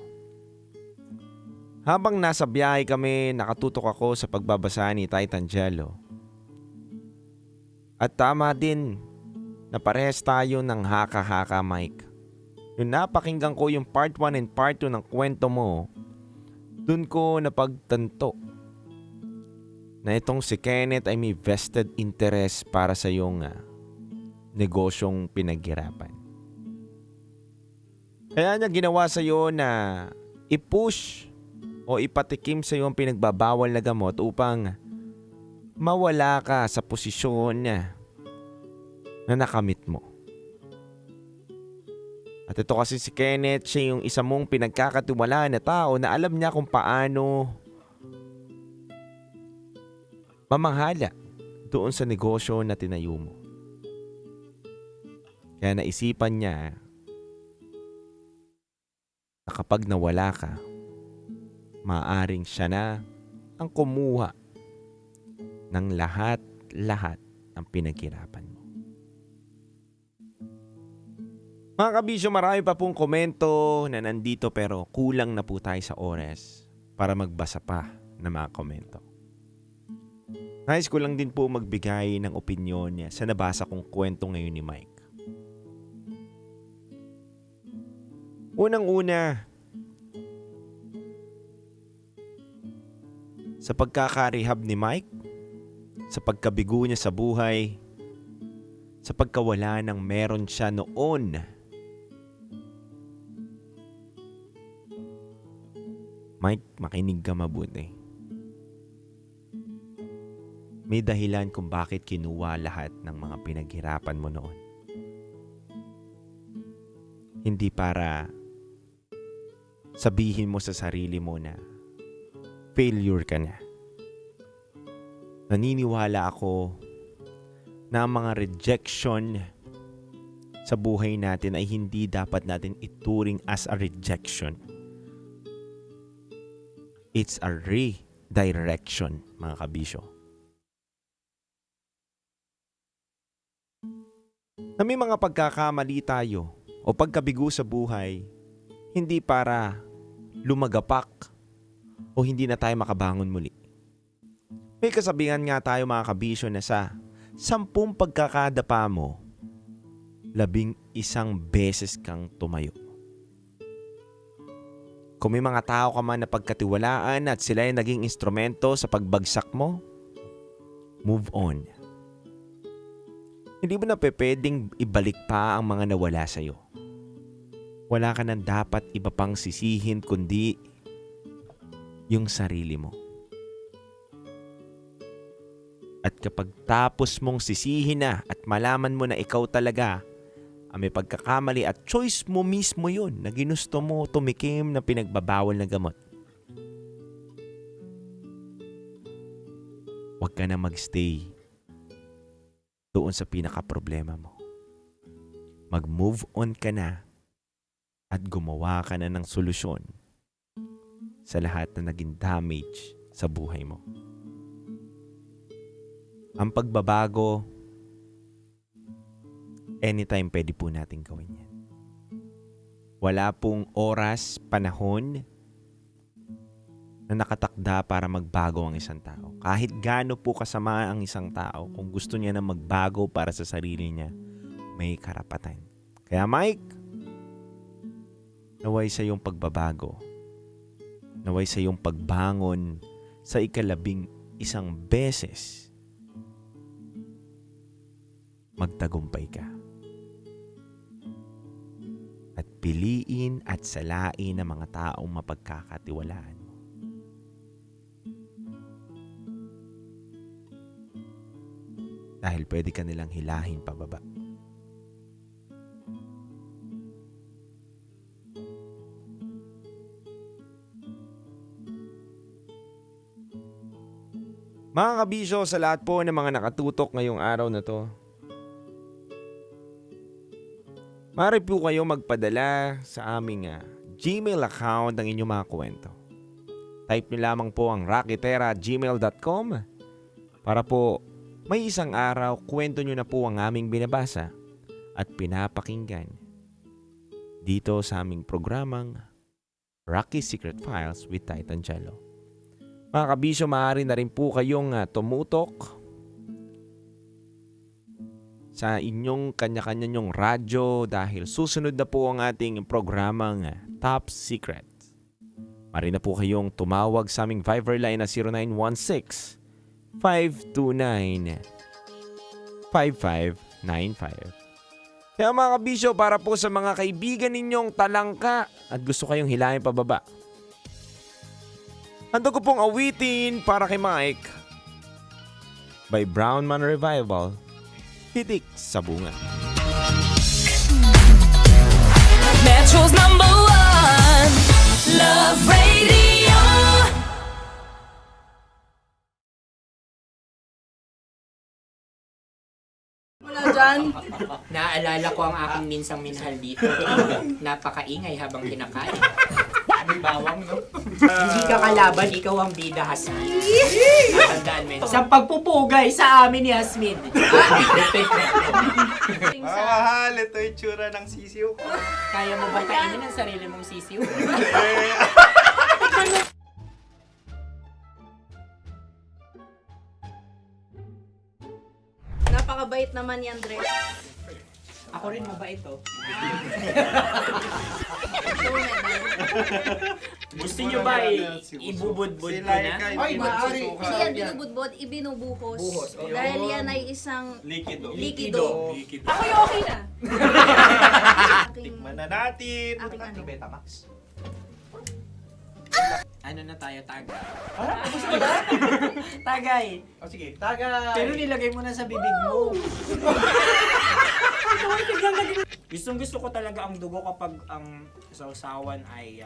Habang nasa biyahe kami, nakatutok ako sa pagbabasa ni Titangelo. At tama din na parehas tayo ng haka-haka, Mike. Yung napakinggan ko yung part 1 and part 2 ng kwento mo, dun ko napagtanto na itong si Kenneth ay may vested interest para sa iyong negosyong pinaghirapan. Kaya niya ginawa sa iyo na i-push o ipatikim sa iyo ang pinagbabawal na gamot upang mawala ka sa posisyon na nakamit mo. At ito kasi si Kenneth, siya yung isa mong pinagkakatiwalaan na tao na alam niya kung paano mamanghala doon sa negosyo na tinayo mo. Kaya naisipan niya na kapag nawala ka, maaaring siya na ang kumuha ng lahat-lahat ng pinaghirapan mo. Mga kabisyo, marami pa pong komento na nandito pero kulang na po tayo sa oras para magbasa pa ng mga komento. Nais ko lang din po magbigay ng opinyon niya sa nabasa kong kwento ngayon ni Mike. Unang-una, sa pagkakarehab ni Mike, sa pagkabigo niya sa buhay, sa pagkawala ng meron siya noon. Mike, makinig ka mabuti. May dahilan kung bakit kinuha lahat ng mga pinaghirapan mo noon. Hindi para sabihin mo sa sarili mo na failure ka na. Naniniwala ako na ang mga rejection sa buhay natin ay hindi dapat natin ituring as a rejection. It's a redirection, mga kabisyo. Na may mga pagkakamali tayo o pagkabigo sa buhay, hindi para lumagapak o hindi na tayo makabangon muli. May kasabihan nga tayo, mga kabisyo, na sa 10 pagkakadapa mo, 11 beses kang tumayo. Kung may mga tao ka man na pagkatiwalaan at sila ay naging instrumento sa pagbagsak mo, move on. Hindi mo na pwedeng ibalik pa ang mga nawala sa'yo. Wala ka nang dapat iba pang sisihin kundi yung sarili mo. At kapag tapos mong sisihin na at malaman mo na ikaw talaga ang may pagkakamali at choice mo mismo yun na ginusto mo tumikim na pinagbabawal na gamot, huwag ka na magstay doon sa pinaka-problema mo. Mag-move on ka na at gumawa ka na ng solusyon sa lahat na naging damage sa buhay mo. Ang pagbabago, anytime pwede po natin gawin yan. Wala pong oras, panahon na nakatakda para magbago ang isang tao. Kahit gaano po kasama ang isang tao, kung gusto niya na magbago para sa sarili niya, may karapatan. Kaya Mike, naway sa iyong pagbabago Naway sa iyong pagbangon sa 11 beses, magtagumpay ka. At piliin at salain ang mga taong mapagkakatiwalaan mo. Dahil pwede ka nilang hilahin pababa. Mga kabisyo, sa lahat po ng mga nakatutok ngayong araw na to, maaari po kayo magpadala sa aming Gmail account ng inyong mga kwento. Type nyo lamang po ang rakitera@gmail.com para po may isang araw kwento nyo na po ang aming binabasa at pinapakinggan dito sa aming programang Rocky Secret Files with Titan Jello. Mga kabisyo, maaari na rin po kayong tumutok sa inyong kanya-kanya nyong radyo dahil susunod na po ang ating programang Top Secret. Maaari na po kayong tumawag sa aming Viber line na 0916-529-5595. Kaya mga kabisyo, para po sa mga kaibigan ninyong talangka at gusto kayong hilahin pababa, handog ko pong awitin para kay Mike by Brown Man Revival, Hitik sa Bunga. Metro's #1 Love Radio. Wala dyan. Naaalala ko ang aking minsang minahal dito. Napakaingay habang kinakain. May bawang, no? Hindi ka kalaban, ikaw ang bida, Hasmin. Natandaan mo. Sa pagpupugay sa amin ni Hasmin. Mahal, ito yung tsura ng sisiw ko. Kaya mo ba kainin ang sarili mong sisiw? Napakabait naman yan, Dre. Ako rin mabait, oh. Gusto nyo ba ibubudbud ko na? Ay, maaari. Hindi yan binubudbod, ibinubuhos. Buhos, oh. Dahil yan ay isang Likido. likido. Ako yung okay na. Tikman na natin. Aking Betamax. Ano na tayo, tagay? Gusto mo ba? Tagay. O sige, tagay. Pero nilagay mo na sa bibig mo. Gustong-gusto ko talaga ang dugo kapag ang sausawan ay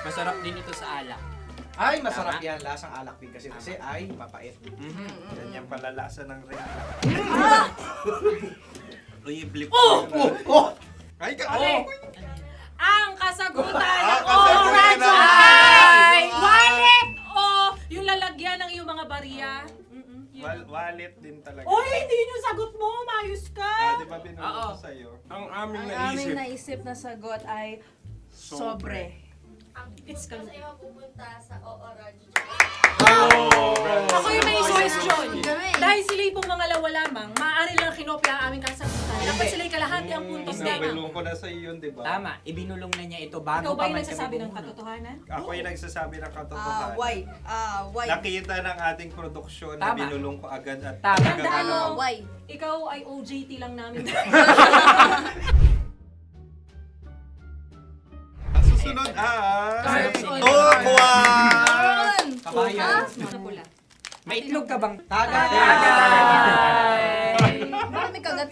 masarap din ito sa alak. Ay, masarap yan. Lasang alak din kasi ay mapait. Yan yung palalasa ng ring. Uy, blip. Ay, Ang kasagutan ng kasagutan oradyo na- ay wallet o yung lalagyan ng iyong mga barya. Wallet din talaga. Oy, hindi yun yung sagot mo. Mayos ka. Di ba binulong ko sa'yo? Ang aming Ang aming naisip na sagot ay sobre. It's kan. pupunta sa oradyo. Ako yung may suggestion. Kami. Dahil sila yung mga lamang, maaari lang kinopya ang aming kasagutan. Dapat sila yung kalahati ang puntos lamang. Binulong ko na sa'yo yun, di ba? Tama, ibinulong na niya ito bago Ikaw pa ba yung man nagsasabi kami ng bumunot. katotohanan? Ako yung nagsasabi ng katotohanan. Why? Nakita ng ating produksyon na Tama. binulong ko agad at Tama. Tandaan mo, Why? ikaw ay OJT lang namin. Ang susunod ay... Sorry. Tokwan! Kabayan. Sa pula. May itlog ka bang? Tagay! Marami kagat.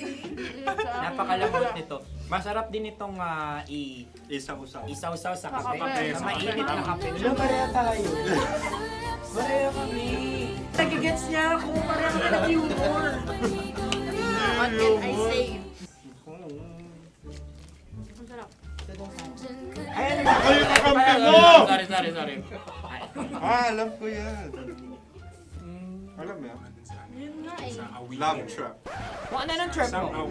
Napakalambot nito. Masarap din itong Isa-usaw. isaw-saw sa Kape. kape. Sa mainit na kape. Wala, pareha tayo. Pareha kami. Nagigets niya ako. Pareha kami ng humor. What can I say? Ang sarap. Ay, kayo kakampi mo! Sorry. Alam ko yan. Alam mo yan? Yun nga eh. Love trap. Kung ano ng trap mo?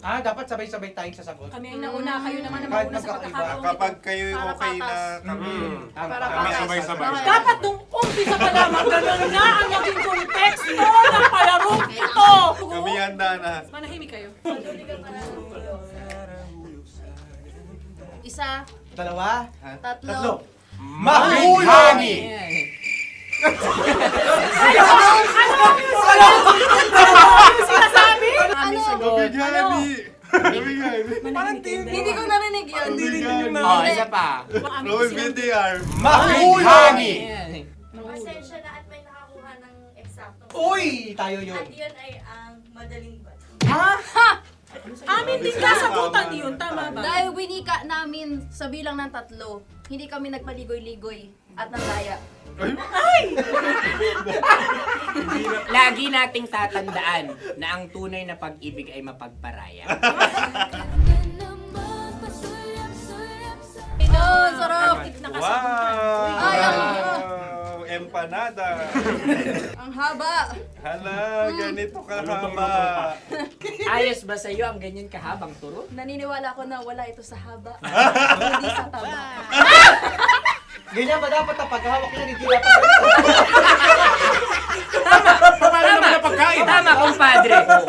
Dapat sabay-sabay tayong sasagot. Kami ay nauna, kayo naman ang Kahit mauna sa magkakaiba. pagkakataon. Kapag kayo Para okay na patas. kami. Para Kami patas. sabay-sabay. Dapat nung umpisa pa lamang, ganun na ang naging konteksto ng palarong ito. Kami handa na. Manahimik kayo. Isa, Dalawa? tatlo, Tatlo. Mahulog! Hindi ko narinig yun. Oh, isa pa. Roll VTR. Mahulog! Pasensya na at may nakakuha ng eksakto. Uy! Tayo yun. At yun ay ang madaling ba? Amin din kasagutan yun, tama ba? Dahil winika namin sa bilang ng 3, hindi kami nagpaligoy-ligoy at nandaya. Lagi nating tatandaan na ang tunay na pag-ibig ay mapagparaya. Ito, sarap! Wow! Ay, Empanada! ang haba! Hala, ganito kahaba. Ayos ba sa'yo ang ganyan kahabang turo? Naniniwala ko na wala ito sa haba. Hindi sa taba. Ganyan ba dapat ang paghahawak niya? Hindi dapat ganito.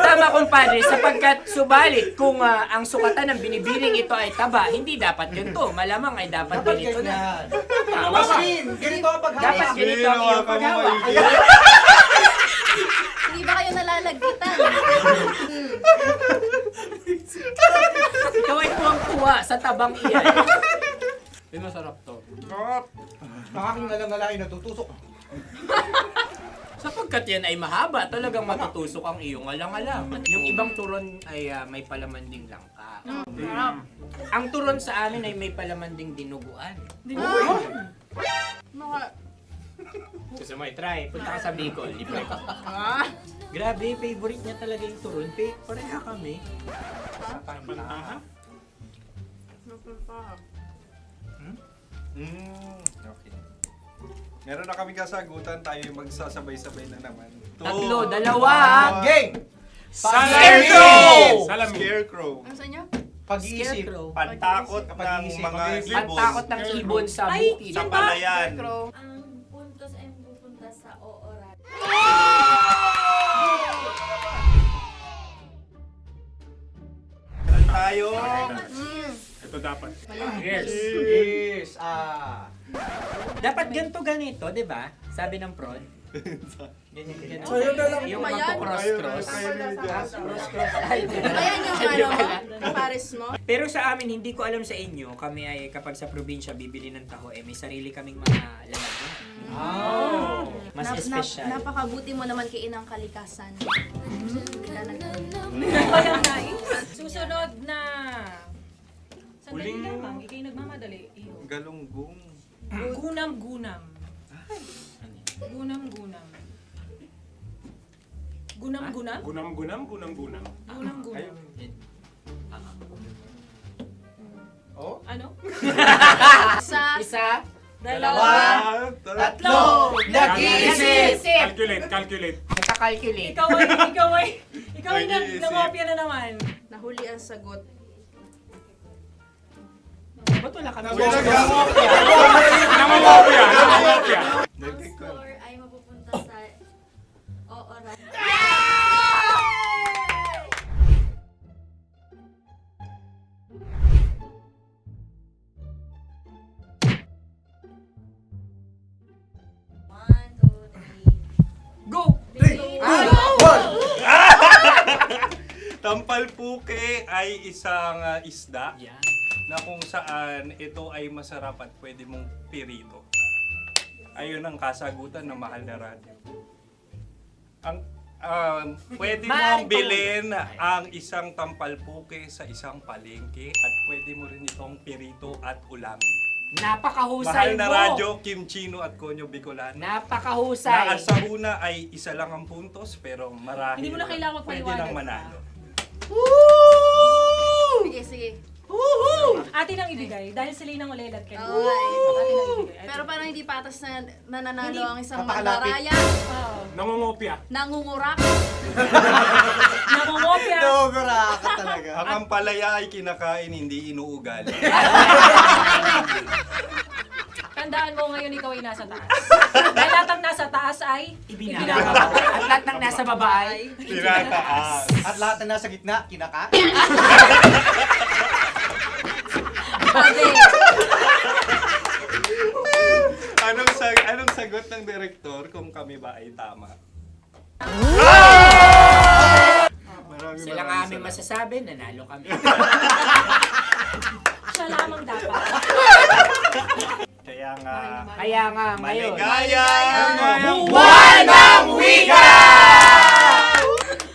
Tama, kumpadre. Sapagkat subalit kung ang sukatan ng binibining ito ay taba, hindi dapat ganito. Malamang ay dapat ganito na. Ganito ang paghahawak. Dapat ganito ang iyong paghawak. Hindi ba kayo nalalagkitan? Ikaw ay tuwang-tuwa sa tabang iyan. Masarap to. Nakakingala nga lang natutusok. Sapagkat yan ay mahaba, talagang matutusok ang iyong alang-alang. Yung ibang turon ay may palaman ding langka. Ang turon sa amin ay may palaman ding dinuguan. Gusto mo i-try? Punta ka sa Bicol, libre ka. Grabe, favorite niya talaga yung turon. Pareha kami. Okay. Meron na kaming kasagutan, tayo yung magsasabay-sabay na naman. 3, 2. Game! Scarecrow! Scarecrow. Ano sa inyo? Pag-iisip. Pantakot ng mga ibon. Pantakot ng ibon sa bukid. Sa palayan. Ang puntos ay pupunta sa ooran. Meron tayo. Ito dapat. Yes. Dapat ganito, di ba? Sabi ng prod. Ganyan. Yung magpo-cross-cross. Cross-cross. Ayan yung pares mo. Pero sa amin, hindi ko alam sa inyo, kami ay kapag sa probinsya bibili ng taho, may sarili kaming mga lalagyan. Mas espesyal. Napakabuti mo naman kay Inang Kalikasan. Susunod na. Sandali lamang, ikay nagmamadali. Galunggong. Gunam-gunam. Gunam-gunam. Gunam-gunam? Gunam-gunam. Gunam-gunam. Oh? Ano? Isa. Dalawa. Tatlo. Nag-iisip! Calculate. Nagka-calculate. Ikaw ay nangopya na naman. Nahuli ang sagot. Ba't wala kami? Nangungopia. Ang score ay mapupunta sa ooran. Go! Tampalpuke ay isang isda Yan. na kung saan ito ay masarap at pwede mong pirito. Ayun ang kasagutan ng mahal na radyo. Ang pwede mong bilhin ang isang tampalpuke sa isang palengke at pwede mo rin itong pirito at ulamin. Napakahusay Mahal na mo! radyo, Kim Chino at Konyo Bicolano. Napakahusay! Na sa una ay isa lang ang puntos pero marahil Hindi mo na kailangan pwede magpaliwanag nang manalo. Sige. Atin ang ibigay dahil sila yung ulelat kayo. Okay. Atin ang ibigay. Pero parang hindi patas na nananalo Hindi. ang isang Napakalapit. mandaraya. Nangungopia. Nangungurak. Nangungopia. Nogura ka talaga. Ang ampalaya ay kinakain, hindi inuugali. Tandaan mo ngayon ikaw ay nasa taas. Dahil lahat ng nasa taas ay Ibinababa. At lahat ng nasa baba ay Tinataas. At lahat na nasa gitna, kinaka. Anong sagot ng direktor kung kami ba ay tama? Sila nga aming masasabi, nanalo kami. Siya lamang dapat. Kaya nga ngayon. maligaya Buwan ng Wika!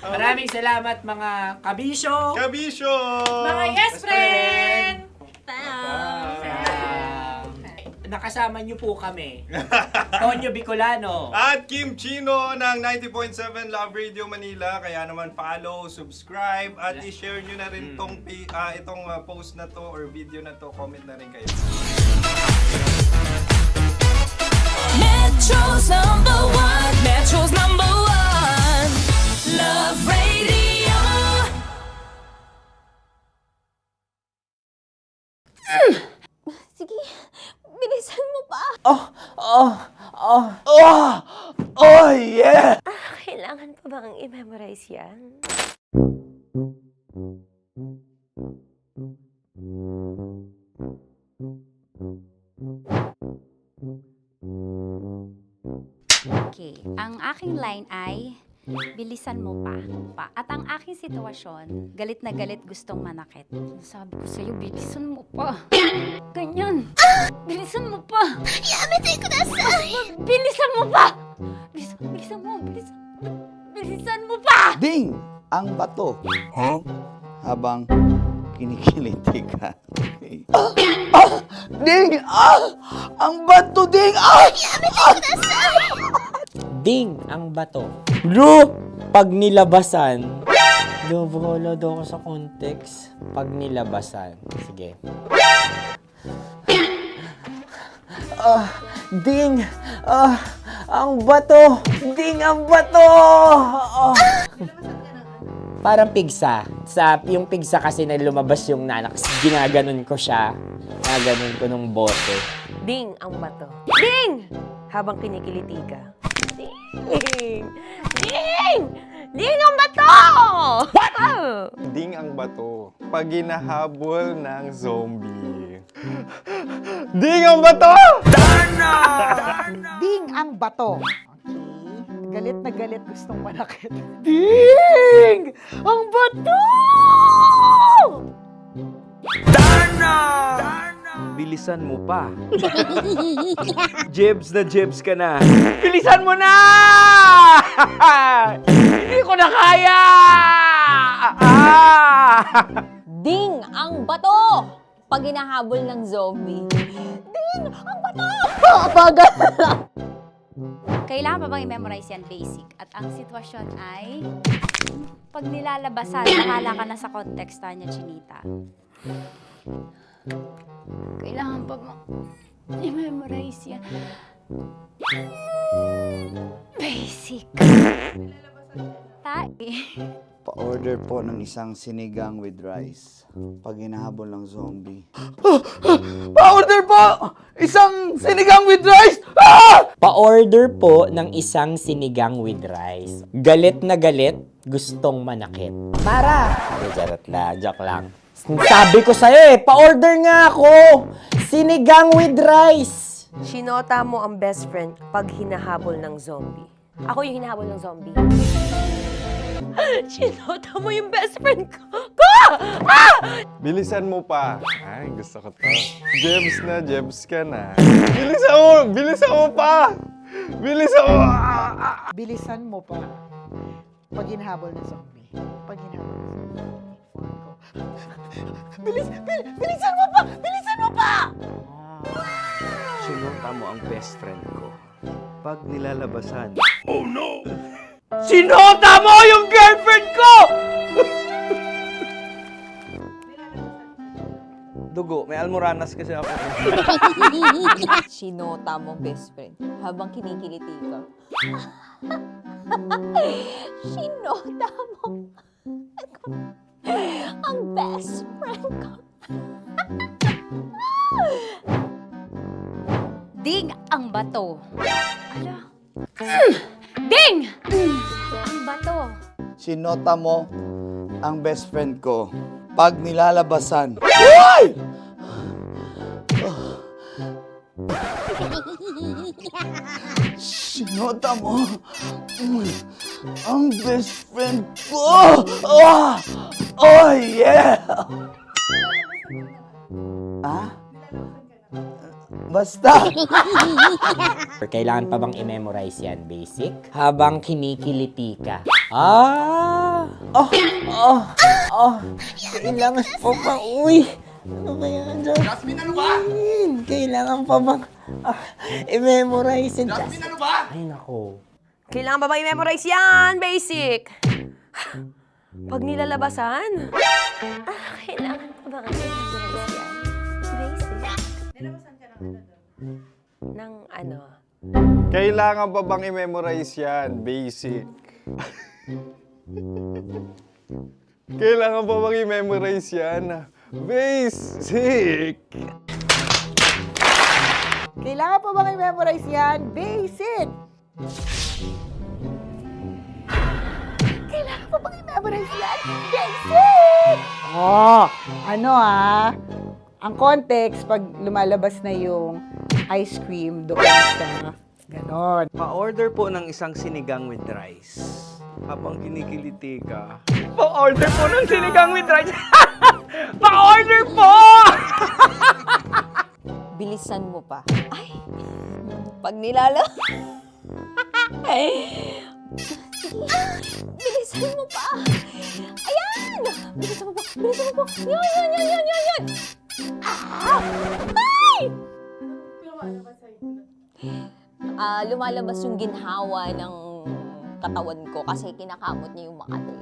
Maraming salamat mga kabisyo. Mga yes friend! Nakasama niyo po kami. Tonyo Bicolano. At Kim Chino ng 90.7 Love Radio Manila. Kaya naman follow, subscribe, at i-share nyo na rin itong post na to or video na to. Comment na rin kayo. Metro's number one, Love Radio. Sige, bilisan mo pa. Oh, yeah! Kailangan pa bang i-memorize yan? Okay, ang aking line ay, bilisan mo pa. At ang aking sitwasyon, galit na galit gustong manakit. Sabi ko sa'yo, bilisan mo pa. Ganyan. Bilisan mo pa. Yamitay ko na sa... Bilisan mo pa! Bilisan mo pa! Ding! Ang bato. Habang kinikiliti ka. Ding! Ang bato, Ding! Yamitay ko na sa... Ding ang bato. Bro, pag nilabasan. Wala daw ako sa context. Pag nilabasan. Sige. Ding! Ang bato! Ding ang bato! Parang pigsa. Yung pigsa kasi na lumabas yung nanak. Ginaganon ko siya. Ginaganon ko nung bote. Ding ang bato. Ding! Habang kinikiliti ka. Ding! Ding! Ding ang bato! What? Ding ang bato. Pag hinahabol ng zombie. Ding ang bato! Ding ang bato. Okay. Galit na galit gustong manakit. Ding! Ang bato! Bilisan mo pa. Jebs ka na. Bilisan mo na! Hindi ko na kaya! Ding ang bato! Pag hinahabol ng zombie. Ding ang bato! Bagal! Kailangan pa bang i-memorize yan basic? At ang sitwasyon ay, pag nilalabasan, nakala ka na sa konteksta niya, Chinita. Kailangan pa bang i-memorize yan? Basic. Pa-order po ng isang sinigang with rice. Pag hinahabol ng zombie. Pa-order po! Isang sinigang with rice! Pa-order po ng isang sinigang with rice. Galit na galit, gustong manakit. Para! Joke lang. Sabi ko sa'yo pa-order nga ako! Sinigang with rice! Sinota mo ang best friend pag hinahabol ng zombie. Ako yung hinahabol ng zombie. Sinota mo yung best friend ko! Bilisan mo pa. Ay, gusto ko to. Jebs ka na. Bilisan mo pa! Bilisan mo pa. Pag hinahabol ng zombie. Pag hinahabol ng zombie. Bilisan mo pa! Bilisan mo pa! Sinota mo ang best friend ko. Pag nilalabasan. Oh no! Sinota mo yung girlfriend ko! Dugo, may almoranas kasi ako. Sinota mo best friend habang kinikiliti ka. Sinota mo ang best friend ko. Ding ang bato. Ala. Ding! Ang bato. Sinota mo ang best friend ko. Pag nilalabasan. Uy! Sinota mo ang best friend ko! Oh, oh yeah! Ah? Basta! Kailangan pa bang i-memorize yan, basic? Habang kinikiliti ka. Ah! Kailangan pa ba? Uy! Ano ba yan, Jasmine, ano ba? Kailangan pa bang i-memorize yan, Jasmine, ano ba? Ay, nako. Kailangan ba i-memorize yan? Basic! Pag nilalabasan? Kailangan ba i-memorize yan? Basic? Nilalabasan ka ng ano? Kailangan pa bang i-memorize yan? Basic. Kailangan pa bang i-memorize yan? Basic! Kailangan pa bang i-memorize yan? Basic! Kailangan pa bang i-memorize yan? Basic! Oh, ano ang context pag lumalabas na yung ice cream doon sa ganon. Pa-order po ng isang sinigang with rice. Habang kinikiliti ka. Pa-order po ng sinigang with rice! Pa-order po! Bilisan mo pa. Ay! Pag nilala... Ay! Bilisan mo pa! Ayan! Bilisan mo pa! Bilisan mo pa! Yan! Ah! Ay! Lumalabas yung ginhawa ng katawan ko kasi kinakamot niya yung Makati.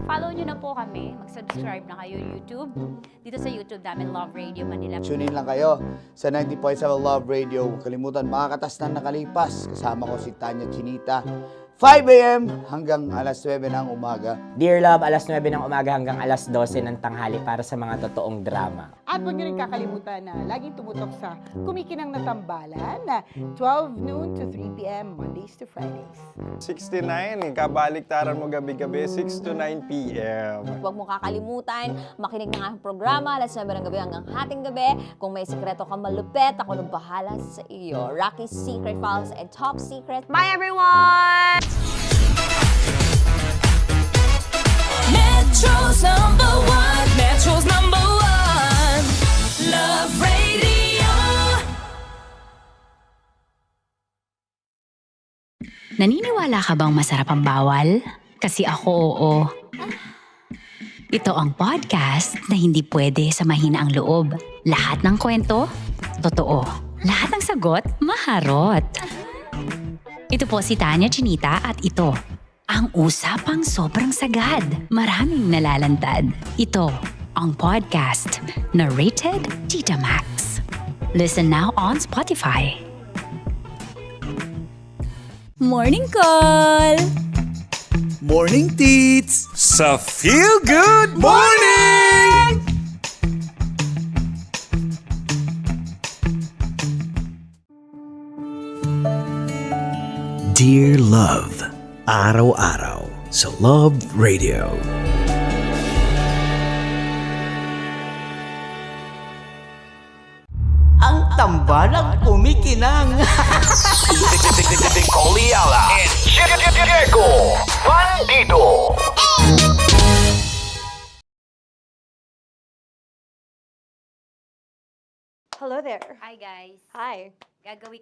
I-follow nyo na po kami. Mag-subscribe na kayo YouTube. Dito sa YouTube namin, Love Radio Manila. Tune in lang kayo sa 90.7 Love Radio. Huwag kalimutan, makakatas na nakalipas. Kasama ko si Tanya Chinita. 5 a.m. hanggang alas 9 ng umaga. Dear Love, alas 9 ng umaga hanggang alas 12 ng tanghali para sa mga totoong drama. At huwag nyo rin kakalimutan na laging tumutok sa Kumikinang na Tambalan na 12 noon to 3 p.m. Mondays to Fridays. 69, kabaliktaran mo gabi-gabi, 6 to 9 p.m. Huwag mo kakalimutan, makinig ng aking programa, alas 9 ng gabi hanggang hating gabi. Kung may sikreto kang malupet, ako nang bahala sa iyo. Rocky's Secret Files and Top Secret. Bye everyone! Metro's number one. Metro's number one. Love Radio. Naniniwala ka bang masarap ang bawal? Kasi ako, oo. Ito ang podcast na hindi pwede sa mahina ang loob. Lahat ng kwento, totoo. Lahat ng sagot, maharot. Ito po si Tanya Chinita at ito, ang usapang sobrang sagad. Maraming nalalantad. Ito, ang podcast na Rated Tita Max. Listen now on Spotify. Morning call. Morning, Tits! Sa Feel Good Morning! Dear Love, araw-araw sa Love Radio. Ang tambalang kumikinang. Coliala and Diego Bandido. Hello there. Hi guys. Hi. Gagawa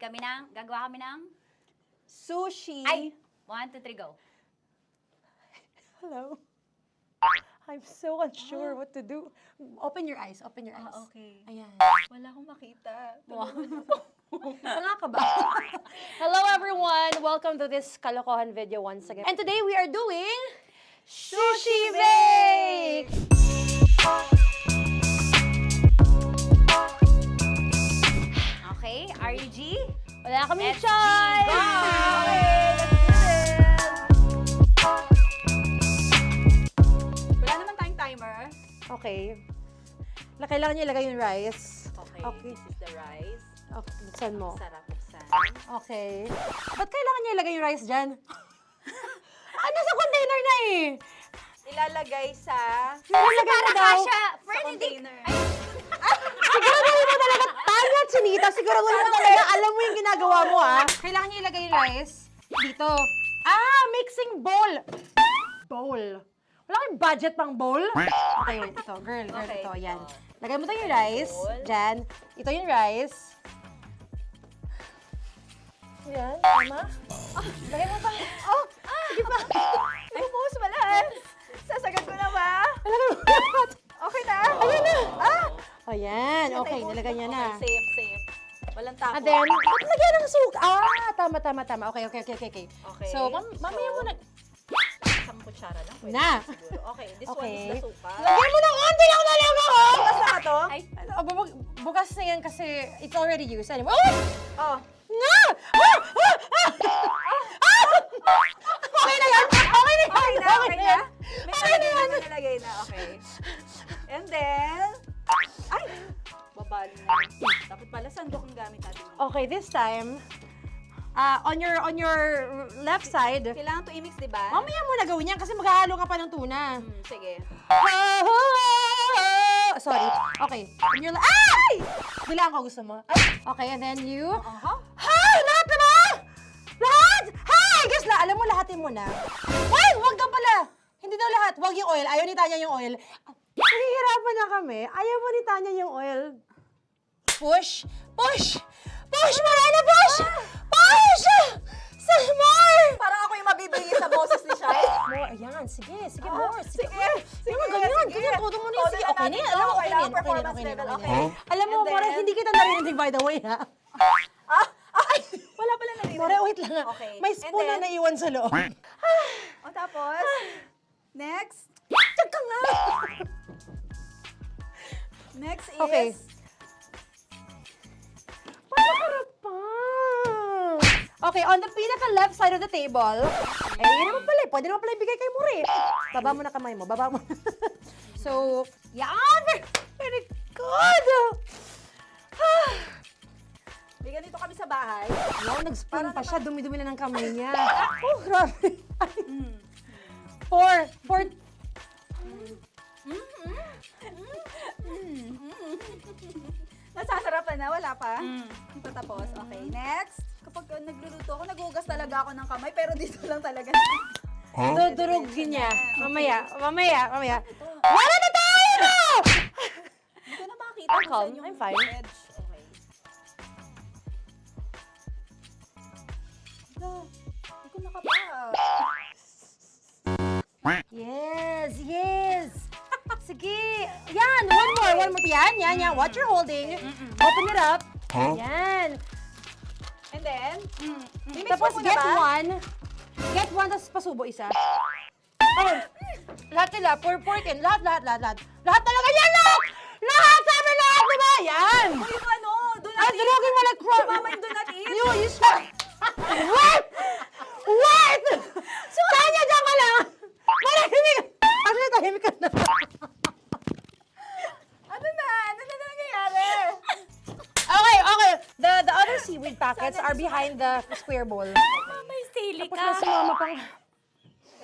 kami ng Sushi. Ay! 1, 2, 3, go. Hello. I'm so unsure what to do. Open your eyes. Open your eyes. Okay. Ayan. Wala akong makita. Tanga ka ba? Hello everyone! Welcome to this kalokohan video once again. And today we are doing Sushi Bake! Okay, RG? Wala kami Let's choice! go! Okay, let's do this! Wala naman tayong timer. Okay. Kailangan niyo ilagay yung rice. Okay, this is the rice. Okay, buksan mo. Sarap buksan. Okay. Ba't kailangan niya ilagay yung rice dyan? Nasa container na eh! Ilalagay sa Nilalagay mo daw. sa container. Siguro mo talaga nga, Chinita. Siguro mo talaga, alam mo yung ginagawa mo, ah. Kailangan niyo ilagay yung rice dito. Mixing bowl. Bowl. Wala kayong budget pang bowl? Okay, wait. Ito, girl, ito. Yan. Lagay mo tayo yung rice. Diyan. Ito yung rice. Yan, tama. Lagay mo pa. Sige pa. Lumuhos malas. Sasagad ko na ba? Lagay mo. Okay na. Ayan na. Ayan. Okay, nilagay niya na. Safe. Walang tapo. And then, ba't lagyan ng suka? Tama. Okay. So, mamaya mo na. Isang kutsara lang. Pwede Na. siguro. Okay, this one is the suka. Lagyan mo ng onti lang talaga, Bukas na ba to? Ay, bukas na yan kasi it's already used. Anyway. Oh. Nga! Okay na yan! Okay na yan! May nalagay na. Okay. And then, ay! Babali na. Dapat pala sandok ang gamit natin. Okay, this time, on your left side, Kailangan to i-mix, di ba? mamaya mo na gawin yan kasi maghahalo ka pa ng tuna. Sige. Sorry. Okay. On your ay! Bilang ko gusto mo. Ay! Okay, and then you... Hay! Lahat na ba? Lahat! Hay! Guys, alam mo, lahatin mo na. Ay! Huwag daw pala! Hindi daw lahat. Huwag yung oil. Ayaw ni Tanya yung oil. Nahihirapan na kami. Ayaw mo ni Tanya yung oil. Push! Push! Push! Marana! Push! Push! Some more! Parang ako yung mabibigay sa boses ni Shai. More. Ayan. Sige. More. Sige. Sige. Ganyan. Todo mo na yun. Sige. Okay na yan. Alam mo, okay na yan. Performance level. Okay. Alam mo, More, hindi kita narinig by the way, ha? Wala pala narinig. More, wait lang. Okay. May spoon na naiwan sa loob. O tapos, next. Tiyag ka nga! Next is... Okay. Panakarap pa! Okay, on the pinaka-left side of the table, yun naman pala, pwede naman pala ibigay kay More. Baba mo na kamay mo, baba mo. So, yan! Very good! May ganito kami sa bahay. Wow, nag-spoon pa siya, dumi-dumi na ng kamay niya. Oh, grabe. Four. Nasasarapan na, wala pa. Patapos. Okay, next. Kapag nagluluto ako, naghugas talaga ako ng kamay, pero dito lang talaga. Dudurugin niya. Mamaya. Wala na tayo! Hindi ko na makita I'm kung calm. saan yung I'm fine. edge. Okay. Hindi ko nakapa. Yes. Sige. Yan, one more. Yan. What you're holding. Open it up. Yan. And then, Tapos get one. Get one, tapos pasubo isa. Oh, lahat sila. Pour it in. Lahat. Lahat talaga yan, lahat! Lahat! Sabi lahat, di ba? Yan! oh, yung ano, do not Ay, durugin mo like crap. Mama, yung do not eat. You stop. Wait! Tanya, dyan ka lang! Marahimik! Actually, tahimik ka na. Ano na nangyayari? Okay. The other seaweed packets are behind the square bowl. May sili Tapos ka. na sumama pang...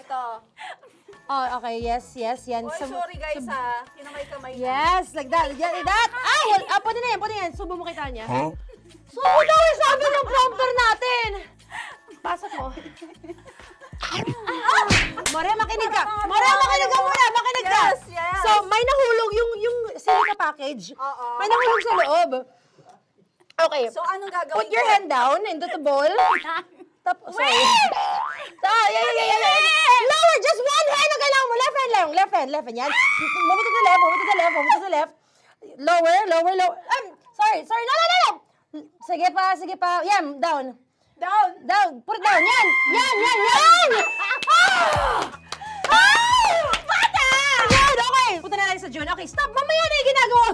Ito. Oh, okay. Yes. Yan. Oy, sorry guys ha. Kinamay-kamay na. Yes, like that. Ay, pwede na yan. Subo mo kay Tanya. Subo daw yung sabi ng prompter natin. Pasok mo. More, makinig ka. Makinig ka. Yes. So, may nahulog yung silica package. Oo. May nahulog sa loob. Okay. So, anong gagawin Put your hand down into the bowl. Tapos, sorry. Yeah. Lower, just one hand ang kailangan mo. Left hand. Yan. Move it to the left. Lower. Sorry. No. Sige pa. Yan, down. Put it down. Yan. Bata! Yan, okay. Punta na lang sa June. Okay, stop. Mamaya na yung ginagawa.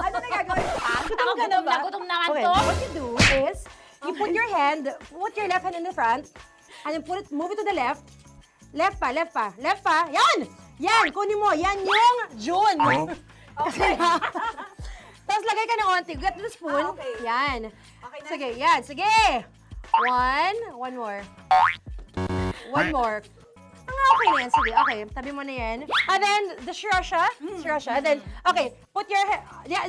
Ano na gagawin? Gutom naman Okay, to. what you do is, you put your left hand in the front, and then move it to the left. Left pa. Yan, kunin mo. Yan yung June. Okay. Tapos lagay ka ng onti. Get the spoon. Okay. Yan. Okay na. Sige. One more. Okay na yan. Sige, okay. Tabi mo na yan. And then, the sriracha. And then, okay, put your hand. Yeah.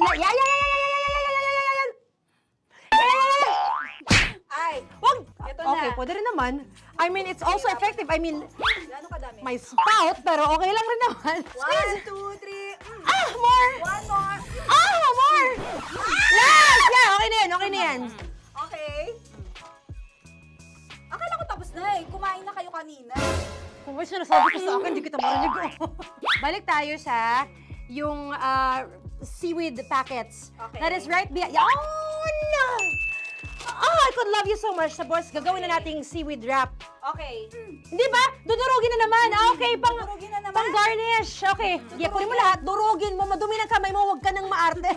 Ay, Wag! ito Okay, na. pwede rin naman. I mean, it's also effective. I mean, Gano'ng kadami? may spout, pero okay lang rin naman. 1, 2, 3. Ah, more! 1 more. Ah, more! Yes! Yeah, okay na yan, okay na yan. Okay. Akala ko tapos na eh. Kumain na kayo kanina. Kung may sinasabi ko sa akin, hindi kita marinig. Balik tayo sa yung seaweed packets. Okay. That is right behind. Oh, no! Oh, I could love you so much. Tapos, gagawin na nating seaweed wrap. Okay. Hindi ba? Dudurugin na naman. Ah, okay, Durugin na naman. pang garnish. Okay. Yeah, kunin mo lahat. Durugin mo. Madumi ng kamay mo. Huwag ka nang maarte.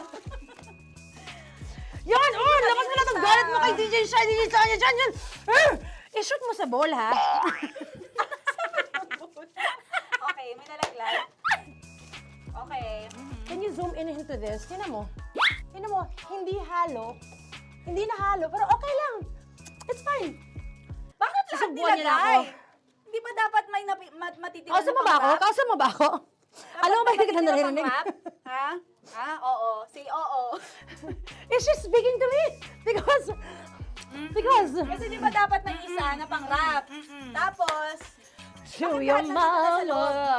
Yan! Oh, lakas mo na itong galit mo kay DJ Shine. DJ Shine, yan. I-shoot mo sa bowl, ha? Okay, may nalaglag. Okay. Can you zoom in into this? Tingnan mo. Tingnan mo. Hindi halo. Hindi na halo. Pero okay lang. It's fine. Bakit lahat Susubuan niya na nilagay? ako. Hindi ba dapat may matitira Kausa mo ba ako? Kausa mo ba ako? Alam mo ba hindi kita naririnig? Ha? Ha? Oo. Say oo. Is she speaking to me? Because... Kasi di ba dapat may isa na pang-rap? Tapos, Show bakit your lahat nandito na sa loob? mama.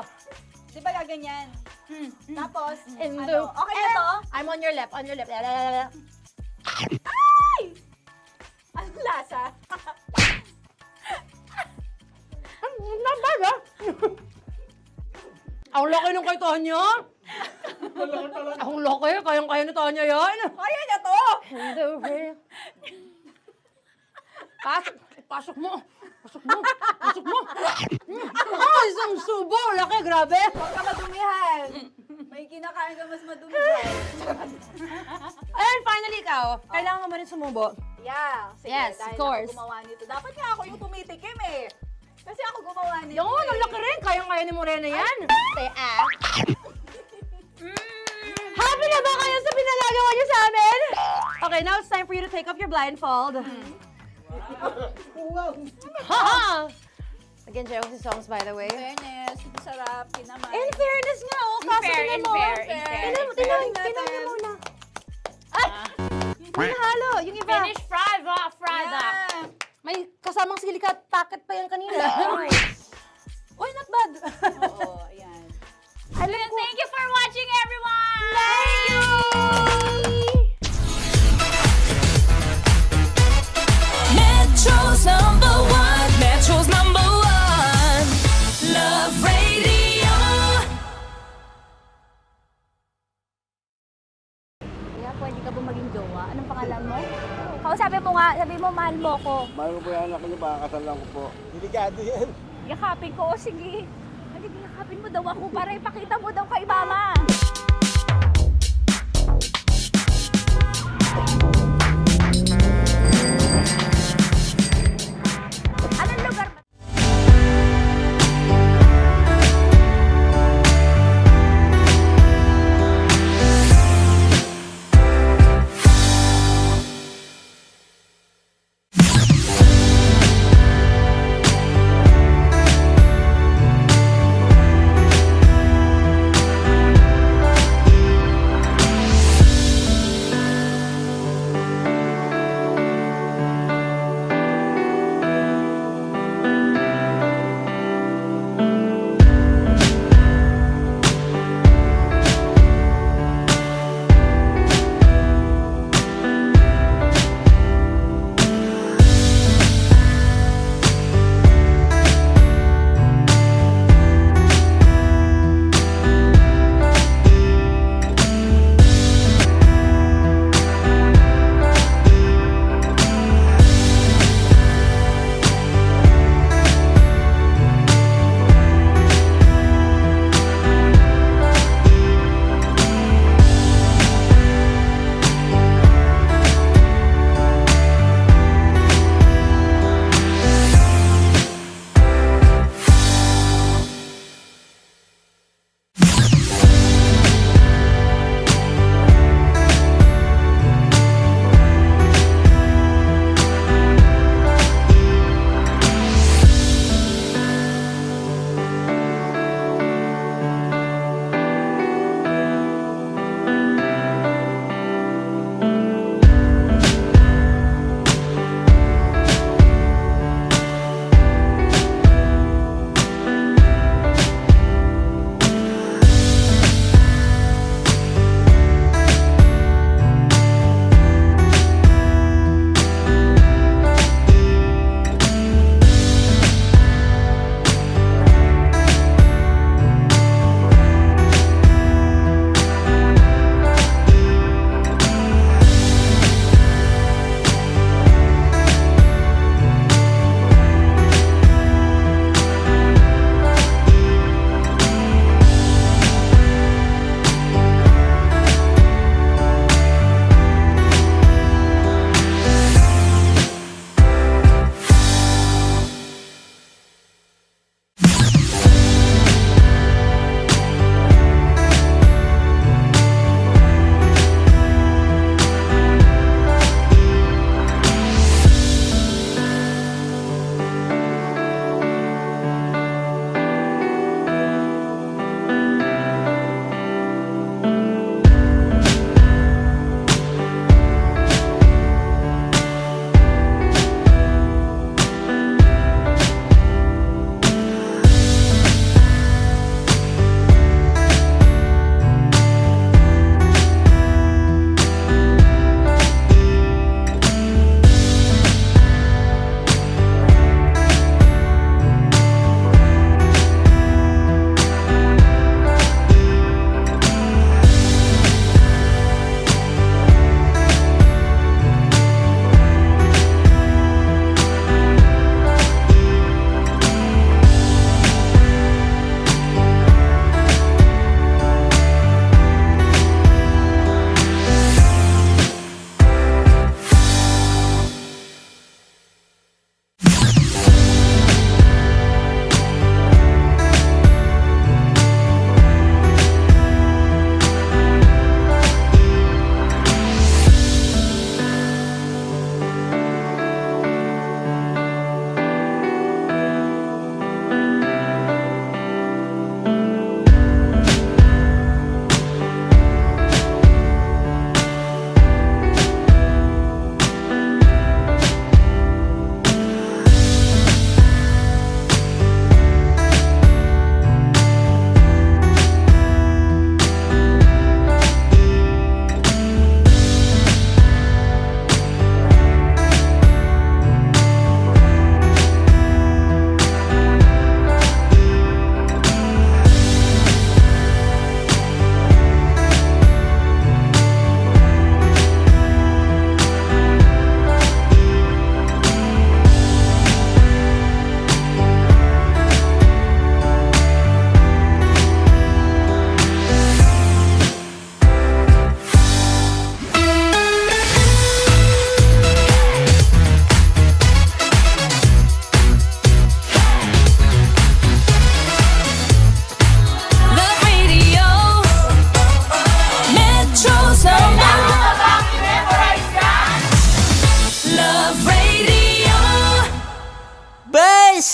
Di ba gaganyan? Tapos, In ano? the... Okay na to? I'm on your left, on your left. Ay! Anong lasa? Not bad, ha? Ang laki nung kay Tonya. Ang laki. Kayang-kaya ni Tonya yan. Kaya niya to! Pasok mo. Pasok mo. Pasok mo. Oh, isang subo. Laki, grabe. Huwag ka madumihan. May kinakain ka mas madumi dyan. And finally, ikaw. Kailangan mo rin sumubo. Yeah. Sige, Yes, dahil of course. ako gumawa nito. Dapat nga ako yung tumitikim eh. Kasi ako gumawa nito. Yung ang laki rin. Kayang-kaya ni Morena yan. Happy na ba kayo sa pinagagawa niyo sa amin? Okay, now it's time for you to take off your blindfold. Haha! Again, Josie songs, by the way. Fairness, sarap, kinamay. In fairness nga, oh. Kaso tingnan mo. Tingnan niyo muna. Ay! Hindi nahalo. Yung iba. Finish fried up. May kasamang silica packet pa yan kanina. Uy, not bad. Oo, ayan. Thank you for watching, everyone! Thank you! Metro's number one. Metro's number one. Love Radio. Kaya pwede ka ba maging jowa? Anong pangalan mo? Kausapin mo nga, sabi mo mahal mo ko. Mahal ko po yung anak niyo, pakakasalan ko po. Delikado yan. Yakapin ko, o sige. Halika, yakapin mo daw ako para ipakita mo daw kay mama. Anong lugar ba?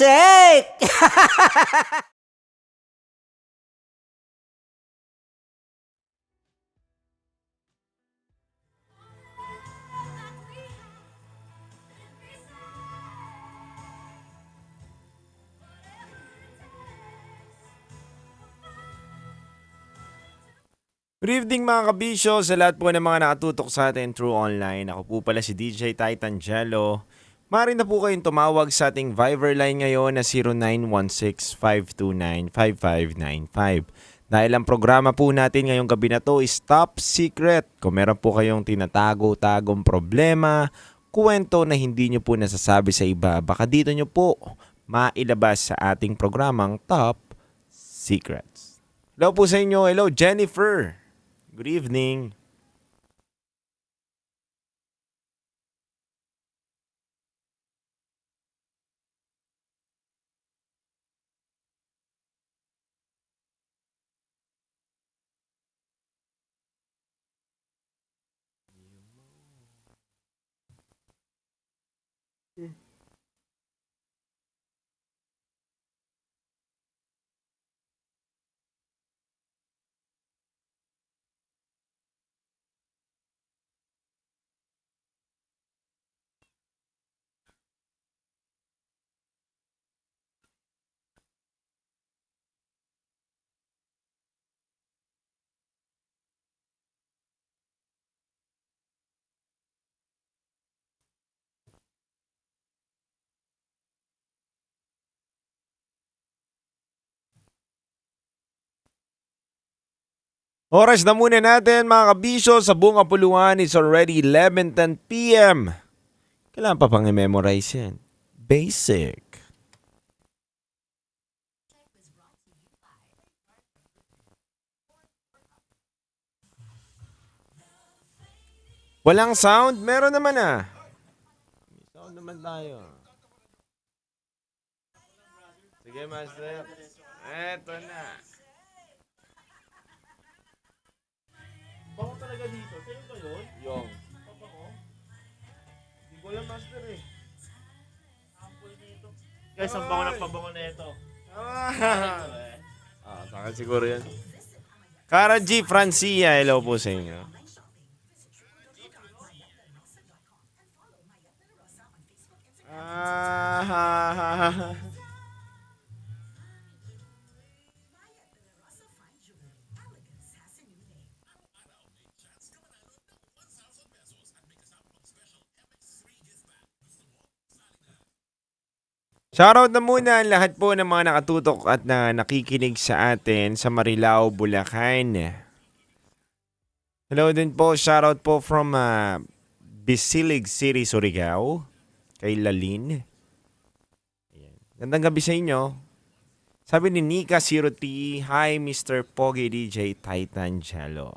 sake! Good evening mga kabisyo sa lahat po ng mga nakatutok sa atin through online. Ako po pala si DJ Titan Jello. Maaari na po kayong tumawag sa ating Viber line ngayon na 0916-529-5595. Dahil ang programa po natin ngayong gabi na to is Top Secret. Kung meron po kayong tinatago-tagong problema, kwento na hindi nyo po nasasabi sa iba, baka dito nyo po mailabas sa ating programang Top Secrets. Hello po sa inyo. Hello Jennifer. Good evening. Oras na muna natin mga kabisyo sa buong kapuluan. It's already 11:10 p.m. Kailangan pa pang i-memorize yan. Basic. Walang sound? Meron naman ah. May sound naman tayo. Sige master. Eto na. Bango talaga dito. Sino ba yun? Yung. Pabango? Hindi ko alam, master eh. Sample nito. Guys, ang bango ng pabango na ito. Sa akin siguro yan. Kara G. Francia, hello po sa inyo. Shoutout na muna ang lahat po ng mga nakatutok at na nakikinig sa atin sa Marilao, Bulacan. Hello din po, shoutout po from Bisilig City, Surigao, kay Lalin. Ayan. Gandang gabi sa inyo. Sabi ni Nika Siroti, hi Mr. Pogi DJ Titan Jello.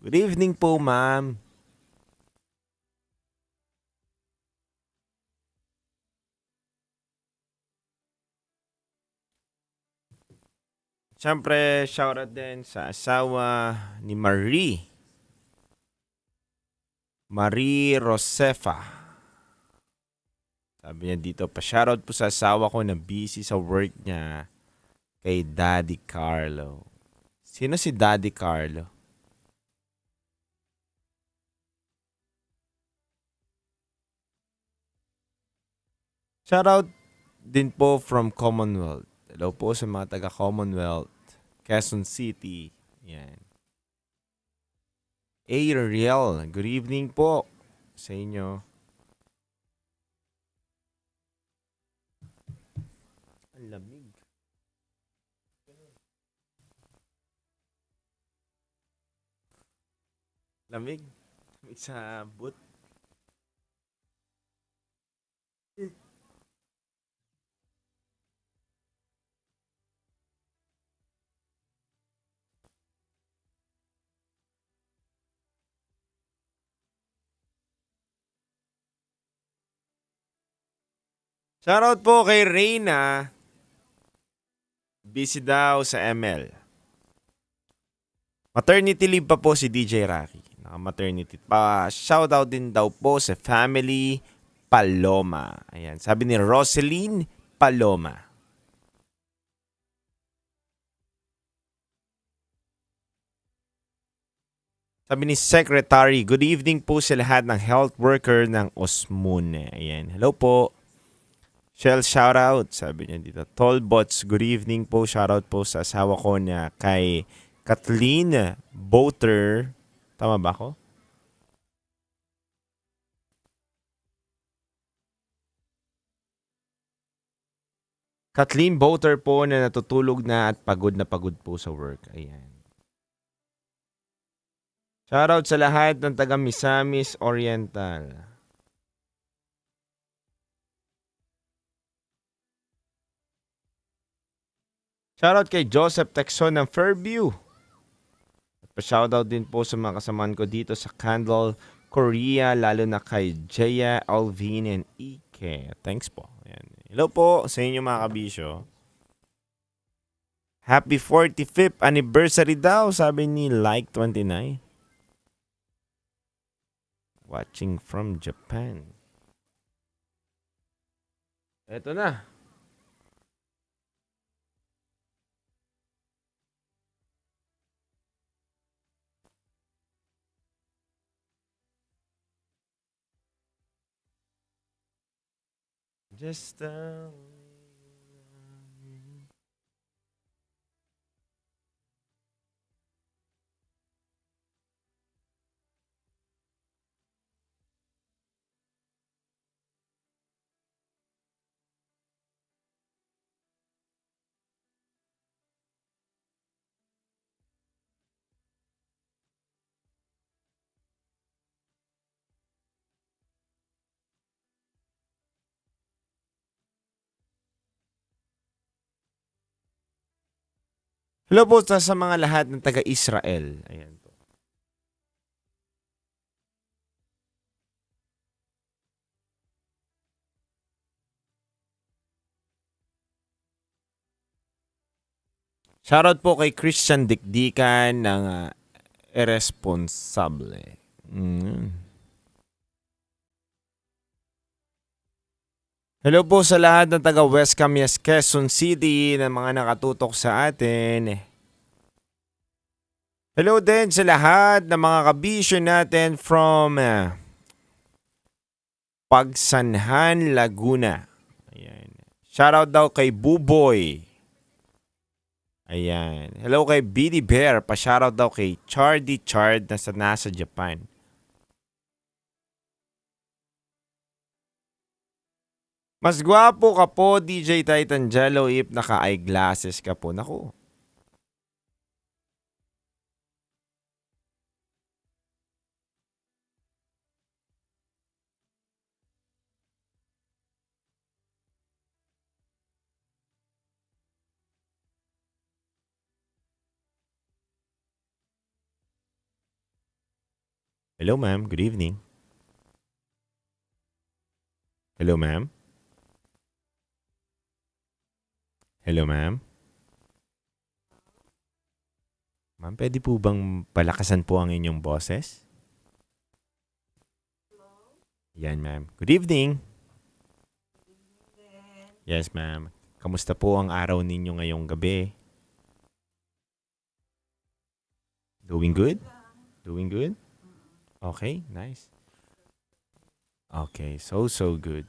Good evening po ma'am. Siyempre, shoutout din sa asawa ni Marie Rosefa. Sabi niya dito, pa-shoutout po sa asawa ko na busy sa work niya kay Daddy Carlo. Sino si Daddy Carlo? Shoutout din po from Commonwealth. Hello po sa mga taga-Commonwealth, Quezon City. Yan. Ariel, good evening po sa inyo. Ang lamig. Lamig? Lamig sa boot? Shoutout po kay Reyna. Busy daw sa ML. Maternity leave pa po si DJ Rocky. Naka-maternity pa. Shoutout din daw po sa family Paloma. Ayan. Sabi ni Roseline Paloma. Sabi ni Secretary, good evening po sa lahat ng health worker ng Osmun. Ayan. Hello po. Shell shoutout. Sabi niya dito. Tolbots, good evening po. Shoutout po sa asawa ko na kay Kathleen Boter. Tama ba ako? Kathleen Boter po na natutulog na at pagod po sa work. Ayan. Shoutout sa lahat ng taga Misamis Oriental. Shoutout kay Joseph Texon ng Fairview. At pa-shoutout din po sa mga kasamaan ko dito sa Candle, Korea, lalo na kay Jaya, Alvin, and Ike. Thanks po. Ayan. Hello po sa inyo mga kabisyo. Happy 45th anniversary daw, sabi ni Like29. Watching from Japan. Eto na. Just hello po sa mga lahat ng taga-Israel. Ayan po. Shoutout po kay Christian Dikdikan ng Irresponsable. Hello po sa lahat ng taga West Camies, Quezon City na mga nakatutok sa atin. Hello din sa lahat ng mga kabisyo natin from Pagsanhan, Laguna. Ayan. Shoutout daw kay Buboy. Ayan. Hello kay BD Bear. Pa-shoutout daw kay Chardy Chard na nasa Japan. Mas gwapo ka po, DJ Titan Jello, if naka-eyeglasses ka po. Naku. Hello, ma'am. Good evening. Hello, ma'am. Hello, ma'am. Ma'am, pwede po bang palakasan po ang inyong boses? Yan, ma'am. Good evening. Yes, ma'am. Kamusta po ang araw ninyo ngayong gabi? Doing good? Doing good? Okay, nice. Okay, so good.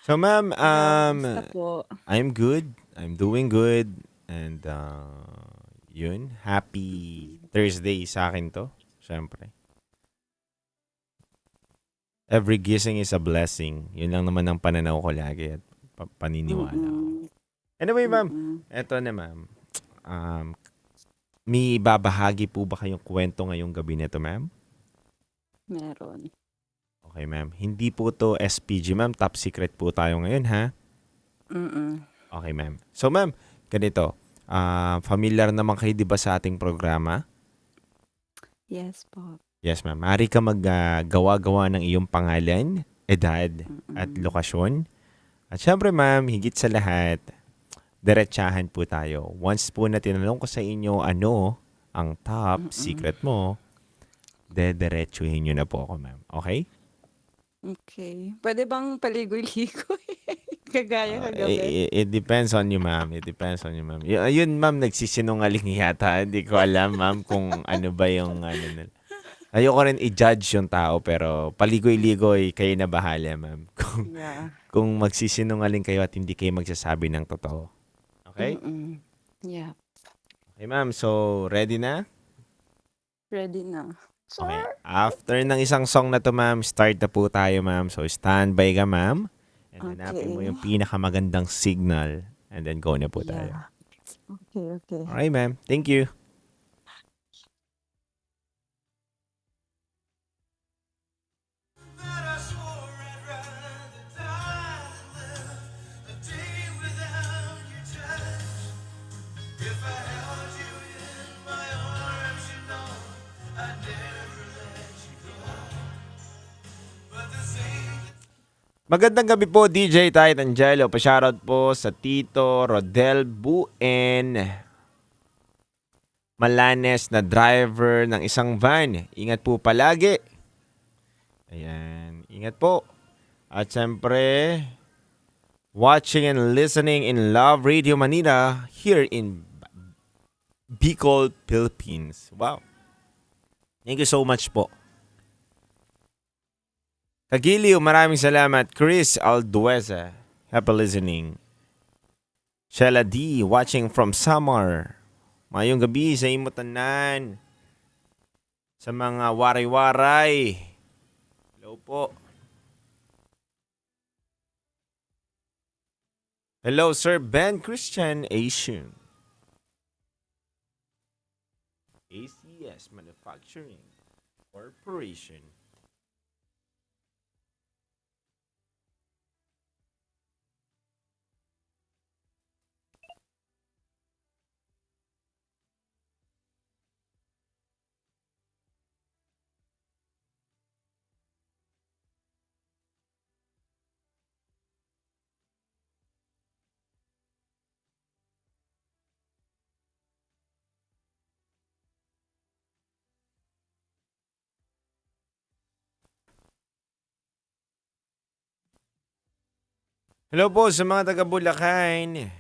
So, ma'am, I'm good. I'm doing good. And, yun, happy Thursday sa akin to. Siyempre. Every gising is a blessing. Yun lang naman ang pananaw ko lagi at paniniwala ko. Anyway, ma'am, eto na, ma'am. May babahagi po ba kayong kwento ngayong gabi nito, ma'am? Meron. Okay, ma'am. Hindi po to SPG, ma'am. Top secret po tayo ngayon, ha? Okay, ma'am. So, ma'am, ganito. Familiar naman kayo, di ba, sa ating programa? Yes po. Yes, ma'am. Maaari ka maggawa-gawa ng iyong pangalan, edad, at lokasyon. At syempre, ma'am, higit sa lahat, diretsahan po tayo. Once po na tinanong ko sa inyo ano ang top secret mo, dediretsuhin nyo na po ako, ma'am. Okay? Okay. Pwede bang paligoy-ligoy? Kagaya kagabi. It depends on you, ma'am. It depends on you, ma'am. Yun, ma'am, nagsisinungaling yata. Hindi ko alam, ma'am, kung ano ba yung ano nila. Ayoko rin i-judge yung tao, pero paligoy-ligoy, kayo na bahala, ma'am. Kung magsisinungaling kayo at hindi kayo magsasabi ng totoo. Okay? Yeah. Okay, ma'am. So, ready na? Ready na. Okay. After ng isang song na to, ma'am, start na po tayo, ma'am. So, standby ka, ma'am. And hanapin mo yung pinakamagandang signal. And then, go na po tayo. Okay. Alright, ma'am. Thank you. Magandang gabi po, DJ Tight Angelo. Pa-shoutout po sa Tito Rodel Buen Malanes na driver ng isang van. Ingat po palagi. Ayan, ingat po. At syempre, watching and listening in Love Radio Manila here in Bicol, Philippines. Wow. Thank you so much po. Kagiliw, maraming salamat. Chris Aldueza, happy listening. Sheila D, watching from Samar. Mayong gabi sa imutanan. Sa mga waray-waray. Hello po. Hello, Sir Ben Christian Asian. ACS Manufacturing Corporation. Hello po sa mga taga Bulacan.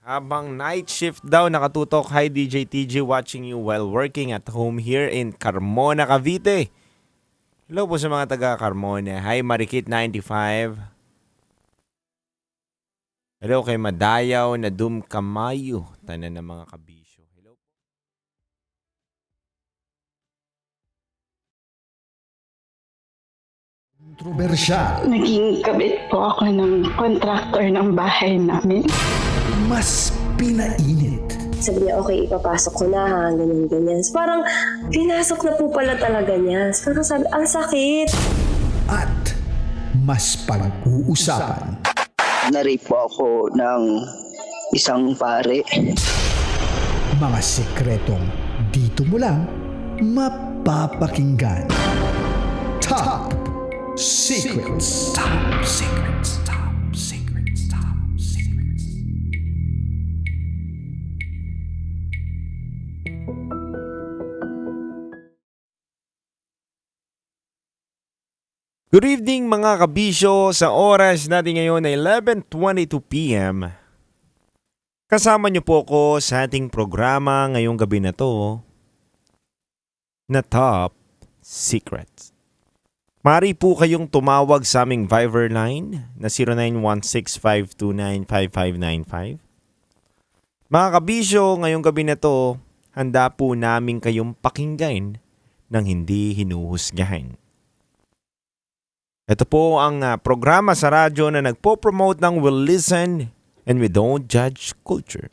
Habang night shift daw nakatutok, hi DJ TG, watching you while working at home here in Carmona, Cavite. Hello po sa mga taga Carmona. Hi Marikit 95. Hello kay Madayaw na Dumkamayo. Tanan ng mga kabisyo. Hello po. Kontrobersyal. Naging kabit po ako ng contractor ng bahay namin. Mas pinainit. Sabi niya, okay, ipapasok ko na ha, ganyan. Parang, pinasok na po pala talaga niya. Parang sabi, ang sakit. At mas pag-uusapan. Na-rape po ako ng isang pare. Mga sekretong dito mo lang mapapakinggan. Top Secrets. Top Secrets. Top Secrets. Top Secrets. Good evening mga kabisyo. Sa oras natin ngayon ay 11:22 p.m. Kasama niyo po ko sa ating programa ngayong gabi na to na Top Secrets. Mari po kayong tumawag sa aming Viber line na 0916-529-5595. Mga kabisyo, ngayong gabi na to, handa po namin kayong pakinggan ng hindi hinuhusgahan. Ito po ang programa sa radyo na nagpo-promote ng we'll listen and we don't judge culture.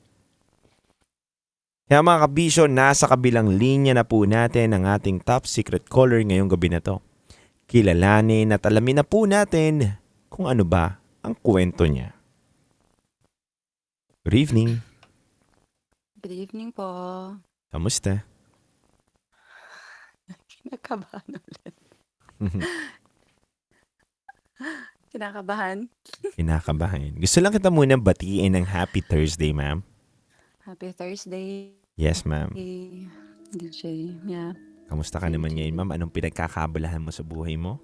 Kaya mga kabisyo, nasa kabilang linya na po natin ang ating top secret caller ngayong gabi na to. Kilalanin at alamin na po natin kung ano ba ang kwento niya. Good evening. Good evening po. Kamusta? Kinakabahan ulit. Kinakabahan. Kinakabahan. Gusto lang kita muna batiin ng Happy Thursday, ma'am. Happy Thursday. Yes, ma'am. Hey, DJ, yeah. Kamusta ka naman ngayon, ma'am? Anong pinagkakabalahan mo sa buhay mo?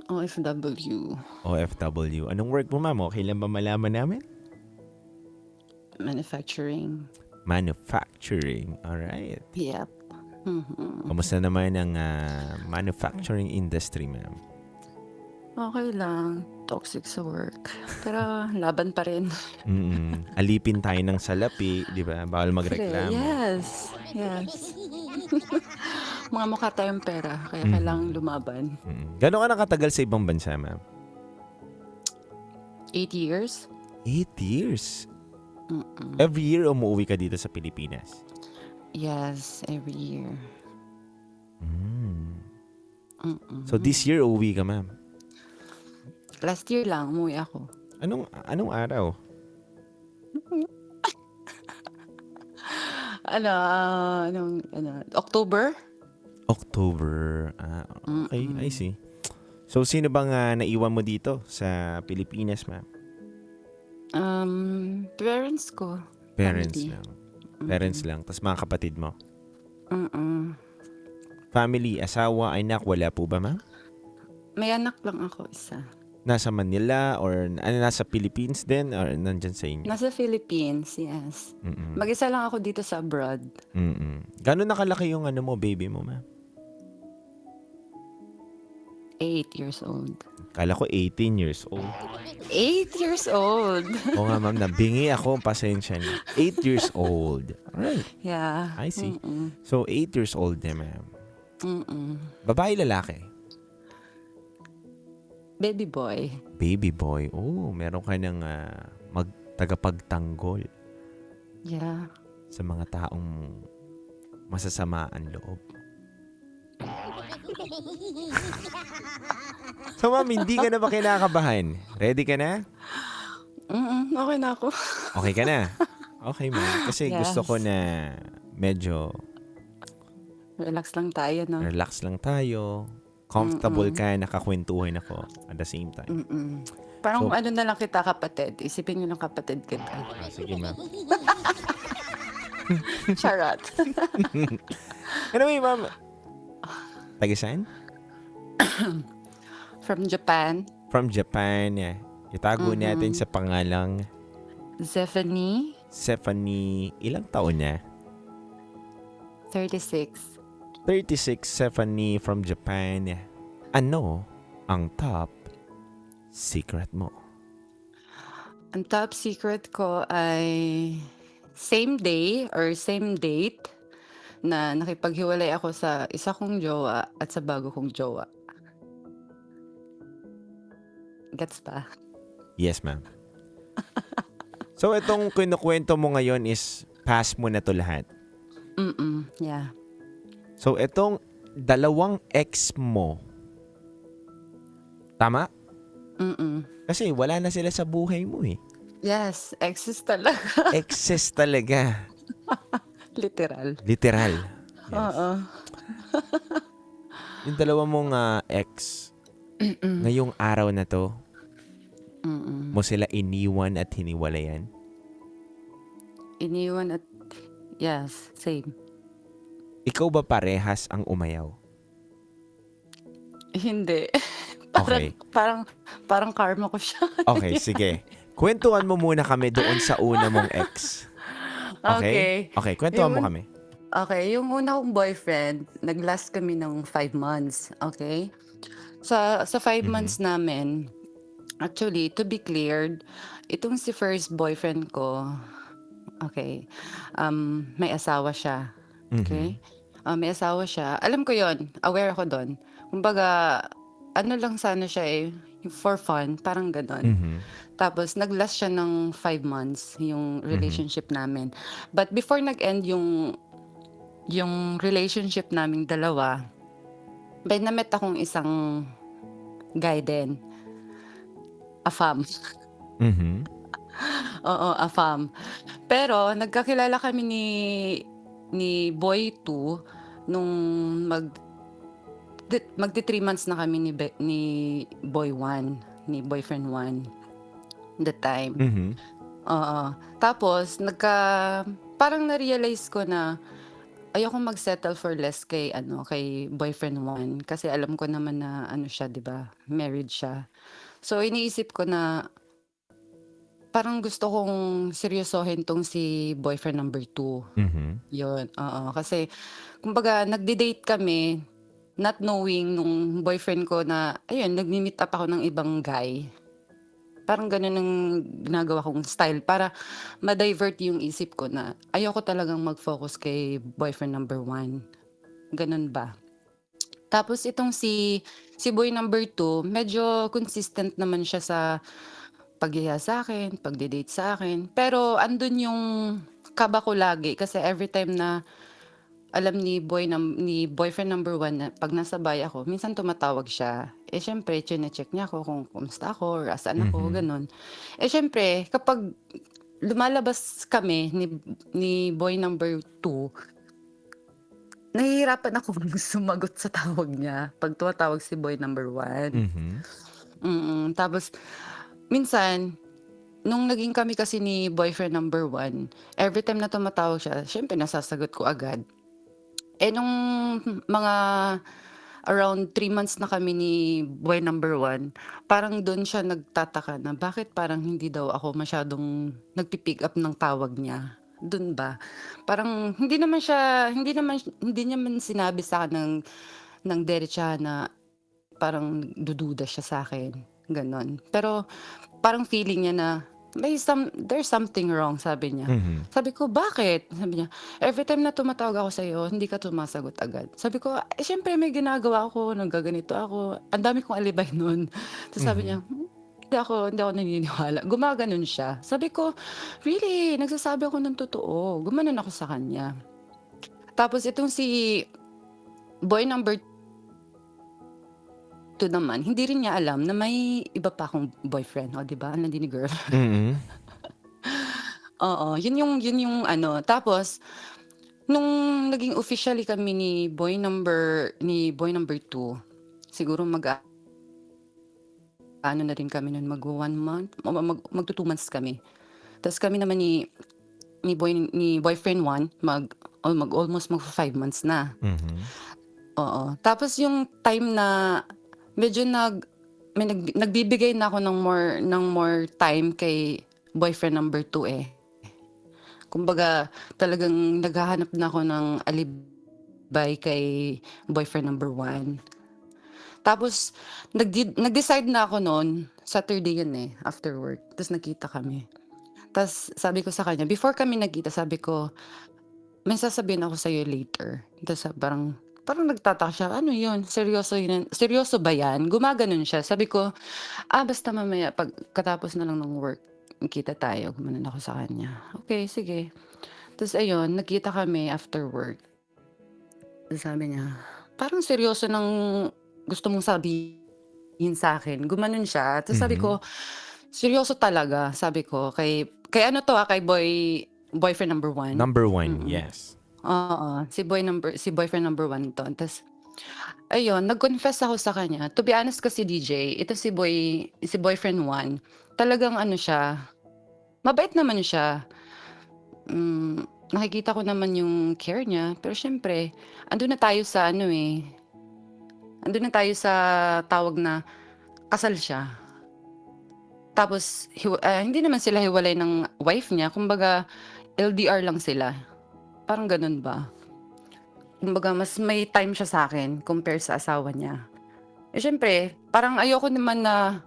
OFW. OFW. Anong work mo, ma'am? Okay lang ba malaman namin? Manufacturing. Manufacturing. Alright. Yep. Kamusta naman ang manufacturing industry, ma'am? Okay lang. Toxic sa work. Pero laban pa rin. Alipin tayo ng salapi, di ba? Bawal magreklamo. Yes. Mga mukha tayong pera, kaya kailangang lumaban. Gano'n ka nakatagal sa ibang bansa, ma'am? 8 years? 8 years? Every year umuwi ka dito sa Pilipinas? Yes, every year. So this year uuwi ka, ma'am? Last year lang, umuwi ako. Anong araw? October? October. Okay, I see. So sino bang naiwan mo dito sa Pilipinas, ma'am? Parents ko. Parents Family. lang. Parents lang. Tapos mga kapatid mo? Mm-mm. Family, asawa, anak, wala po ba, ma'am? May anak lang ako, isa. Nasa Manila or nasa Philippines din or nandyan sa inyo? Nasa Philippines, yes. Mm-mm. Mag-isa lang ako dito sa abroad. Gano'n nakalaki yung baby mo, ma'am? 8 years old. Kala ko 18 years old. 8 years old. Oo nga, ma'am. Nabingi ako. Pasensya na. 8 years old. Alright. Yeah. I see. So, 8 years old na, ma'am. Babae, lalaki? Baby boy. Baby boy. Oh, meron ka ng tagapagtanggol Yeah. sa mga taong masasama ang loob. So, ma'am, hindi ka na ba kinakabahan? Ready ka na? Okay na ako. Okay ka na? Okay, ma'am. Kasi Yes. gusto ko na medyo Relax lang tayo, no? relax lang tayo. Comfortable ka, nakakwentuhan ako at the same time. Parang So- ano na lang kita, kapatid. Isipin nyo lang kapatid kita. Sige, ma'am. Charot. Anyway, ma'am. Taga saan? From Japan. From Japan. Itago natin sa pangalang Zephanie, Stephanie. Ilang taon niya? 36. 36, Stephanie from Japan. Ano ang top secret mo? Ang top secret ko ay same day or same date na nakipaghiwalay ako sa isa kong jowa at sa bago kong jowa. Gets ba? Yes, ma'am. So, itong kinukwento mo ngayon is past mo na to lahat. Yeah. So, itong dalawang ex mo, tama? Kasi wala na sila sa buhay mo eh. Yes, exes talaga. Exes talaga. Literal. Literal. Oo. Yung dalawa mong ex, ngayong araw na to, mo sila iniwan at hiniwalayan? Iniwan at yes, same. Ikaw ba parehas ang umayaw? Hindi. Okay. Parang karma ko siya. Okay, sige. Kwentuhan mo muna kami doon sa una mong ex. Okay? Okay, kwentuhan mo kami. Okay, yung una kong boyfriend, nag-last kami ng 5 months. Okay? Sa 5 months namin, actually, to be cleared, itong si first boyfriend ko, okay, may asawa siya. Okay? May asawa siya. Alam ko yon, aware ako doon. Kumbaga, ano lang sana siya eh, for fun, parang ganon. Tapos, nag-last siya ng 5 months, yung relationship namin. But before nag-end yung relationship naming dalawa, may na-met akong isang guy din. A fam. Oo, a fam. Pero, nagkakilala kami ni Boy 2 nung magti 3 months na kami ni Boy 1, ni Boyfriend 1 the time. Oo. Tapos parang na-realize ko na ayoko mag-settle for less kay boyfriend 1 kasi alam ko naman na ano siya, 'di ba? Married siya. So iniisip ko na parang gusto kong seryosohin 'tong si boyfriend number 2. Mhm. 'Yun, oo. Kasi kumbaga nagde-date kami not knowing nung boyfriend ko na ayun, nagme-meet up ako ng ibang guy. Parang gano'n ang ginagawa kong style para ma-divert yung isip ko na ayoko talagang mag-focus kay boyfriend number 1, gano'n ba. Tapos itong si boy number 2, medyo consistent naman siya sa paghihiya sa'kin, pagde-date sa akin. Pero andun yung kaba ko lagi kasi every time na alam ni boyfriend number 1 na 'pag nasa bahay ako, minsan tumatawag siya. Eh, siyempre chine-check niya ako kung kumusta ako or asaan ako, Mhm. gano'n. Eh, siyempre kapag lumalabas kami ni boy number 2, nahihirapan akong sumagot sa tawag niya 'pag tumatawag si boy number 1. Mhm. Tapos minsan, nung naging kami kasi ni boyfriend number 1, every time na tumatawag siya, siyempre nasasagot ko agad. Eh, nung mga around 3 months na kami ni boy number 1, parang dun siya nagtataka na bakit parang hindi daw ako masyadong nagpi-pick up ng tawag niya, dun ba. Parang hindi naman sinabi sa'kin ng diretsahan na parang dududa siya sa'kin, gano'n. Pero parang feeling niya na there's something wrong, sabi niya. Mhm. Sabi ko, "Bakit?" Sabi niya, "Every time na tumatawag ako sa'yo, hindi ka sumasagot agad." Sabi ko, "Eh, siyempre may ginagawa ako, naggaganito ako." Ang dami kong alibay nun. Tapos sabi niya, hindi ako naniniwala." Gumaganon siya. Sabi ko, "Really? Nagsasabi ako ng totoo." Gumanon ako sa kanya. Tapos itong si boy number 2 naman, hindi rin niya alam na may iba pa akong boyfriend. O, 'di ba? Ang landi ni girl. Mhm. Oo, yun yung ano. Tapos nung naging officially kami ni boy number 2, siguro ano na rin kami nun, mag-1 month, magto 2 months kami. Tapos kami naman ni boyfriend 1, almost 5 months na. Mhm. Oo. Tapos yung time na medyo nagbibigay na ako ng more time kay boyfriend number 2 eh. Kumbaga talagang naghahanap na ako ng alibay kay boyfriend number 1. Tapos nag-decide na ako noon, Saturday yun eh, after work. Tapos nagkita kami. Tapos sabi ko sa kanya, before kami nagkita, sabi ko, "May sasabihin ako sa'yo later." Tapos parang nagtataka siya, "Ano yun? Seryoso ba yan?" Gumaganon siya. Sabi ko, basta mamaya pagkatapos na lang ng work, kita tayo." Gumanon ako sa kanya. "Okay, sige." Tapos ayun, nagkita kami after work. Tapos sabi niya, "Parang seryoso ng gusto mong sabihin sa akin." Gumanon siya. Tapos sabi ko, "Seryoso talaga." Sabi ko, kay ano to kay boyfriend number 1. Number 1, yes. Oo, si boyfriend number 1 'to. Tapos ayun, nag-confess ako sa kanya. To be honest kasi DJ, ito si boyfriend 1, talagang ano siya, mabait naman siya. Nakikita ko naman yung care niya, pero siyempre andun na tayo sa tawag na kasal siya. Tapos hindi naman sila hiwalay ng wife niya, kumbaga LDR lang sila. Parang ganun ba? Kumbaga mas may time siya sa akin compare sa asawa niya. Eh, siyempre parang ayoko naman na,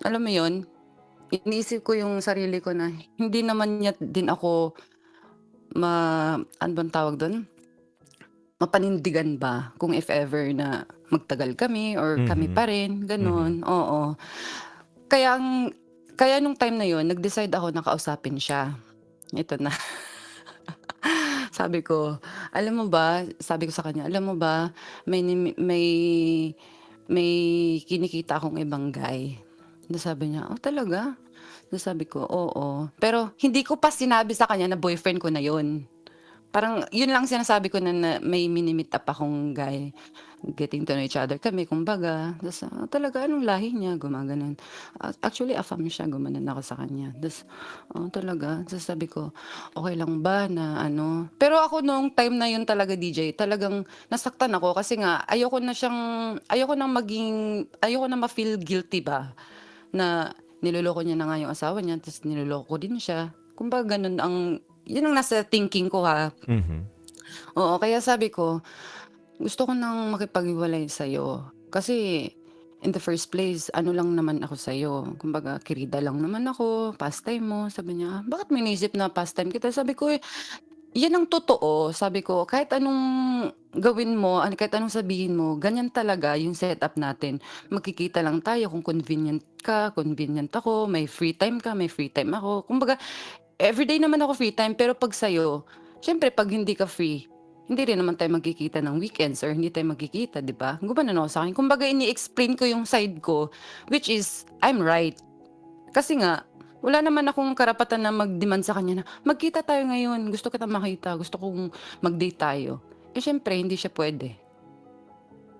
alam mo yun, iniisip ko yung sarili ko na hindi naman niya din ako ano bang tawag dun? Mapanindigan ba kung if ever na magtagal kami or kami pa rin, ganun. Oo. Kaya nung time na yun, nag-decide ako na kausapin siya. Ito na. Sabi ko, sabi ko sa kanya, "Alam mo ba, may kinikita akong ibang guy." Tapos sabi niya, "Oh, talaga?" Tapos sabi ko, "Oo." Pero hindi ko pa sinabi sa kanya na boyfriend ko na yun. Parang yun lang sinasabi ko na may mini-meet up akong guy. Getting to know each other kami, kumbaga. Tapos talaga, anong lahi niya? Gumaganon. Actually, afam siya. Gumanon ako sa kanya. Tapos, talaga. Tapos sabi ko, okay lang ba na ano? Pero ako noong time na yun talaga, DJ, talagang nasaktan ako kasi nga, ayoko na ma-feel guilty ba? Na niloloko niya na nga yung asawa niya, tapos niloloko ko din siya. Kumbaga, yun ang nasa thinking ko ha. Oo, kaya sabi ko, gusto ko nang makipaghiwalay sa'yo. Kasi, in the first place, ano lang naman ako sa'yo. Kumbaga, kirida lang naman ako, pastime mo. Sabi niya, bakit may naisip na pastime kita? Sabi ko, yan ang totoo. Sabi ko, kahit anong gawin mo, kahit anong sabihin mo, ganyan talaga yung setup natin. Magkikita lang tayo kung convenient ka, convenient ako, may free time ka, may free time ako. Kumbaga, everyday naman ako free time, pero pag sa'yo, syempre, pag hindi ka free, hindi rin naman tayo magkikita ng weekends or hindi tayo magkikita, di ba? Gumanon ako sa akin. Kumbaga, ini-explain ko yung side ko, which is, I'm right. Kasi nga, wala naman akong karapatan na mag-demand sa kanya na, magkita tayo ngayon, gusto kita makita, gusto kong mag-date tayo. Eh, syempre, hindi siya pwede.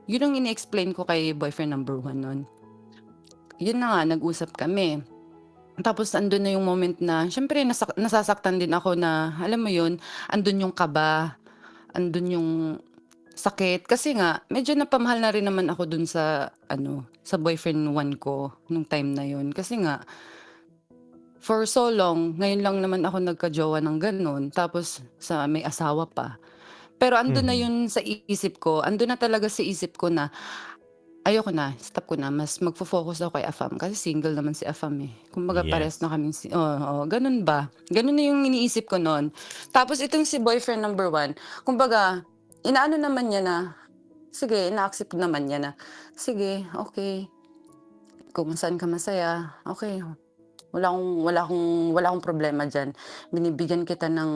Yun ang ini-explain ko kay boyfriend number 1 nun. Yun na nga, nag-usap kami. Tapos, andun na yung moment na, syempre, nasasaktan din ako na, alam mo yun, andun yung kaba, andun yung sakit. Kasi nga, medyo napamahal na rin naman ako dun sa, sa boyfriend 1 ko, nung time na yun. Kasi nga, for so long, ngayon lang naman ako nagka-jowa ng ganun. Tapos, may asawa pa. Pero andun na yun sa isip ko. Andun na talaga sa isip ko na, ayoko na, stop ko na. Mas magfo-focus ako kay Afam. Kasi single naman si Afam eh. Kumbaga pares na kami. Ganun ba? Ganun na yung iniisip ko noon. Tapos itong si boyfriend number 1, kumbaga, inaano naman niya na, sige, ina-accept naman niya na, sige, okay. Kung saan ka masaya, okay. Wala akong problema dyan. Binibigyan kita ng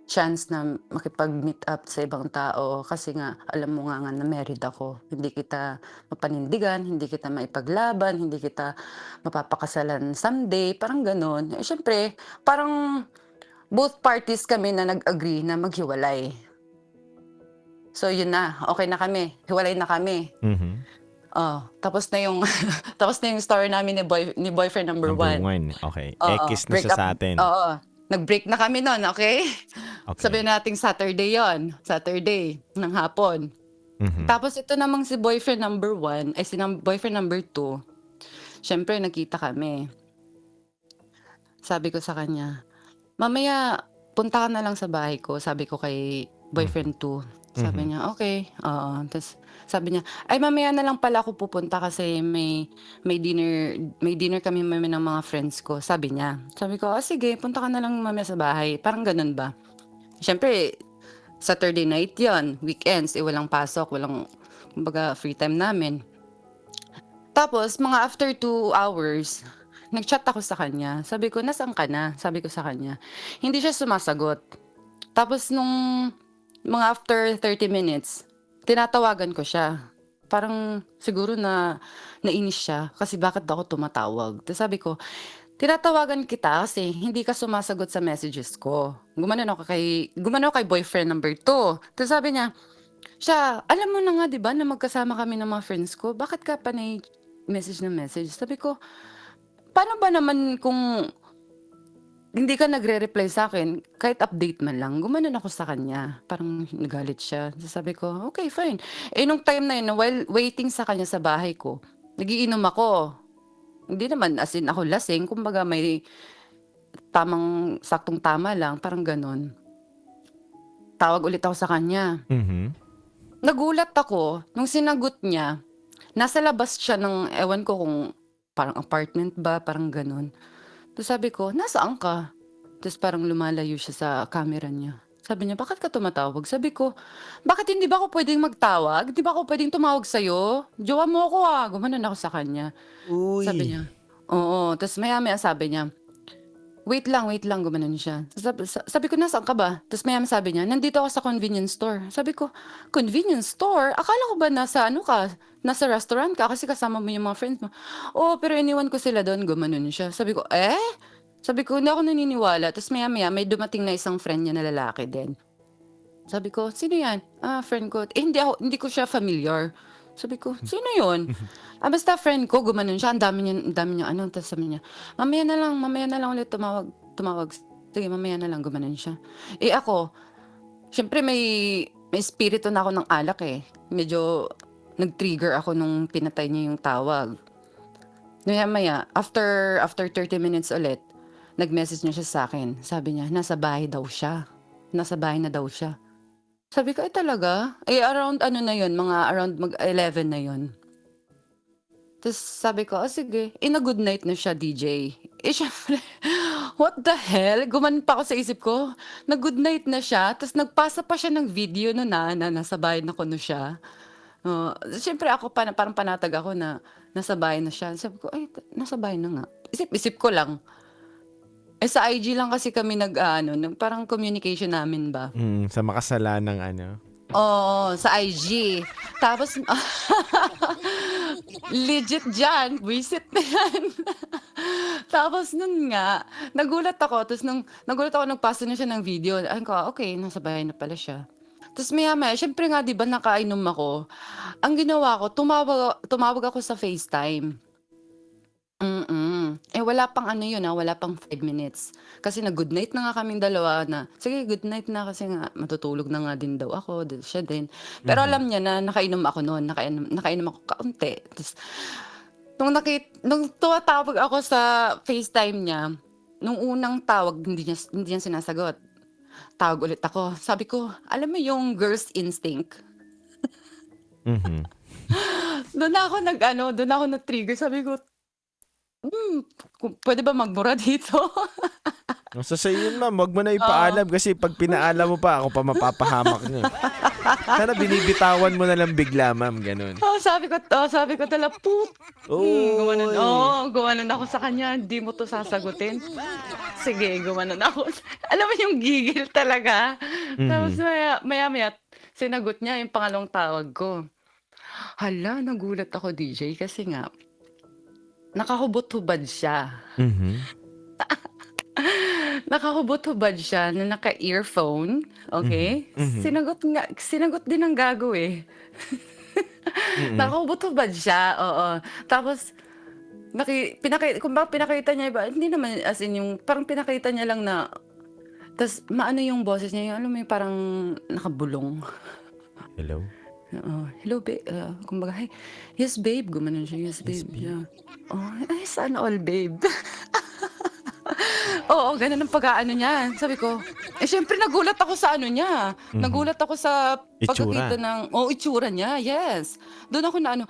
chance na makipag-meet up sa ibang tao kasi nga, alam mo nga na married ako. Hindi kita mapanindigan, hindi kita maipaglaban, hindi kita mapapakasalan someday, parang ganon. Eh, syempre, parang both parties kami na nag-agree na maghiwalay. So, yun na. Okay na kami. Hiwalay na kami. Tapos na yung story namin ni boyfriend number 1. Okay. Oo, Ekis na break siya up. sa atin. Oo. Nag-break na kami noon, okay? Okay. Sabihin nating Saturday yon, Saturday ng hapon. Tapos ito namang si boyfriend number 1, si boyfriend number 2, syempre nakita kami. Sabi ko sa kanya, mamaya punta ka na lang sa bahay ko, sabi ko kay boyfriend 2. Sabi niya, okay. Tapos sabi niya, ay mamaya na lang pala ako pupunta kasi may dinner kami mamaya ng mga friends ko. Sabi niya. Sabi ko, sige, punta ka na lang mamaya sa bahay. Parang ganun ba? Siyempre, Saturday night yon, weekends, walang pasok, kumbaga free time namin. Tapos, mga after 2 hours, nag-chat ako sa kanya. Sabi ko, nasaan ka na? Sabi ko sa kanya. Hindi siya sumasagot. Tapos nung mga after 30 minutes, tinatawagan ko siya. Parang siguro na nainis siya kasi bakit ako tumatawag. Tapos sabi ko, tinatawagan kita kasi hindi ka sumasagot sa messages ko. Gumanon ako kay boyfriend number 2. Tapos sabi niya, siya, alam mo na nga 'di ba na magkasama kami ng mga friends ko. Bakit ka pa message na message? Sabi ko, paano ba naman kung hindi ka nagre-reply sa akin, kahit update man lang, gumanon ako sa kanya. Parang nagalit siya. Sabi ko, okay, fine. Eh, nung time na yun, while waiting sa kanya sa bahay ko, nagiinom ako. Hindi naman, as in ako lasing. Kumbaga may saktong tama lang, parang ganon. Tawag ulit ako sa kanya. Nagulat ako, nung sinagot niya, nasa labas siya ng, ewan ko kung parang apartment ba, parang ganon. Tapos sabi ko, nasaan ka? Tapos parang lumalayo siya sa camera niya. Sabi niya, bakit ka tumatawag? Sabi ko, bakit hindi ba ako pwedeng magtawag? Hindi ba ako pwedeng tumawag sa'yo? Jowa mo ako ah. Gumanon ako sa kanya. Uy. Sabi niya, oo. Tapos maya-maya sabi niya, wait lang, gumanon siya. Sabi ko, nasaan ka ba? Tapos maya-maya sabi niya, nandito ako sa convenience store. Sabi ko, convenience store? Akala ko ba nasa nasa restaurant ka kasi kasama mo yung mga friends mo. Oo, pero iniwan ko sila doon, gumanon siya. Sabi ko, Sabi ko, hindi ako naniniwala. Tapos maya-maya, may dumating na isang friend niya na lalaki din. Sabi ko, sino yan? Friend ko. Hindi ko siya familiar. Sabi ko, sino yun? Basta friend ko, gumanon siya. Ang dami niya, tapos sabi niya, mamaya na lang ulit tumawag. Sige, mamaya na lang, gumanon siya. Ako, syempre may espiritu na ako ng alak eh. Medyo nag-trigger ako nung pinatay niya yung tawag. Maya, after 30 minutes ulit, nag-message niya siya sa akin. Sabi niya, nasa bahay na daw siya. Sabi ko, talaga? Around na yun, mga around mag-11 na yun. Tapos sabi ko, sige, in a good night na siya, DJ. Syempre, what the hell? Gumanon pa ako sa isip ko. Nag-good night na siya, tapos nagpasa pa siya ng video na nasa bahay na kuno siya. Syempre ako, parang panatag ako na nasa bahay na siya. Sabi ko, nasa bahay na nga. Isip ko lang. Sa IG lang kasi kami parang communication namin ba? Sa makasalanang Oo, sa IG. Tapos, legit dyan, visit na yan. Tapos nun nga, nagulat ako. Tapos nagpasa na siya ng video. Ayun ko, okay, nasa bahay na pala siya. Tapos maya, syempre nga, di ba, nakainom ako. Ang ginawa ko, tumawag ako sa FaceTime. Wala pang wala pang 5 minutes. Kasi good night na nga kaming dalawa na, sige, good night na kasi nga, matutulog na nga din daw ako, siya din. Pero alam niya na nakainom ako noon, nakainom ako kaunti. Tapos, nung tumatawag ako sa FaceTime niya, nung unang tawag, hindi niya sinasagot. Tawag ulit ako. Sabi ko, alam mo yung girl's instinct? Doon ako na-trigger. Sabi ko, pwede ba magmura dito? So sa'yo yun, ma'am, wag mo na ipaalam kasi pag pinaalam mo pa, ako pa mapapahamak niya. Sana binibitawan mo na lang bigla, ma'am, ganun. Sabi ko tala, gumanon ako sa kanya, hindi mo to sasagutin. Sige, gumanon ako. Alam mo yung gigil talaga. Tapos maya, sinagot niya yung pangalawang tawag ko. Hala, nagulat ako, DJ, kasi nga, nakahubot-hubad siya. Nakahubot-hubad siya na naka-earphone. Okay? Sinagot din ng gago eh. Nakahubot-hubad siya. Oo. Tapos, kung bakit pinakita niya iba, hindi naman as in yung, parang pinakita niya lang na, tapos maano yung boses niya, yung alam mo yung parang nakabulong. Hello? Hello, babe. Kumbaga, hey, yes, babe. Gumanon siya, yes, babe. Yeah. Sana all, babe. Oo, ganun ang pag-aano niya. Sabi ko, syempre nagulat ako sa niya. Nagulat ako sa pagkakita ng, itsura niya, yes. Doon ako na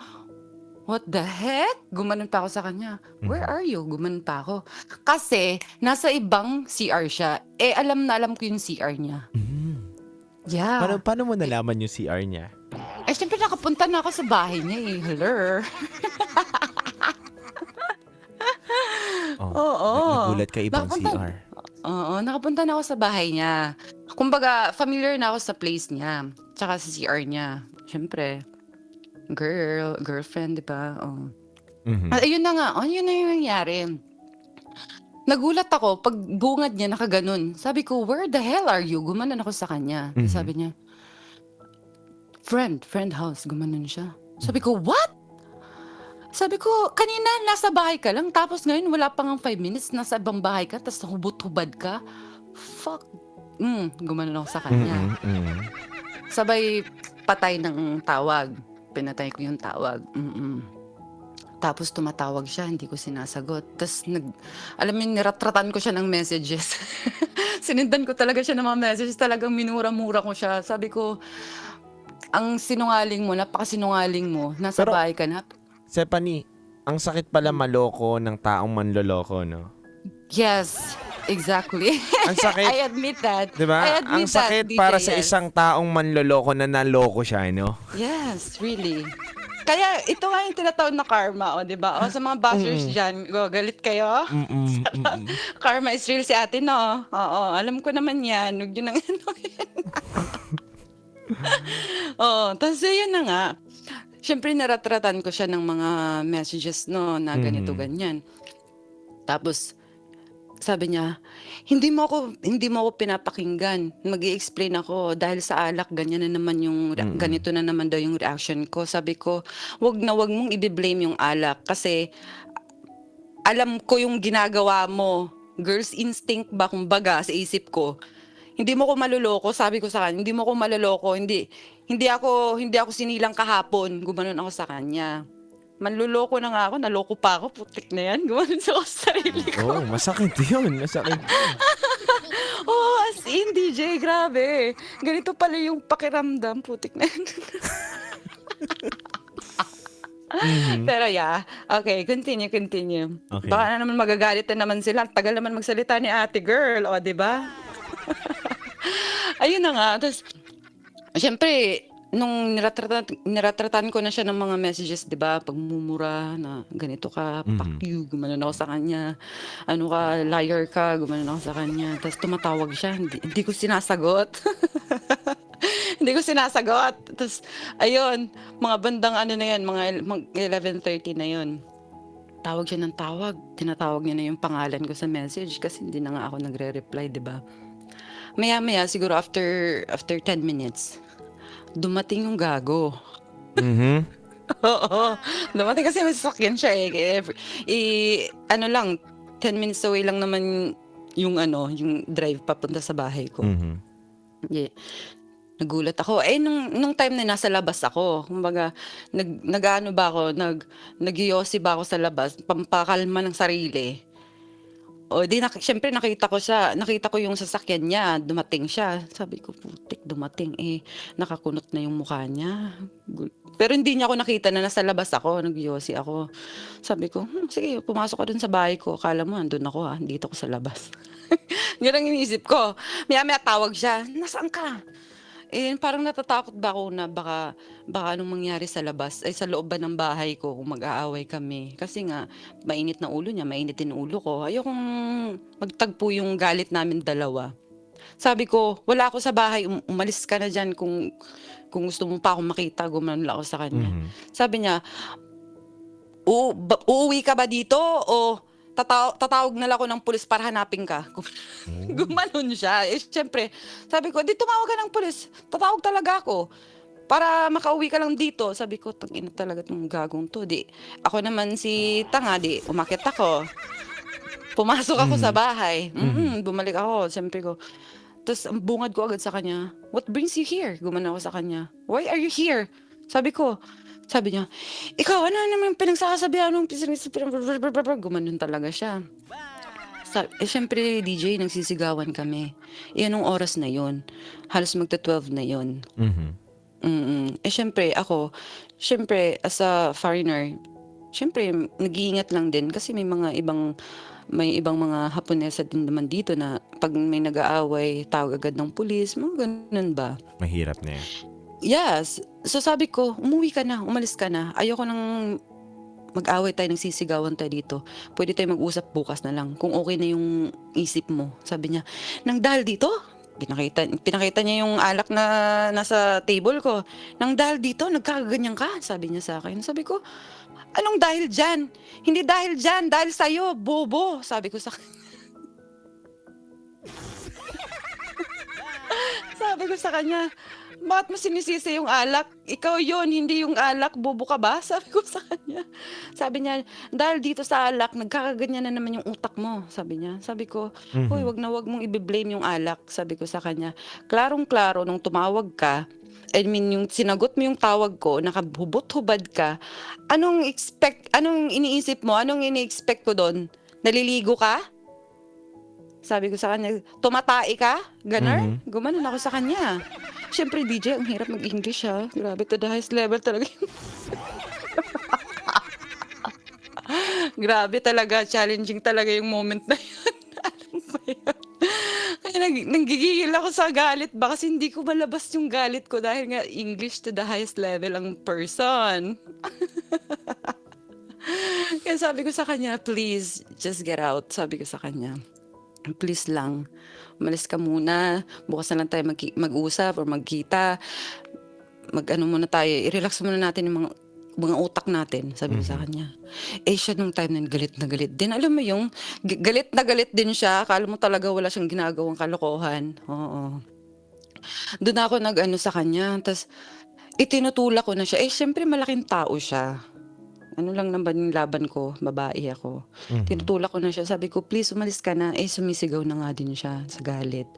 what the heck? Gumanon pa ako sa kanya. Where are you? Gumanon pa ako. Kasi, nasa ibang CR siya. Alam ko yung CR niya. Yeah. Paano mo nalaman yung CR niya? Siyempre nakapunta na ako sa bahay niya eh. Hello. Nagulat ka ibang CR. Oo, nakapunta na ako sa bahay niya. Kumbaga, familiar na ako sa place niya. Tsaka sa CR niya. Siyempre, girlfriend, di ba? Ayun na nga, yun na yung nangyari. Nagulat ako, pag bungad niya, nakaganon. Sabi ko, where the hell are you? Gumanon ako sa kanya. Sabi niya, friend house, gumanon siya. Sabi ko, what? Sabi ko, kanina nasa bahay ka lang, tapos ngayon wala pang 5 minutes, nasa ibang bahay ka, tapos hubot-hubad ka. Fuck. Gumanon ako sa kanya. Sabay patay ng tawag. Pinatay ko yung tawag. Tapos tumatawag siya, hindi ko sinasagot. Tapos alam mo, niratratan ko siya ng messages. Sinindan ko talaga siya ng mga messages. Talagang minura-mura ko siya. Sabi ko, ang sinungaling mo, napakasinungaling mo. Nasa bahay ka na. Stephanie, ang sakit pala maloko ng taong manloloko, no? Yes, exactly. Ang sakit. I admit that. Diba? Ang sakit para sa isang taong manloloko na naloko siya, no? Yes, really. Kaya ito nga yung tinatawag na karma, di ba? Sa mga bashers dyan, galit kayo? Karma is real si ate, no? Oo, alam ko naman yan. Huwag yun ang tapos yun na nga. Siyempre, naratratan ko siya ng mga messages, no, na ganito, ganyan. Tapos, sabi niya, hindi mo ako pinapakinggan. Mag-i-explain ako dahil sa alak ganyan na naman yung ganito na naman daw yung reaction ko. Sabi ko, wag mong i-blame yung alak kasi alam ko yung ginagawa mo. Girls instinct ba kumbaga sa isip ko. Hindi mo ko maloloko, sabi ko sa kanya. Hindi mo ko maloloko, hindi ako sinilang kahapon. Gumanon ako sa kanya. Manluloko na nga ako, naloko pa ako, putik na yan. Gumanon sa sarili ko. Oh, masakit yun. Masakit yun. Oh, as in, DJ, grabe. Ganito pala yung pakiramdam, putik na yan. Pero yeah, okay, continue. Okay. Baka na naman magagalit na naman sila. Tagal naman magsalita ni ate girl, o, di ba? Ayun na nga. Tapos, syempre, nung niratratan ko na siya ng mga messages, di ba? Pagmumura na ganito ka, fuck you, gumanon ako sa kanya. Ano ka, liar ka, gumanon ako sa kanya. Tapos tumatawag siya, hindi ko sinasagot. Hindi ko sinasagot. Tapos, ayun, mga bandang ano na yan, mga 11:30 na yun. Tawag siya ng tawag. Tinatawag niya na yung pangalan ko sa message kasi hindi na nga ako nagre-reply, di ba? Maya-maya, siguro after 10 minutes, dumating yung gago. Oo. Dumating kasi may sasakyan siya ano lang, 10 minutes away lang naman yung drive papunta sa bahay ko. Yeah. Nagulat ako. Nung time na nasa labas ako, kumbaga, nag-ano ba ako, nag-yosi ba ako sa labas, pampakalma ng sarili. O di syempre nakita ko yung sasakyan niya, dumating siya. Sabi ko, putik, dumating nakakunot na yung mukha niya. Pero hindi niya ako nakita na nasa labas ako, nag-yosi ako. Sabi ko, sige, pumasok ka dun sa bahay ko. Akala mo, andun ako dito ko sa labas. Yun ang iniisip ko. Maya tawag siya, nasaan ka? Parang natatakot ba ako na baka anong mangyari sa labas, sa loob ba ng bahay ko kung mag-aaway kami. Kasi nga, mainit na ulo niya, mainit din ulo ko. Ayokong magtagpo yung galit namin dalawa. Sabi ko, wala ako sa bahay, umalis ka na dyan kung gusto mo pa akong makita, gumanon lang ako sa kanya. Sabi niya, uuwi ka ba dito o tatawag na lang ako ng pulis para hanapin ka? Gumanon siya. Siyempre, sabi ko, di tumawag ka ng pulis. Tatawag talaga ako para makauwi ka lang dito. Sabi ko, tangina talaga itong gagong to. Ako naman si tanga, umakit ako. Pumasok ako sa bahay. Bumalik ako. Siyempre ko. Tapos bungad ko agad sa kanya, what brings you here? Gumanon ako sa kanya. Why are you here? Sabi niya, ikaw, ano naman pinagsasabihan nung gumanon talaga siya. Siyempre, DJ, nagsisigawan kami. Nung oras na yun. Halos magta-12 na yun. Siyempre, as a foreigner, siyempre, nag-iingat lang din kasi may ibang mga Haponesa din naman dito na pag may nag-aaway, tawag agad ng pulis, mga ganun ba? Mahirap na yan. Yes. So sabi ko, umuwi ka na, umalis ka na. Ayoko nang mag-away tayo, nagsisigawan tayo dito. Pwede tayo mag-usap bukas na lang kung okay na yung isip mo. Sabi niya, nang dahil dito? Pinakita niya yung alak na nasa table ko. Nang dahil dito, nagkakaganyan ka? Sabi niya sa akin. Sabi ko, anong dahil dyan? Hindi dahil dyan, dahil sa'yo, bobo. Sabi ko sa kanya. Sabi ko sa kanya, bakit mo sinisisi yung alak? Ikaw yon, hindi yung alak. Bobo ka ba? Sabi ko sa kanya. Sabi niya, dahil dito sa alak, nagkakaganyan na naman yung utak mo. Sabi niya. Sabi ko, hoy, wag mong i-blame yung alak. Sabi ko sa kanya, klarong-klaro nung tumawag ka, yung sinagot mo yung tawag ko, nakahubot-hubad ka, anong iniisip mo? Anong ini-expect ko doon? Naliligo ka? Sabi ko sa kanya, tumatai ka? Ganon? Gumanon ako sa kanya. Siyempre, DJ, ang hirap mag-English ha. Grabe, to the highest level talaga. Grabe talaga, challenging talaga yung moment na yun. Alam ba yun? Kaya nanggigigil ako sa galit ba? Kasi hindi ko malabas yung galit ko dahil nga English to the highest level ang person. Kaya sabi ko sa kanya, please, just get out. Sabi ko sa kanya. Please lang, umalis ka muna. Bukas na lang tayo mag-usap or magkita. Mag-ano muna tayo, i-relax muna natin yung mga mga utak natin, sabi ko sa kanya. Eh siya nung time na yun, galit na galit din. Alam mo yung, galit na galit din siya. Akala mo talaga wala siyang ginagawang kalokohan. Oo. Doon ako nag-ano sa kanya. Tapos, itinutulak ko na siya. Eh, syempre malaking tao siya. Ano lang naman yung laban ko, babae ako. Tinutulak ko na siya, sabi ko, please umalis ka na. Eh, sumisigaw na nga din siya sa galit.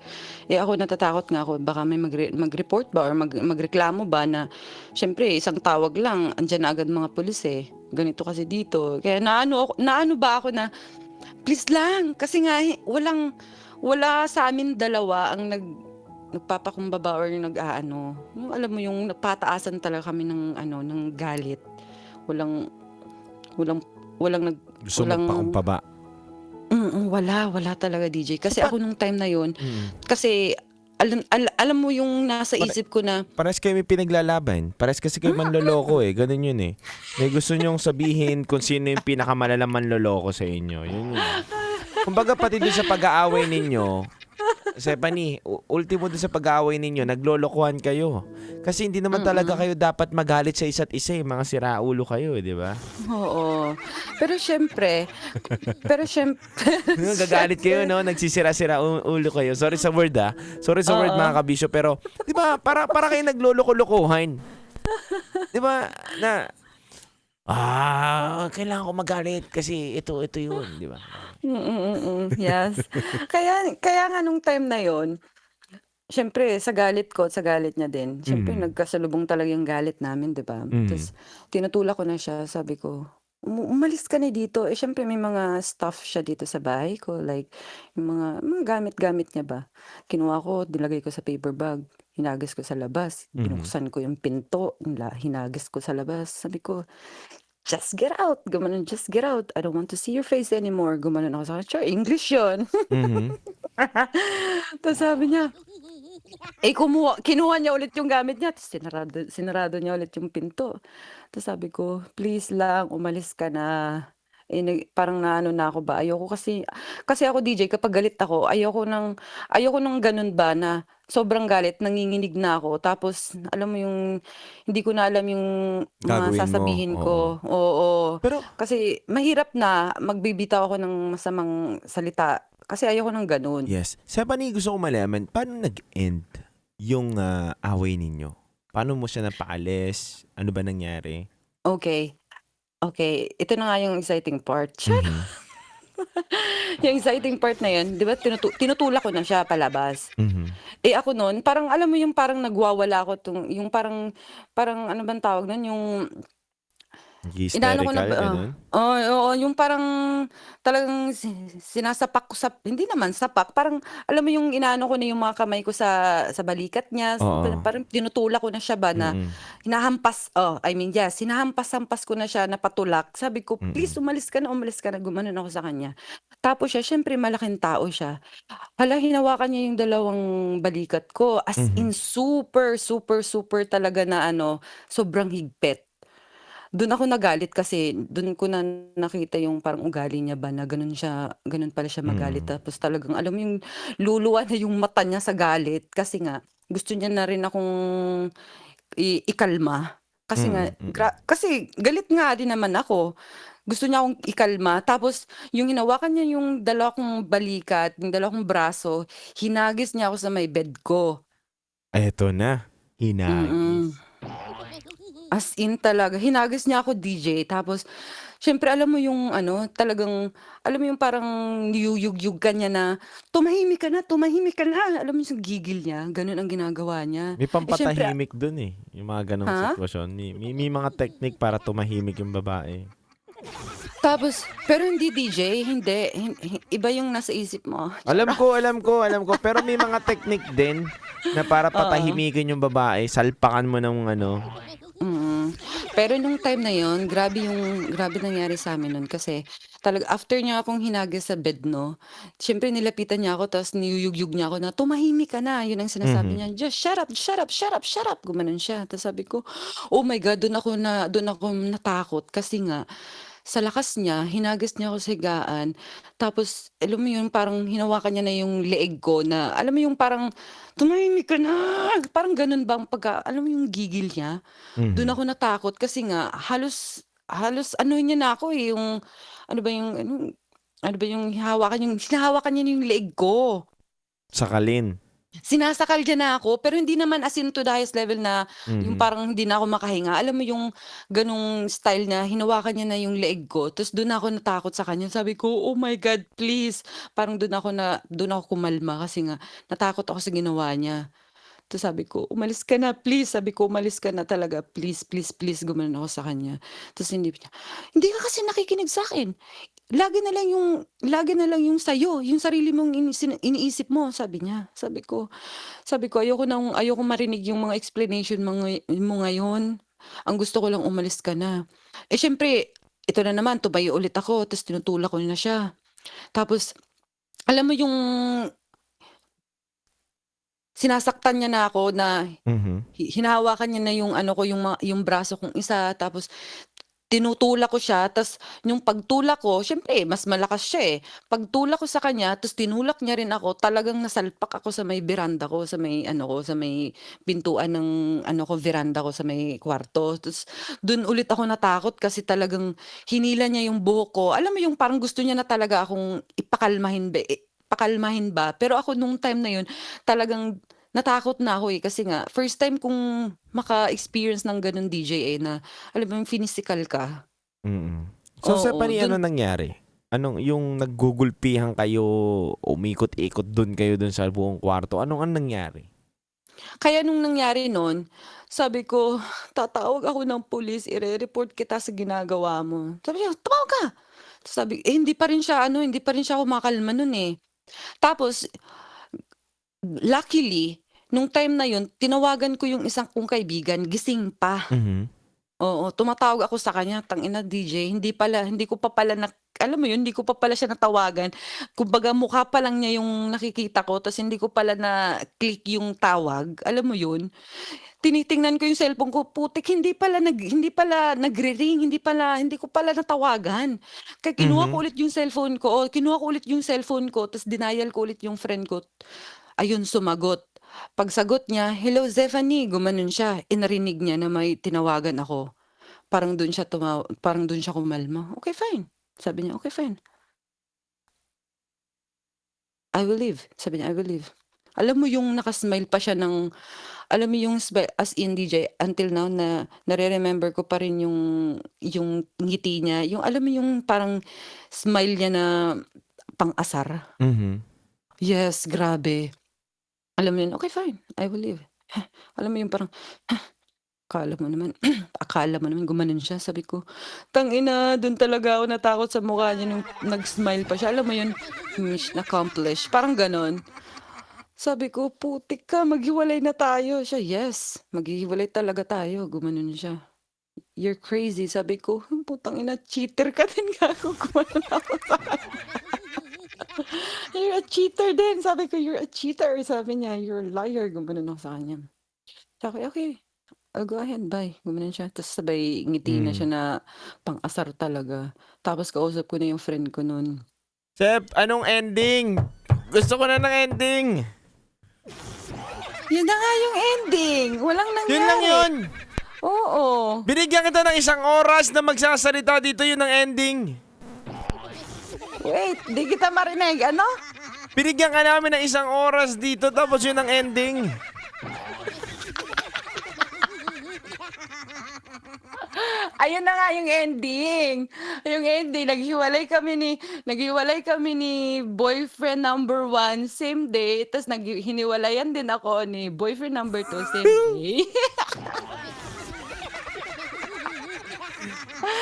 Eh, ako natatakot nga ako, baka may mag-report ba or magreklamo ba na, syempre, isang tawag lang, andyan na agad mga pulis eh. Ganito kasi dito. Kaya naano ba ako na, please lang, kasi nga, wala sa amin dalawa ang nagpapakumbaba or nag-aano. Yung alam mo yung napataasan talaga kami ng ng galit. Walang Gusto magpakumbaba. Wala talaga, DJ. Kasi ako nung time na yun, kasi alam mo yung nasa isip ko na, Pares kayo may pinaglalaban. Pares kasi kayo manloloko eh. Ganun yun eh. May gusto nyong sabihin kung sino yung pinakamalalang manloloko sa inyo. Yun. Kumbaga pati doon sa pag-aaway ninyo, Stephanie, ultimo doon sa pag-aaway ninyo, naglolokohan kayo. Kasi hindi naman talaga kayo dapat magalit sa isa't isa, mga siraulo kayo, di ba? oo. Pero syempre, Gagalit kayo, no? Nagsisira-sira ulo kayo. Sorry sa word, ah. Sorry sa word, mga kabisyo. Pero, di ba, para kayo nagloloko-lokohan. Di ba, na, kailangan ko magalit kasi ito yun, di ba? yes. Kaya nga nung time na yon, syempre sa galit ko at sa galit niya din, syempre nagkasalubong talaga yung galit namin, di ba? Tapos tinutulak ko na siya, sabi ko, umalis ka na dito. Eh syempre may mga stuff siya dito sa bahay ko, like yung mga gamit-gamit niya ba. Kinuha ko, dilagay ko sa paper bag, hinagas ko sa labas, binuksan ko yung pinto, hinagas ko sa labas. Sabi ko, just get out. Gumanon, just get out. I don't want to see your face anymore. Gumanon ako sa kanya. Sure, English yun. Tapos sabi niya, kinuha niya ulit yung gamit niya. Tapos sinarado niya ulit yung pinto. Tapos sabi ko, please lang, umalis ka na. Parang naano na ako ba? Ayoko kasi ako DJ, kapag galit ako, ayoko nang ganun ba na sobrang galit, nanginginig na ako. Tapos, alam mo yung, hindi ko na alam yung mga Gagawin mo, sasabihin ko. Oo. Pero, Kasi mahirap na magbibitaw ako ng masamang salita. Kasi ayoko nang ganun. yes. Stephanie, gusto ko malaman, paano nag-end yung away ninyo? Paano mo siya napaalis? Ano ba nangyari? Okay. Ito na nga yung exciting part. Yung exciting part na yun, di ba, tinutulak ko na siya palabas. Eh ako noon, parang alam mo yung parang nagwawala ako yung parang ano bang tawag nun, yung inaano ko na ganun? oo, yung parang talagang sinasapak ko hindi naman sapak, parang alam mo yung inaano ko na yung mga kamay ko sa balikat niya, parang tinutulak ko na siya ba na hinahampas, hinahampas-hampas ko na siya na patulak. Sabi ko, please umalis ka na, gumanon ako sa kanya. Tapos siya, syempre malaking tao siya. Hala, hinawakan niya yung dalawang balikat ko, as in super, super, super talaga na sobrang higpit. Doon ako nagalit kasi doon ko na nakita yung parang ugali niya ba na ganun pala siya magalit. Tapos talagang alam mo yung luluwa na yung mata niya sa galit kasi nga gusto niya na rin akong ikalma. Kasi kasi galit nga din naman ako. Gusto niya akong ikalma. Tapos yung hinawakan niya yung dalawa kong balikat, yung dalawa kong braso, hinagis niya ako sa may bed ko. Eto na. Hinagis. As in talaga, hinagis niya ako, DJ. Tapos, syempre, alam mo yung talagang, alam mo yung parang niyuyug-yug ka niya na, tumahimik ka na. Alam mo yung gigil niya, ganun ang ginagawa niya. May pampatahimik dun eh. Yung mga ganong sitwasyon. May mga technique para tumahimik yung babae. Tapos, pero hindi DJ, hindi. Iba yung nasa isip mo. Alam ko. Pero may mga technique din na para patahimikin yung babae. Salpakan mo ng Pero nung time na yon, grabe nangyari sa amin nun kasi talaga after niya akong hinagis sa bed, no, syempre nilapitan niya ako tapos niyuyug-yug niya ako na tumahimik ka na. Yun ang sinasabi niya, just shut up. Gumanon siya. Tapos sabi ko, oh my God, doon ako natakot kasi nga sa lakas niya, hinagas niya ako sa higaan. Tapos, alam mo yun, parang hinawakan niya na yung leeg ko na, alam mo yung parang, tumahimik ka na. Parang ganun bang alam mo yung gigil niya? Doon ako natakot kasi nga, halos ano niya na ako eh, yung, ano ba yung hinahawakan niya na yung leeg ko. Sakalin. Sinasakal niya na ako, pero hindi naman as in to the highest level na yung parang hindi na ako makahinga. Alam mo yung ganung style na hinawakan niya na yung leeg ko. Tapos doon ako natakot sa kanya. Sabi ko, oh my God, please. Parang doon ako kumalma kasi nga natakot ako sa ginawa niya. Tapos sabi ko, umalis ka na, please. Sabi ko, umalis ka na talaga. Please, please, please. Gumanon ako sa kanya. Tapos hindi ka kasi nakikinig sa akin. Lagi na lang yung sa'yo, yung sarili mong iniisip mo, sabi niya. Sabi ko, ayoko marinig yung mga explanation mo ngayon. Ang gusto ko lang umalis ka na. Eh syempre, ito na naman, tumayo ulit ako, tapos tinutulak ko na siya. Tapos, alam mo yung sinasaktan niya na ako na hinahawakan niya na yung yung braso kong isa, tapos tinutulak ko siya, tapos yung pagtulak ko, syempre, mas malakas siya eh. Pagtulak ko sa kanya, tapos tinulak niya rin ako, talagang nasalpak ako sa may veranda ko, sa may pintuan ng veranda ko sa may kwarto. Tapos doon ulit ako natakot kasi talagang hinila niya yung buhok ko. Alam mo yung parang gusto niya na talaga akong pakalmahin ba. Pero ako nung time na yun, talagang natakot na ako eh. Kasi nga, first time kong maka-experience ng ganun DJ na, alam mo yung physical ka. So, sa ano nangyari? Anong, yung naggugulpihan kayo, umikot-ikot dun kayo dun sa buong kwarto, anong nangyari? Kaya nung nangyari nun, sabi ko, tatawag ako ng pulis, i-report kita sa ginagawa mo. Sabi niya, tumawag ka! Sabi, hindi pa rin siya kumakalma nun eh. Tapos, luckily, nung time na yun, tinawagan ko yung isang kong kaibigan, gising pa. Oo, tumatawag ako sa kanya, tangina DJ, hindi ko pa pala siya natawagan. Kumbaga mukha pa lang niya yung nakikita ko, tapos hindi ko pala na-click yung tawag. Alam mo yun? Tinitingnan ko yung cellphone ko, putik, hindi pala nagre-ring, hindi ko pala natawagan. Kaya kinuha ko ulit yung cellphone ko, tapos denial ko ulit yung friend ko. Ayun, sumagot. Pagsagot niya, hello Zephanie, gumanon siya. Inarinig niya na may tinawagan ako. Parang doon siya kumalma. Okay, fine. Sabi niya, okay, fine. I will leave. Sabi niya, I will leave. Alam mo yung nakasmile pa siya alam mo yung as in DJ, until now na nare-remember ko pa rin yung ngiti niya. Yung alam mo yung parang smile niya na pang-asar. Yes, grabe. Alam mo yun, okay, fine. I will leave. Alam mo yung parang, akala mo naman, gumanon siya. Sabi ko, tangina, dun talaga ako natakot sa mukha niya nung nag-smile pa siya. Alam mo yun, mission accomplished. Parang ganon. Sabi ko, putik ka, maghiwalay na tayo. Siya, yes, maghiwalay talaga tayo. Gumanon siya. You're crazy. Sabi ko, putang ina, cheater ka din gago. Gumanon ako sa You're a cheater din. Sabi ko, you're a cheater. Sabi niya, you're a liar. Gumanon ako sa kanya. Sabi ko, okay, I'll go ahead, bye. Gumanon siya. Tapos sabay ngiti na siya na pang-asar talaga. Tapos kausap ko na yung friend ko nun. Sep, anong ending? Gusto ko na ng ending. Yun na nga yung ending. Walang nangyari. Yun lang yun. Oo. Binigyan kita ng 1 oras na magsasalita dito, yun ang ending. Wait, di kita marinig. Ano? Binigyan ka namin ng 1 oras dito, tapos yun ang ending. Ayun na nga yung ending. Yung ending, naghiwalay kami ni boyfriend number 1 same day, tapos hiniwalayan din ako ni boyfriend number 2 same day.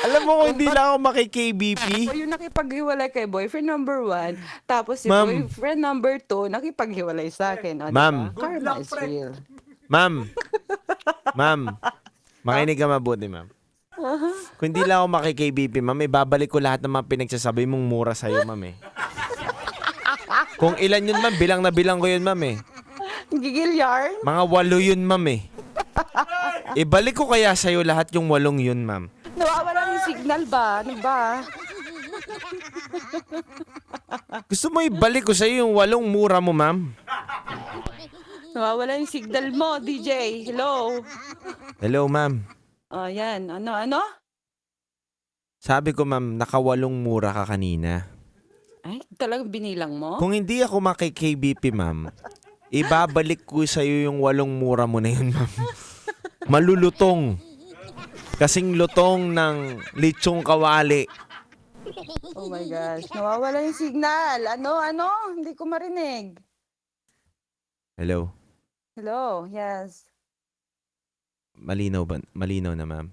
Alam mo kung hindi lang ako maki-KBP. Ako yung nakipaghiwalay kay boyfriend number 1, tapos si Ma'am. boyfriend number 2 nakipaghiwalay sa akin. O, Ma'am. diba? Karma is real. Ma'am, makinig ka mabuti, ma'am. Kung hindi lang ako maki-KBP, ma'am, ibabalik ko lahat ng mga pinagsasabi mong mura sa'yo, ma'am eh. Kung ilan yun, ma'am, bilang na bilang ko yun, ma'am eh. Gigil yarn? Mga 8 yun, ma'am eh. Ibalik ko kaya sa'yo lahat yung 8 yun, ma'am. Nawawala yung signal ba? Ano ba? Gusto mo ibalik ko sa'yo yung 8 mura mo, ma'am? Nawawala yung signal mo, DJ. Hello? Hello, ma'am. Oh, yan. Ano? Sabi ko, ma'am, naka 8 mura ka kanina. Ay, talagang binilang mo? Kung hindi ako maki-KBP, ma'am, ibabalik ko sa'yo yung 8 mura mo na yun, ma'am. Malulutong. Kasing lutong ng lechong kawali. Oh my gosh. Nawawala yung signal. Ano? Hindi ko marinig. Hello? Hello? Yes. Malinaw ba? Malinaw na, ma'am.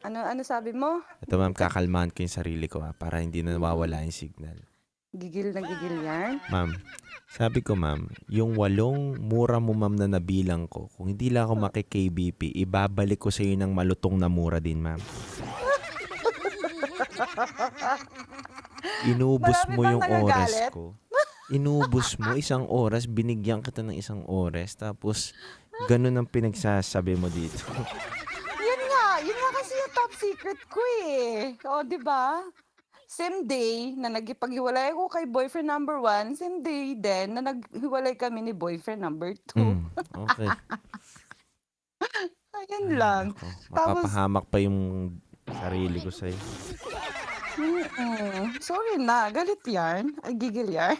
Ano sabi mo? Ito, ma'am, kakalmahan ko yung sarili ko, para hindi na nawawala yung signal. Gigil na gigil yan? Ma'am, sabi ko, ma'am, yung 8 mura mo, ma'am, na nabilang ko, kung hindi lang ako maki-KBP, ibabalik ko sa iyo ng malutong na mura din, ma'am. Inubos Marami mo bang yung oras nagagalit? ko. Inubos mo 1 oras, binigyan kita ng 1 oras, tapos ganun ang pinagsasabi mo dito. Yun nga kasi yung top secret ko eh. O, di ba? Same day na nagipaghiwalay ako kay boyfriend number 1, same day din na naghiwalay kami ni boyfriend number 2. Okay. Ayun lang. Tapos, Mapapahamak pa yung sarili ko sa'yo. sorry na, galit yarn. Ay, gigil yarn.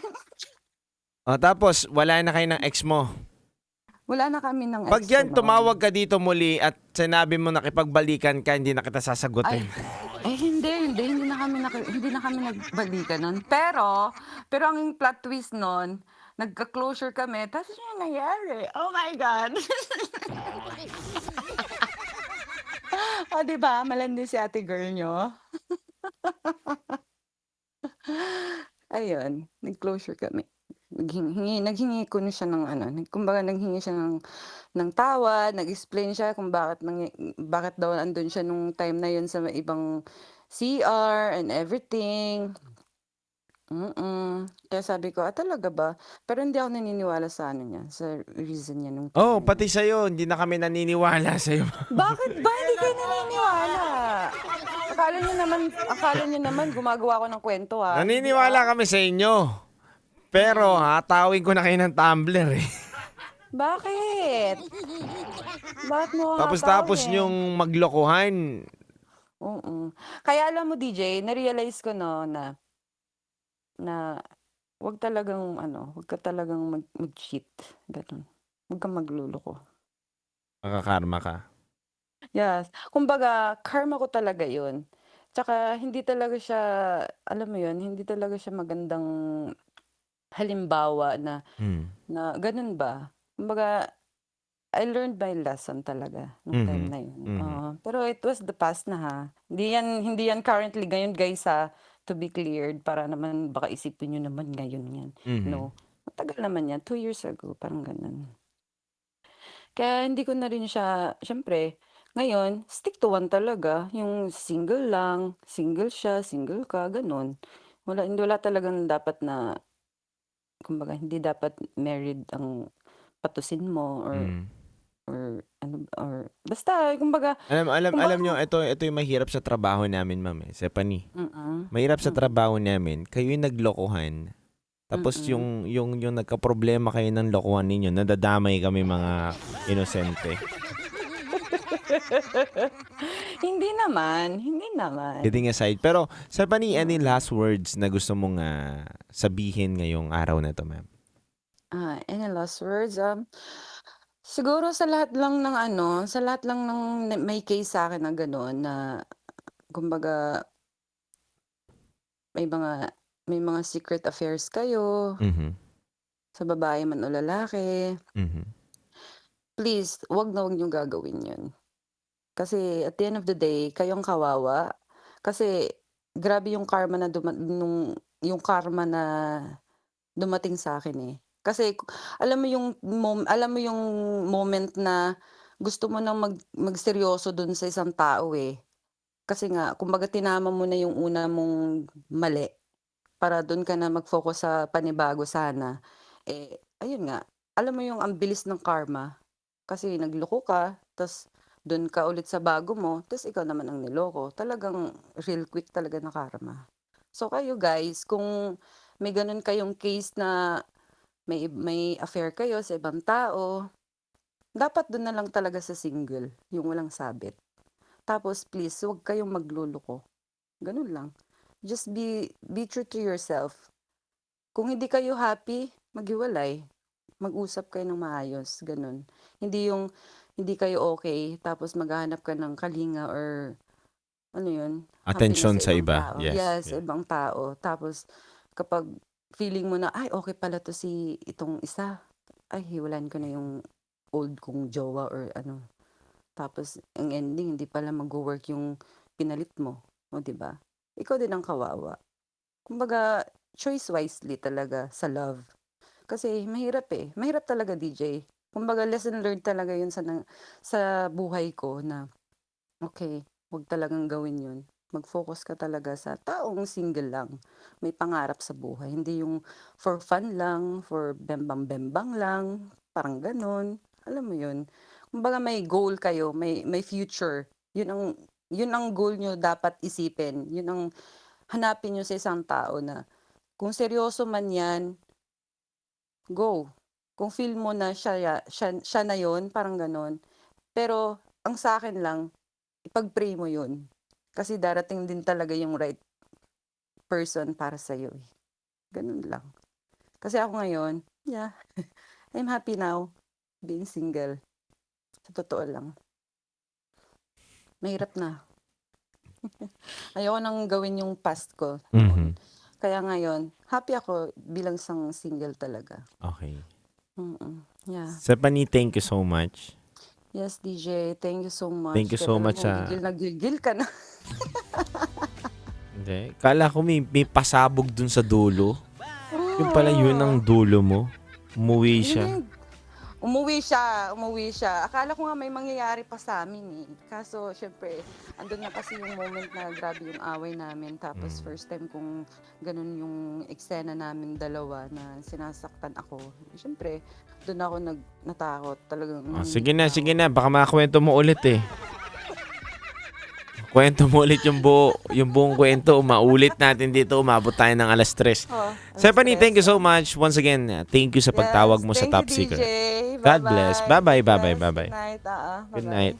O, tapos, wala na kayo ng ex mo. Wala na kami ng Pag ex yan, ko noon. tumawag ka dito muli at sinabi mo nakipagbalikan ka, hindi na kita sasagutin. Hindi na kami nagbalikan nun. Pero ang plot twist nun, nagka-closure kami, tapos yun nangyari. Oh my God! O, diba? Malandi si ate girl nyo. Ayun, nag-closure kami. Naghingi ko na siya ng kumbaga naghingi siya ng tawad, nag-explain siya kung bakit daw andun siya nung time na yun sa ibang CR and everything. Kaya sabi ko, talaga ba? Pero hindi ako naniniwala sa niya, sa reason niya nung time Oh, na pati sa'yo, hindi na kami naniniwala sa'yo. Bakit ba hindi kayo naniniwala? Akala niyo naman gumagawa ko ng kwento ha. Naniniwala kami sa inyo. Pero hatawin ko na kayo ng tumbler eh. Bakit? Bakit mo Tapos yung maglokohan. Oo. Kaya alam mo DJ, na-realize ko na wag ka talagang mag-cheat. Ganun. Wag kang magluloko. Makakarma ka. Yes. Kumbaga, karma ko talaga yun. Tsaka, hindi talaga siya, alam mo yun, hindi talaga siya magandang halimbawa na ganun ba. Kumbaga, I learned my lesson talaga nung time na yun. Pero it was the past na ha. Hindi yan currently ngayon guys ha, to be cleared para naman baka isipin nyo naman ngayon yan. No. Matagal naman yan. 2 years ago. Parang ganun. Kaya hindi ko na rin siya, syempre, ngayon, stick to one talaga. Yung single lang, single siya, single ka, ganun. Wala talagang dapat na, kumbaga, hindi dapat married ang patusin mo or basta, kumbaga. Alam nyo, ito yung mahirap sa trabaho namin, ma'am. Stephanie. Mahirap sa trabaho namin. Kayo yung naglokohan. Tapos yung nagka-problema kayo ng lokohan ninyo, nadadamay kami mga inosente. Hindi naman. Kidding aside. Pero, Stephanie, any last words na gusto mong sabihin ngayong araw na to, ma'am? Any last words? Siguro sa lahat lang ng may case sa akin na gano'n na, kumbaga, may mga secret affairs kayo, sa babae man o lalaki. Please, wag niyong gagawin yun. Kasi at the end of the day, kayong kawawa. Kasi grabe yung karma na dumating sa akin eh. Kasi alam mo yung moment na gusto mo nang magseryoso dun sa isang tao eh. Kasi nga, kumbaga tinama mo na yung una mong mali para dun ka na mag-focus sa panibago sana. Ayun nga, alam mo yung ang bilis ng karma. Kasi nagloko ka, tas Doon ka ulit sa bago mo, tapos ikaw naman ang niloko. Talagang real quick talaga na karma. So kayo guys, kung may ganun kayong case na may affair kayo sa ibang tao, dapat doon na lang talaga sa single, yung walang sabit. Tapos please, huwag kayong magluloko. Ganun lang. Just be true to yourself. Kung hindi kayo happy, maghiwalay. Mag-usap kayo ng maayos. Ganun. Hindi yung hindi kayo okay, tapos maghahanap ka ng kalinga or ano yun? Attention happiness sa ibang iba. tao. Yes, Yes, yeah. ibang tao. Tapos kapag feeling mo na, ay, okay pala to si itong isa. Ay, hiwalan ko na yung old kong jowa or ano. Tapos, ang ending, hindi pala mag-work yung pinalit mo. O, diba? Ikaw din ang kawawa. Kumbaga, choice wisely talaga sa love. Kasi mahirap eh. Mahirap talaga, DJ. Kumbaga, lesson learned talaga yun sa buhay ko na, okay, huwag talagang gawin yun. Mag-focus ka talaga sa taong single lang. May pangarap sa buhay. Hindi yung for fun lang, for bembang-bembang lang, parang ganun. Alam mo yun. Kumbaga may goal kayo, may future. Yun ang goal nyo dapat isipin. Yun ang hanapin nyo sa isang tao na kung seryoso man yan, go. Kung feel mo na siya na yun, parang ganun. Pero ang sa akin lang, ipag-pray mo yun. Kasi darating din talaga yung right person para sa'yo. Ganun lang. Kasi ako ngayon, yeah, I'm happy now being single. Sa totoo lang. Mahirap na. Ayoko nang gawin yung past ko. Mhm. Kaya ngayon, happy ako bilang isang single talaga. Okay. Yeah. Stephanie, thank you so much. Yes, DJ. Thank you so much. Thank you so much, Gigil na gigil ka na. Hindi. Kala ko may pasabog dun sa dulo. Yung pala yun ang dulo mo. Umuwi siya. Umuwi siya. Akala ko nga may mangyayari pa sa amin eh. Kaso, syempre, andun na kasi yung moment na grabe yung away namin. Tapos, first time kung ganun yung eksena namin dalawa na sinasaktan ako. Syempre, doon ako natakot. Talagang, Sige na. Baka makakwento mo ulit eh. Kwento mo ulit yung buong kwento. Maulit natin dito. Umabot tayo ng alas 3. Stephanie, thank you so much. Once again, thank you sa pagtawag mo sa Top Secret. God bless. Bye-bye. Good night. Good night.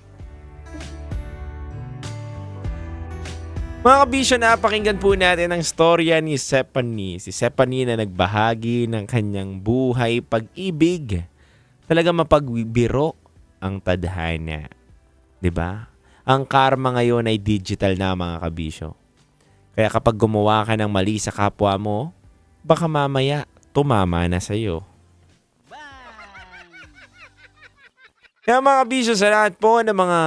Mga kabisyo, napakinggan po natin ang storya ni Stephanie. Si Stephanie na nagbahagi ng kanyang buhay pag-ibig. Talaga mapagbiro ang tadhana. 'Di ba? Ang karma ngayon ay digital na, mga kabisyo. Kaya kapag gumawa ka ng mali sa kapwa mo, baka mamaya tumama na sa'yo. Kaya mga kabisyo, sa lahat po ng mga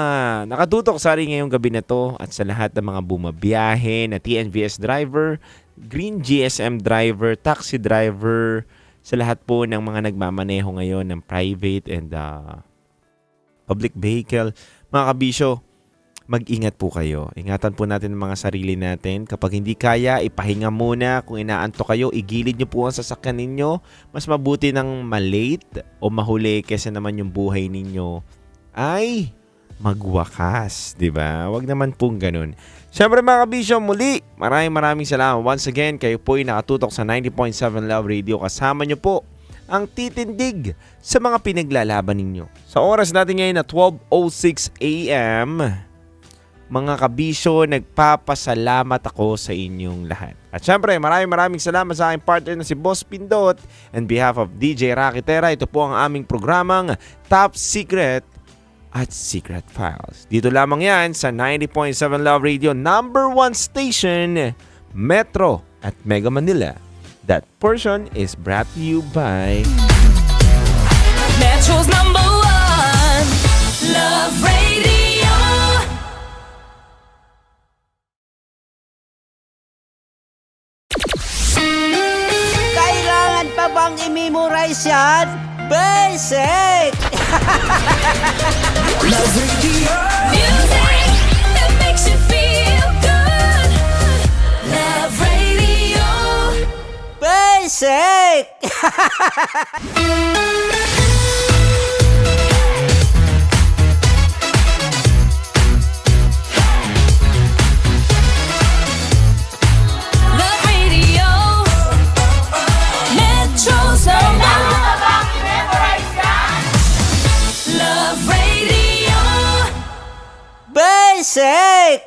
nakatutok sa rin ngayong gabi na to at sa lahat ng mga bumabiyahe na TNVS driver, Green GSM driver, taxi driver, sa lahat po ng mga nagmamaneho ngayon ng private and public vehicle, mga kabisyo, mag-ingat po kayo. Ingatan po natin ang mga sarili natin. Kapag hindi kaya, ipahinga muna. Kung inaanto kayo, igilid nyo po ang sasakyan ninyo. Mas mabuti ng malate o mahuli kesa naman yung buhay ninyo ay magwakas. Diba? Huwag naman pong ganun. Siyempre mga kabisyo, muli, maraming salamat. Once again, kayo po ay nakatutok sa 90.7 Love Radio. Kasama nyo po ang titindig sa mga pinaglalaban ninyo. Sa oras natin ngayon na 12:06 a.m., mga kabisyo, nagpapasalamat ako sa inyong lahat. At syempre, maraming salamat sa aking partner na si Boss Pindot. On behalf of DJ Rakitera, ito po ang aming programang Top Secret at Secret Files. Dito lamang yan sa 90.7 Love Radio, number 1 station, Metro at Mega Manila. That portion is brought to you by Metro's number 1 Love Radio. Kailangan pa bang i-memorize yan? Basic! Love Radio. Music that makes you feel good. Love Radio. Basic! sake!